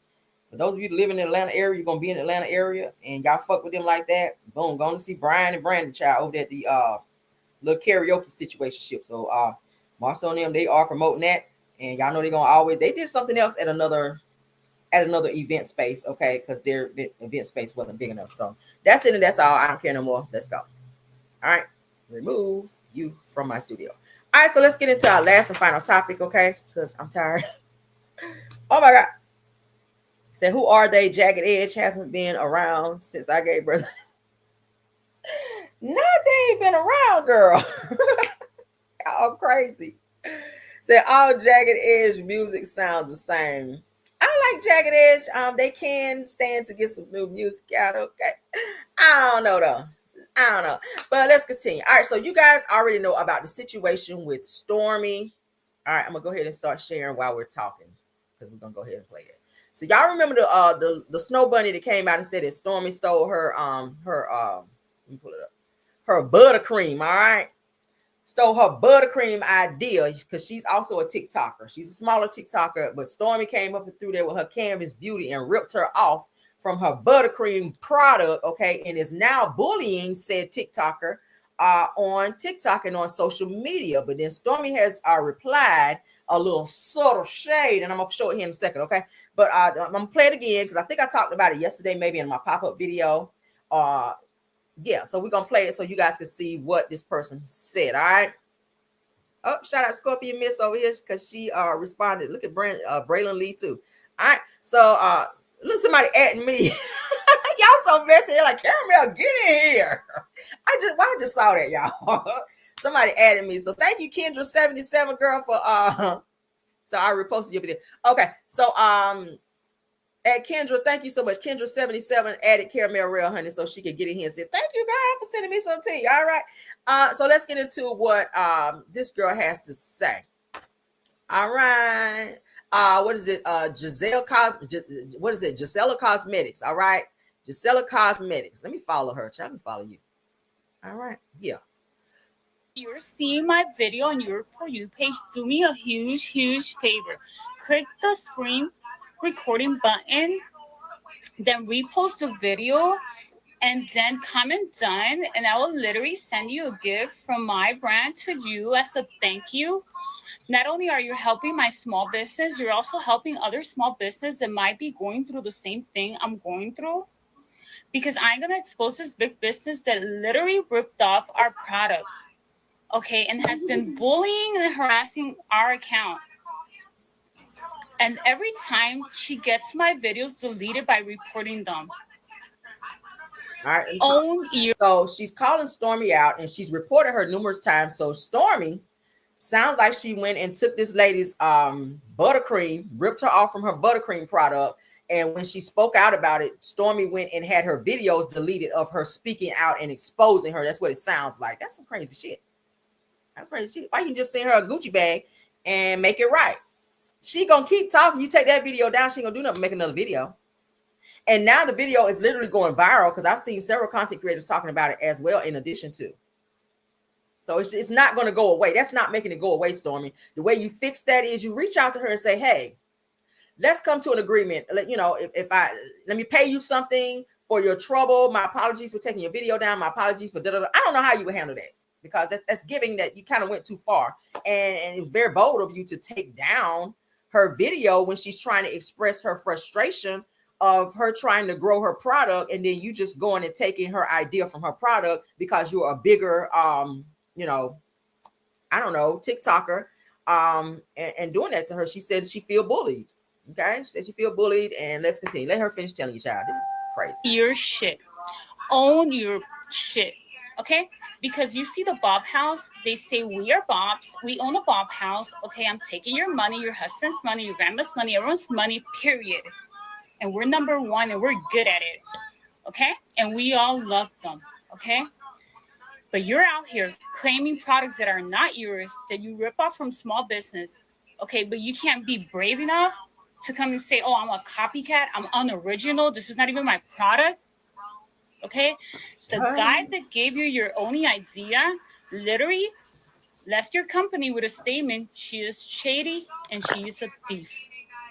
for those of you that live in the Atlanta area, you're gonna be in the Atlanta area and y'all fuck with them like that. Boom, going to see Brian and Brandon, child, over there at the little karaoke situation. So Marcel and them, they are promoting that, and y'all know they're gonna they did something else at another event space, okay, because their event space wasn't big enough. So that's it, and that's all. I don't care no more. Let's go. All right, remove you from my studio. All right, so let's get into our last and final topic, okay, because I'm tired. Oh my God. Say, who are they? Jagged Edge hasn't been around since I gave birth. No, they ain't been around, girl. Y'all crazy. Say all Jagged Edge music sounds the same. I like Jagged Edge. They can stand to get some new music out. Okay. I don't know though. But let's continue. All right. So you guys already know about the situation with Stormi. All right. I'm gonna go ahead and start sharing while we're talking because we're gonna go ahead and play it. So y'all remember the snow bunny that came out and said that Stormi stole her let me pull it up. Her buttercream. All right. Stole her buttercream idea because she's also a TikToker. She's a smaller TikToker, but Stormi came up and through there with her Canvas Beauty and ripped her off from her buttercream product, okay, and is now bullying said TikToker on TikTok and on social media. But then Stormi has replied a little subtle shade, and I'm gonna show it here in a second, okay? But I'm gonna play it again because I think I talked about it yesterday, maybe in my pop-up video. Yeah, so we're gonna play it so you guys can see what this person said. All right. Oh, shout out Scorpion Miss over here because she responded. Look at Braylon Lee too. All right, so look, somebody adding me. Y'all so messy. They're like, Caramel, get in here. I just saw that, y'all. Somebody added me. So thank you, Kendra77 girl, for so I reposted your video. Okay, so at Kendra, thank you so much. Kendra77 added Caramel Rail Honey so she could get in here and say, thank you, girl, for sending me some tea. All right. So let's get into what this girl has to say. All right. What is it? Gisela Cosmetics. All right. Gisela Cosmetics. Let me follow her. Let me follow you. All right. Yeah. You're seeing my video on your For You page, do me a huge favor. Click the screen recording button, then repost the video, and then comment done, and I will literally send you a gift from my brand to you as a thank you. Not only are you helping my small business, you're also helping other small business that might be going through the same thing I'm going through, because I'm going to expose this big business that literally ripped off our product, okay, and has been bullying and harassing our account. And every time she gets my videos deleted by reporting them. All right. So she's calling Stormi out, and she's reported her numerous times. So Stormi sounds like she went and took this lady's buttercream, ripped her off from her buttercream product. And when she spoke out about it, Stormi went and had her videos deleted of her speaking out and exposing her. That's what it sounds like. That's some crazy shit. That's crazy shit. Why you just send her a Gucci bag and make it right? She gonna keep talking. You take that video down, she ain't gonna do nothing, make another video. And now the video is literally going viral because I've seen several content creators talking about it as well, in addition to. So it's not going to go away. That's not making it go away, Stormi. The way you fix that is you reach out to her and say, hey, let's come to an agreement. You know, let me pay you something for your trouble. My apologies for taking your video down. My apologies for da-da-da. I don't know how you would handle that, because that's giving that you kind of went too far. And it's very bold of you to take down her video when she's trying to express her frustration of her trying to grow her product, and then you just going and taking her idea from her product because you're a bigger you know, I don't know, TikToker, and doing that to her. She said she feel bullied. Okay, she said she feel bullied, and let's continue. Let her finish telling you, child. This is crazy. Your shit. Own your shit. Okay, because you see the Bob house, they say we are Bobs, we own a Bob house. Okay, I'm taking your money, your husband's money, your grandma's money, everyone's money, period. And we're number one, and we're good at it. Okay, and we all love them. Okay, but you're out here claiming products that are not yours, that you rip off from small business. Okay, but you can't be brave enough to come and say, oh, I'm a copycat, I'm unoriginal, this is not even my product. Okay, the guy that gave you your only idea literally left your company with a statement: she is shady and she is a thief.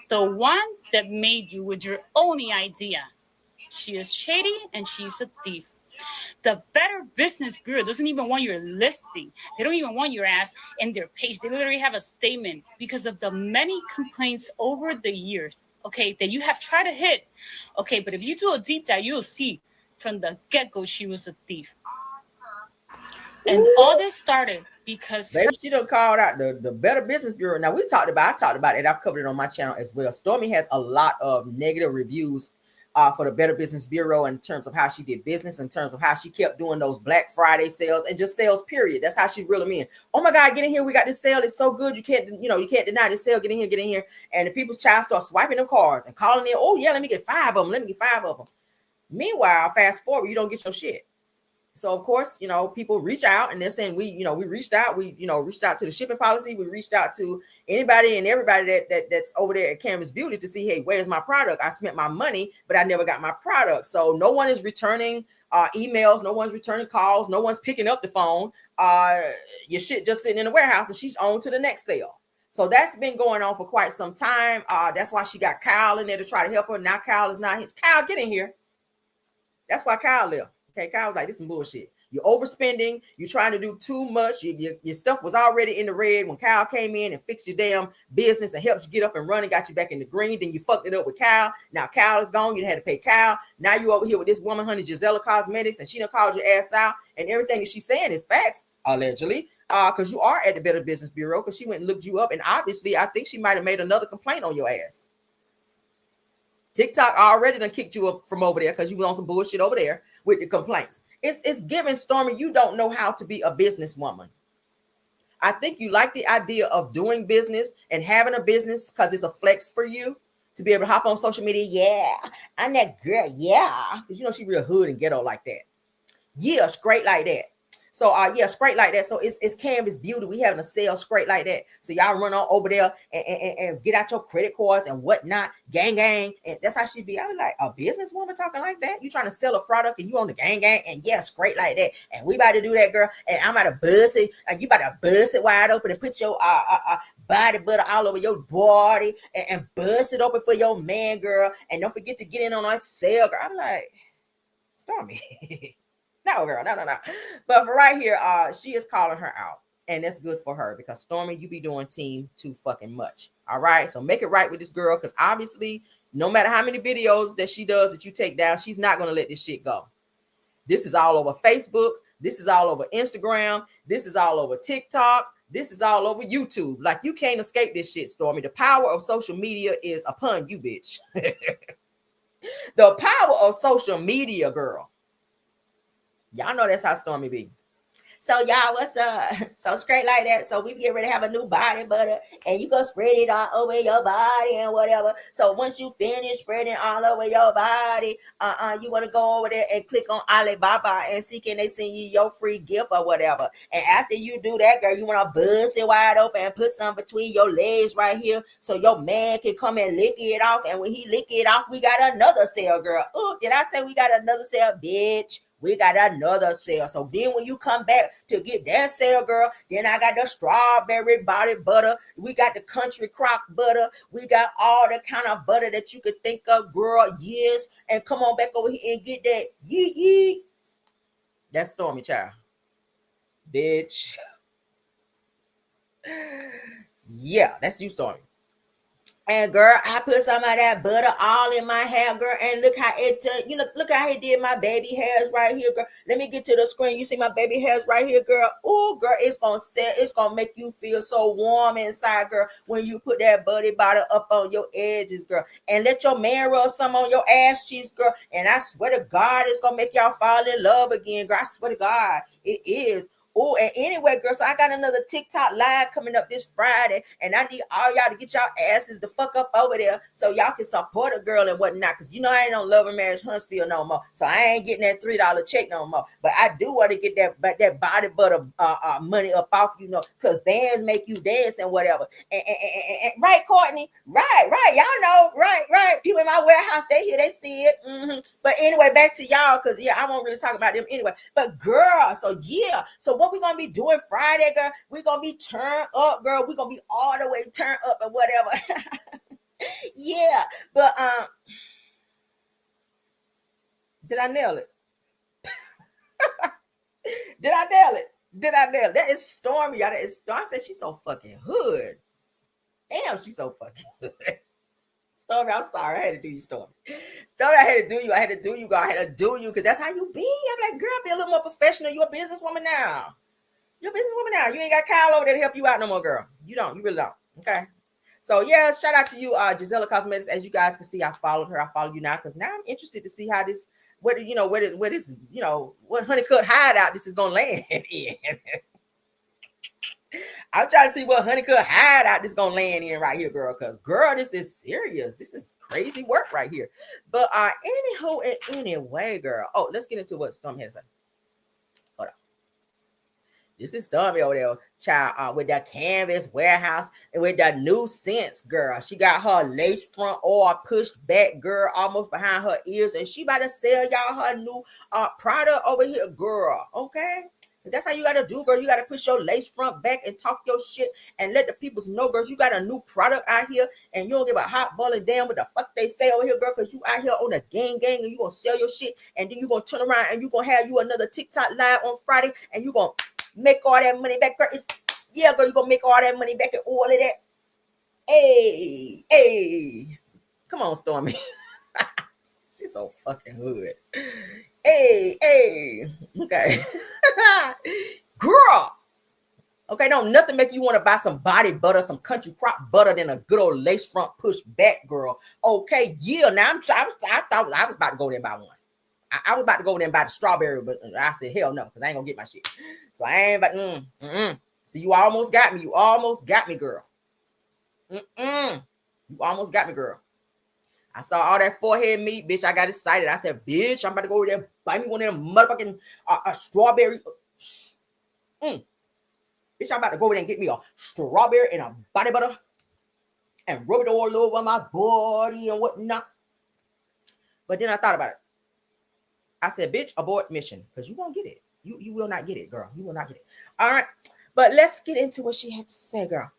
The one that made you with your only idea, she is shady and she's a thief. The Better Business Bureau doesn't even want your listing. They don't even want your ass in their page. They literally have a statement because of the many complaints over the years, okay, that you have tried to hit. Okay, but if you do a deep dive, you'll see from the get-go she was a thief. And all this started because she done called out the Better Business Bureau. Now I talked about it. I've covered it on my channel as well. Stormi has a lot of negative reviews for the Better Business Bureau in terms of how she did business, in terms of how she kept doing those Black Friday sales and just sales, period. That's how she reel them in. Oh my God, get in here. We got this sale. It's so good. You can't deny this sale. Get in here. And the people's child start swiping them cards and calling in. Oh yeah, let me get 5 of them. Meanwhile, fast forward, you don't get your shit. So of course, people reach out and they're saying we reached out. We reached out to the shipping policy. We reached out to anybody and everybody that's over there at Canvas Beauty to see, hey, where's my product? I spent my money, but I never got my product. So no one is returning emails. No one's returning calls. No one's picking up the phone. Your shit just sitting in the warehouse, and she's on to the next sale. So that's been going on for quite some time. That's why she got Kyle in there to try to help her. Now Kyle is not here. Kyle, get in here. That's why Kyle left. Okay, Kyle was like, this is some bullshit. You're overspending. You're trying to do too much. Your stuff was already in the red when Kyle came in and fixed your damn business and helped you get up and run and got you back in the green. Then you fucked it up with Kyle. Now Kyle is gone. You had to pay Kyle. Now you over here with this woman, honey, Gisela Cosmetics, and she done called your ass out. And everything that she's saying is facts, allegedly, because you are at the Better Business Bureau, because she went and looked you up. And obviously, I think she might have made another complaint on your ass. TikTok already done kicked you up from over there because you was on some bullshit over there with the complaints. It's giving, Stormi, you don't know how to be a businesswoman. I think you like the idea of doing business and having a business because it's a flex for you to be able to hop on social media. Yeah, I'm that girl. Yeah, because you know she real hood and ghetto like that. Yeah, straight like that. So yeah, straight like that. So it's Canvas Beauty. We having a sale straight like that. So y'all run on over there and get out your credit cards and whatnot. Gang. And that's how she be. I was like, a businesswoman talking like that? You trying to sell a product and you on the gang. And yeah, straight like that. And we about to do that, girl. And I'm about to bust it. And you about to bust it wide open and put your body butter all over your body and bust it open for your man, girl. And don't forget to get in on our sale, girl. I'm like, Stormi. No, girl, no. But for right here, she is calling her out. And that's good for her because Stormi, you be doing team too fucking much. All right. So make it right with this girl. Because obviously, no matter how many videos that she does that you take down, she's not going to let this shit go. This is all over Facebook. This is all over Instagram. This is all over TikTok. This is all over YouTube. Like, you can't escape this shit, Stormi. The power of social media is upon you, bitch. The power of social media, girl. Y'all know that's how Stormi be. So y'all, what's up? So straight like that. So we get ready to have a new body butter and you go spread it all over your body and whatever. So once you finish spreading all over your body, you want to go over there and click on Alibaba and see can they send you your free gift or whatever. And after you do that, girl, you want to bust it wide open and put some between your legs right here so your man can come and lick it off. And when he lick it off, we got another sale, girl. Ooh, did I say we got another sale, bitch? We got another sale. So then when you come back to get that sale, girl, then I got the strawberry body butter. We got the country crock butter. We got all the kind of butter that you could think of, girl. Yes. And come on back over here and get that. Yee. That's Stormi, child. Bitch. Yeah, that's you, Stormi. And girl, I put some of that butter all in my hair, girl. And look how it, look how he did my baby hairs right here, girl. Let me get to the screen. You see my baby hairs right here, girl. Oh, girl, it's gonna make you feel so warm inside, girl, when you put that buddy butter up on your edges, girl. And let your man rub some on your ass cheeks, girl. And I swear to God, it's gonna make y'all fall in love again, girl. I swear to God, it is. Oh, and anyway, girl, so I got another TikTok live coming up this Friday, and I need all y'all to get y'all asses the fuck up over there so y'all can support a girl and whatnot, because you know I ain't on Love and Marriage Huntsville no more, so I ain't getting that $3 check no more, but I do want to get that body butter money up off, you know, because bands make you dance and whatever, and right, Courtney? Right, y'all know, right, people in my warehouse, they hear, they see it, But anyway, back to y'all, because, yeah, I won't really talk about them anyway, but girl, so yeah, so what we gonna be doing Friday, girl? We gonna be turned up, girl. We gonna be all the way turned up and whatever. Yeah, but did I nail it? Did I nail it? That is Stormi, y'all. That is Stormi. I said she's so fucking hood. Damn, she's so fucking hood. Stormi, I'm sorry. I had to do you, Stormi. Stormi, I had to do you. I had to do you, girl. I had to do you because that's how you be. I'm like, girl, be a little more professional. You're a businesswoman now. You're a businesswoman now. You ain't got Kyle over there to help you out no more, girl. You don't. You really don't. Okay. So, yeah, shout out to you, Gisela Cosmetics. As you guys can see, I followed her. I follow you now because now I'm interested to see how this, what Honeycut hideout this is going to land in. I'm trying to see what Honeycut hideout this is going to land in right here, girl. Because, girl, this is serious. This is crazy work right here. But anywho, anyway, girl. Oh, let's get into what Stormi had to say. This is Stormi over there, child, with that canvas warehouse and with that new scents, girl. She got her lace front all pushed back, girl, almost behind her ears. And she about to sell y'all her new product over here, girl. Okay? That's how you got to do, girl. You got to push your lace front back and talk your shit and let the people know, girl, you got a new product out here and you don't give a hot ball and damn what the fuck they say over here, girl, because you out here on a gang and you going to sell your shit and then you going to turn around and you going to have you another TikTok live on Friday and you going to make all that money back, girl. Yeah, girl, you gonna make all that money back and all of that. Hey. Come on, Stormi. She's so fucking hood. Hey. Okay. Girl. Okay, don't nothing make you want to buy some body butter, some country crock butter than a good old lace front push back, girl. Okay, yeah. Now I thought I was about to go there and buy one. I was about to go there and buy the strawberry, but I said, hell no, because I ain't going to get my shit. So I ain't about, See, you almost got me. You almost got me, girl. You almost got me, girl. I saw all that forehead meat, bitch. I got excited. I said, bitch, I'm about to go over there and buy me one of them motherfucking strawberry. Bitch, I'm about to go over there and get me a strawberry and a body butter and rub it all over my body and whatnot. But then I thought about it. I said, bitch, abort mission, because you won't get it. You will not get it, girl. You will not get it. All right. But let's get into what she had to say, girl.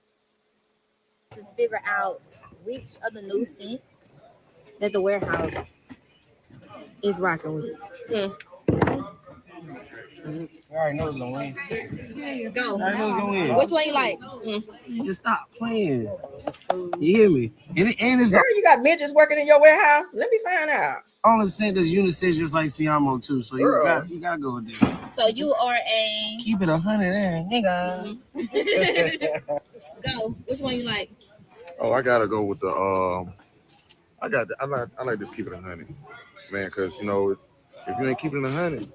To figure out which of the new scents that the warehouse is rocking with. I already know it's gonna win. Go. I know it's gonna win. Which one you like? You just stop playing. You hear me? And it's Girl, you got midgets working in your warehouse? Let me find out. on the scent that's unisex just like Siamo too. So you gotta go with that. So you are a Keep it 100 there, nigga. Go. Which one you like? Oh, I gotta go with the I like this keep it 100, man, because you know if you ain't keeping it 100,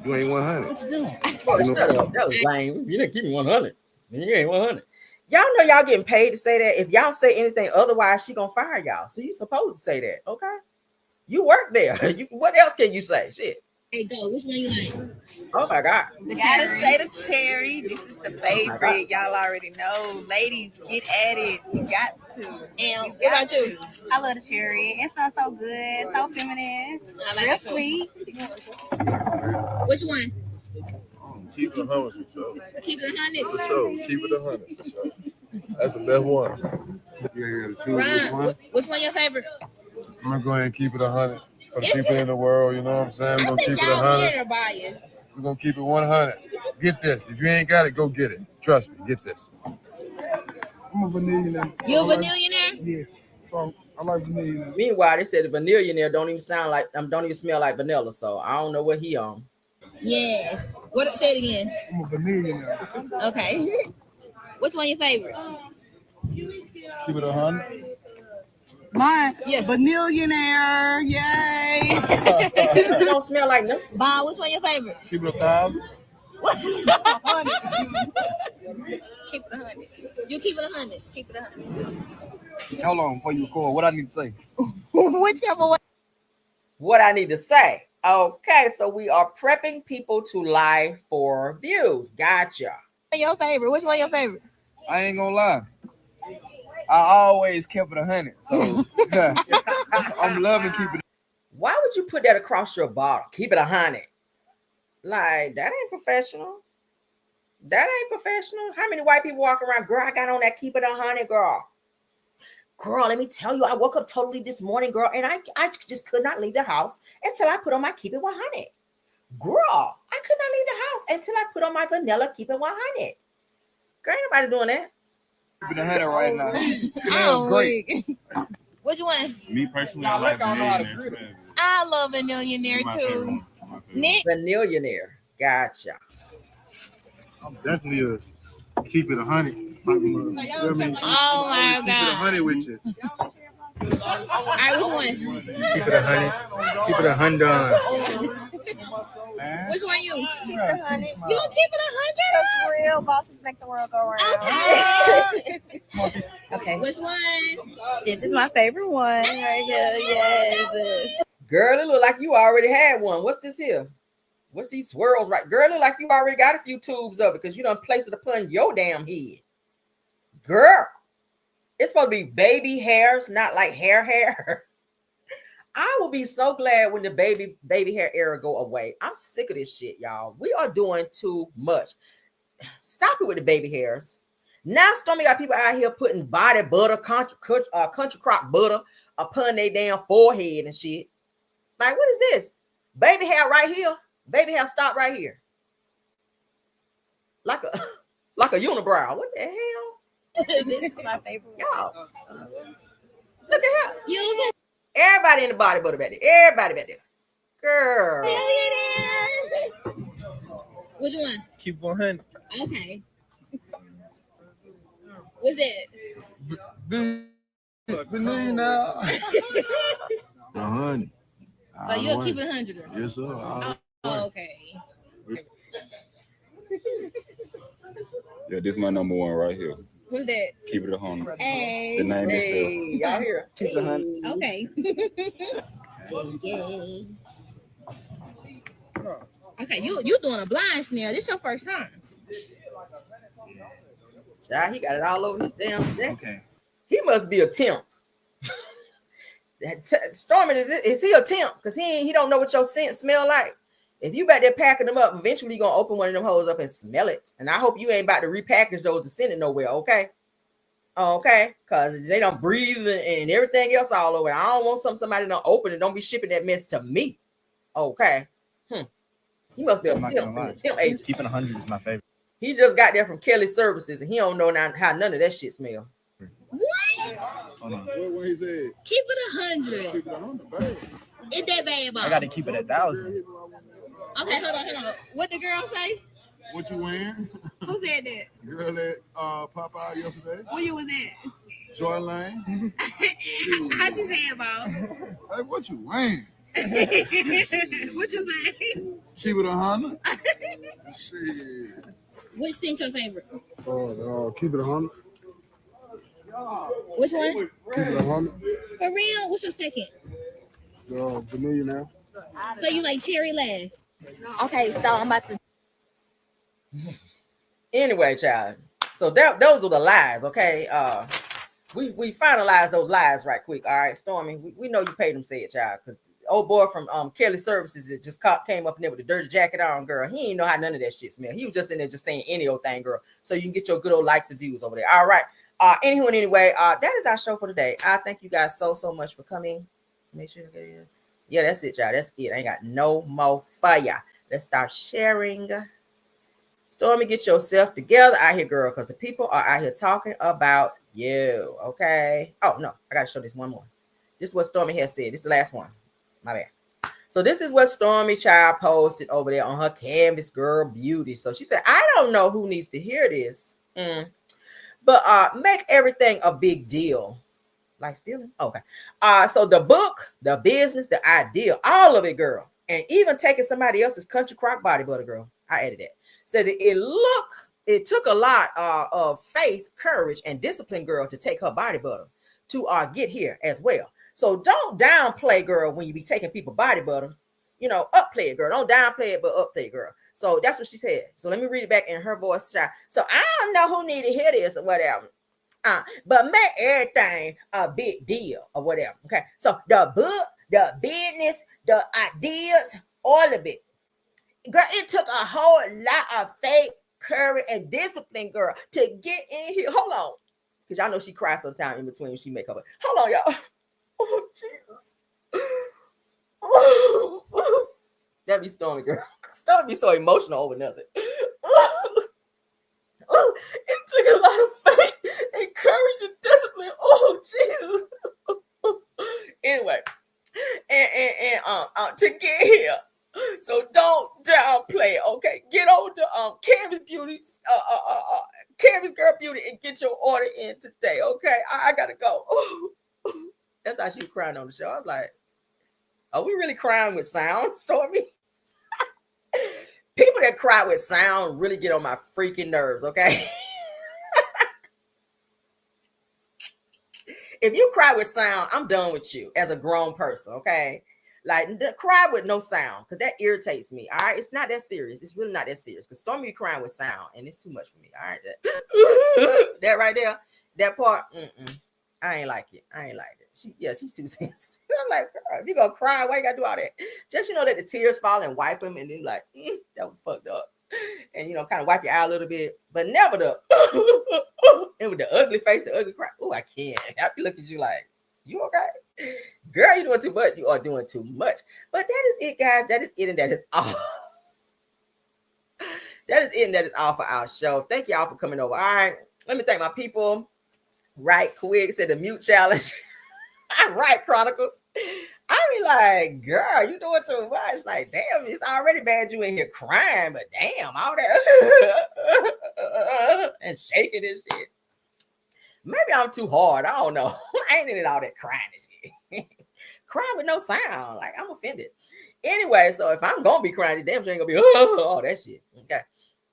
you ain't 100. What you doing? Oh, shut up. That was lame. You didn't keep me 100. You ain't 100. Y'all know y'all getting paid to say that. If y'all say anything otherwise, she gonna fire y'all. So you supposed to say that, okay? You work there. What else can you say? Shit. Hey, go. Which one you like? Oh my God. You gotta say the cherry. This is the favorite. Y'all already know. Ladies, get at it. You got to. And what about you? I love the cherry. It smells so good, so feminine, like real it too. sweet. Which one? Keep it 100 for sure. Keep it 100. For sure. Keep it 100 for sure. That's the best one. You gotta choose which one. Which one your favorite? I'm gonna go ahead and keep it 100 for the people in the world. You know what I'm saying? We're I gonna think keep it y'all 100. men are biased. We're gonna keep it 100. Get this. If you ain't got it, go get it. Trust me. Get this. I'm a vanillionaire. You a vanillionaire? Yes. So I like vanilla. Meanwhile, they said the vanillionaire don't even sound like don't even smell like vanilla. So I don't know what he on. Yes. What? Say it again. I'm a vanillionaire. Okay. Which one your favorite? Keep it 100. Mine, vanillionaire, yay! It don't smell like nothing. Bob, which one your favorite? Keep it 1,000. What? Keep it 100. You keep it 100. Keep it 100. Hold on before you record. What I need to say? Whichever one. What I need to say. Okay, so we are prepping people to lie for views. Gotcha. Your favorite? Which one your favorite? I ain't gonna lie. I always kept it 100. So I'm loving keeping it. Why would you put that across your bottle? Keep it 100. Like, that ain't professional. That ain't professional. How many white people walk around? Girl, I got on that keep it 100, girl. Girl, let me tell you, I woke up totally this morning, girl, and I just could not leave the house until I put on my keep it 100. Girl, I could not leave the house until I put on my vanilla keep it 100. Girl, ain't nobody doing that. Keep it 100 right now. Smells great. Which one? Me personally, I like vanillionaire. I love vanillionaire too. Nick? Vanillionaire. Gotcha. I'm definitely a keep it 100. Oh my Keep it God. 100 with you. All right, which one? Keep it 100. Keep it 100. Which one you? Keep it 100. You gonna keep it 'Cause real bosses make the world go round. 100? Okay. Which one? This is my favorite one right here. Yes. Girl, it look like you already had one. What's this here? What's these swirls right? Girl, it look like you already got a few tubes of it because you done placed it upon your damn head. Girl, it's supposed to be baby hairs, not like hair. I will be so glad when the baby hair era go away. I'm sick of this shit, y'all. We are doing too much. Stop it with the baby hairs. Now Stormi got people out here putting body butter, country crock butter upon their damn forehead and shit. Like, what is this? Baby hair right here. Baby hair stop right here. Like a unibrow. What the hell? This is my favorite one. Y'all. Look at her. You Everybody in the body butter back there. Everybody back there. Girl. Which one? Keep 100. Okay. What's that? Vanilla now. 100. So you'll keep it 100. Yes, sir. Oh, okay. Yeah, this is my number one right here. What's that? Keep it 100. Hey. The name Hey, itself. y'all hear? Keep it 100. Okay. Okay, you doing a blind snail. This your first time. Child, he got it all over his damn neck. Okay. He must be a temp. Stormi, is he a temp? Because he don't know what your scent smell like. If you back there packing them up, eventually you're going to open one of them hoes up and smell it. And I hope you ain't about to repackage those to send it nowhere, okay? Okay? Because they don't breathe and everything else all over. I don't want somebody to open it. Don't be shipping that mess to me. Okay? He must be a temp from the temp agency. Keeping 100 is my favorite. He just got there from Kelly Services, and he don't know how none of that shit smell. What? Hold on. What he said? Keep it 100. Keep it 100, babe. Is that bad, Bob? I got to keep it 1,000. Okay, hold on. What the girl say? What you wearing? Who said that? Girl at Popeye yesterday. Where you was at? Jordan Lane. How she say it, Bob? Hey, what you wearing? What you say? Keep it 100. Shit. Which scent your favorite? Keep it 100. Which one? Keep it 100. For real? What's your second? The millionaire. So you like cherry last? Okay, so I'm about to. Anyway, child. So those are the lies, okay? We finalized those lies right quick. All right, Stormi. We know you paid them, say it, child, because old boy from Kelly Services that just came up in there with the dirty jacket on, girl. He ain't know how none of that shit smell. He was just in there just saying any old thing, girl. So you can get your good old likes and views over there. All right. Anyway, that is our show for today. I thank you guys so much for coming. Make sure you get in. Yeah, that's it, y'all. That's it. I ain't got no more fire. Let's start sharing. Stormi, get yourself together out here, girl, because the people are out here talking about you. Okay. Oh no, I gotta show this one more. This is what Stormi has said. This is the last one. My bad. So this is what Stormi Child posted over there on her Canvas Girl Beauty. So she said, I don't know who needs to hear this. But make everything a big deal. Like stealing? Okay. So the book, the business, the idea, all of it, girl. And even taking somebody else's country crock body butter, girl. I added that. Said it took a lot of faith, courage, and discipline, girl, to take her body butter to get here as well. So don't downplay, girl, when you be taking people body butter. You know, upplay it, girl. Don't downplay it, but upplay it, girl. So that's what she said. So let me read it back in her voice, child. So I don't know who need to hear this or whatever. But make everything a big deal or whatever. Okay. So the book, the business, the ideas, all of it. Girl, it took a whole lot of faith, courage, and discipline, girl, to get in here. Hold on. Because y'all know she cries sometime in between when she make up. Hold on, y'all. Oh, Jesus. That be Stormi, girl. Stormi be so emotional over nothing. It took a lot of faith and courage and discipline. Oh, Jesus. Anyway, and to get here. So don't downplay, okay? Get on the Canvas Beauty, Canvas Girl Beauty, and get your order in today, okay? I gotta go. That's how she was crying on the show. I was like, are we really crying with sound, Stormi? People that cry with sound really get on my freaking nerves, okay? If you cry with sound, I'm done with you as a grown person, okay? Like, cry with no sound, because that irritates me, all right? It's not that serious. It's really not that serious, because Stormi be crying with sound, and it's too much for me, all right? That right there, that part, I ain't like it. I ain't like it. She's too sensitive. I'm like, girl, if you gonna cry, why you gotta do all that? Just, let the tears fall and wipe them, and then like, that was fucked up. And, kind of wipe your eye a little bit, but never the, and with the ugly face, the ugly cry. Oh, I can't. I be looking at you like, you okay? Girl, you doing too much. You are doing too much. But that is it, guys. That is it, and that is all. That is it, and that is all for our show. Thank y'all for coming over. All right. Let me thank my people. Right quick, said the mute challenge. Right, Chronicles. I be like, girl, you doing too much. Like, damn, it's already bad you in here crying, but damn, all that and shaking and shit. Maybe I'm too hard. I don't know. I ain't in all that crying and shit. Crying with no sound. Like, I'm offended. Anyway, so if I'm gonna be crying, damn sure ain't gonna be all that shit. Okay.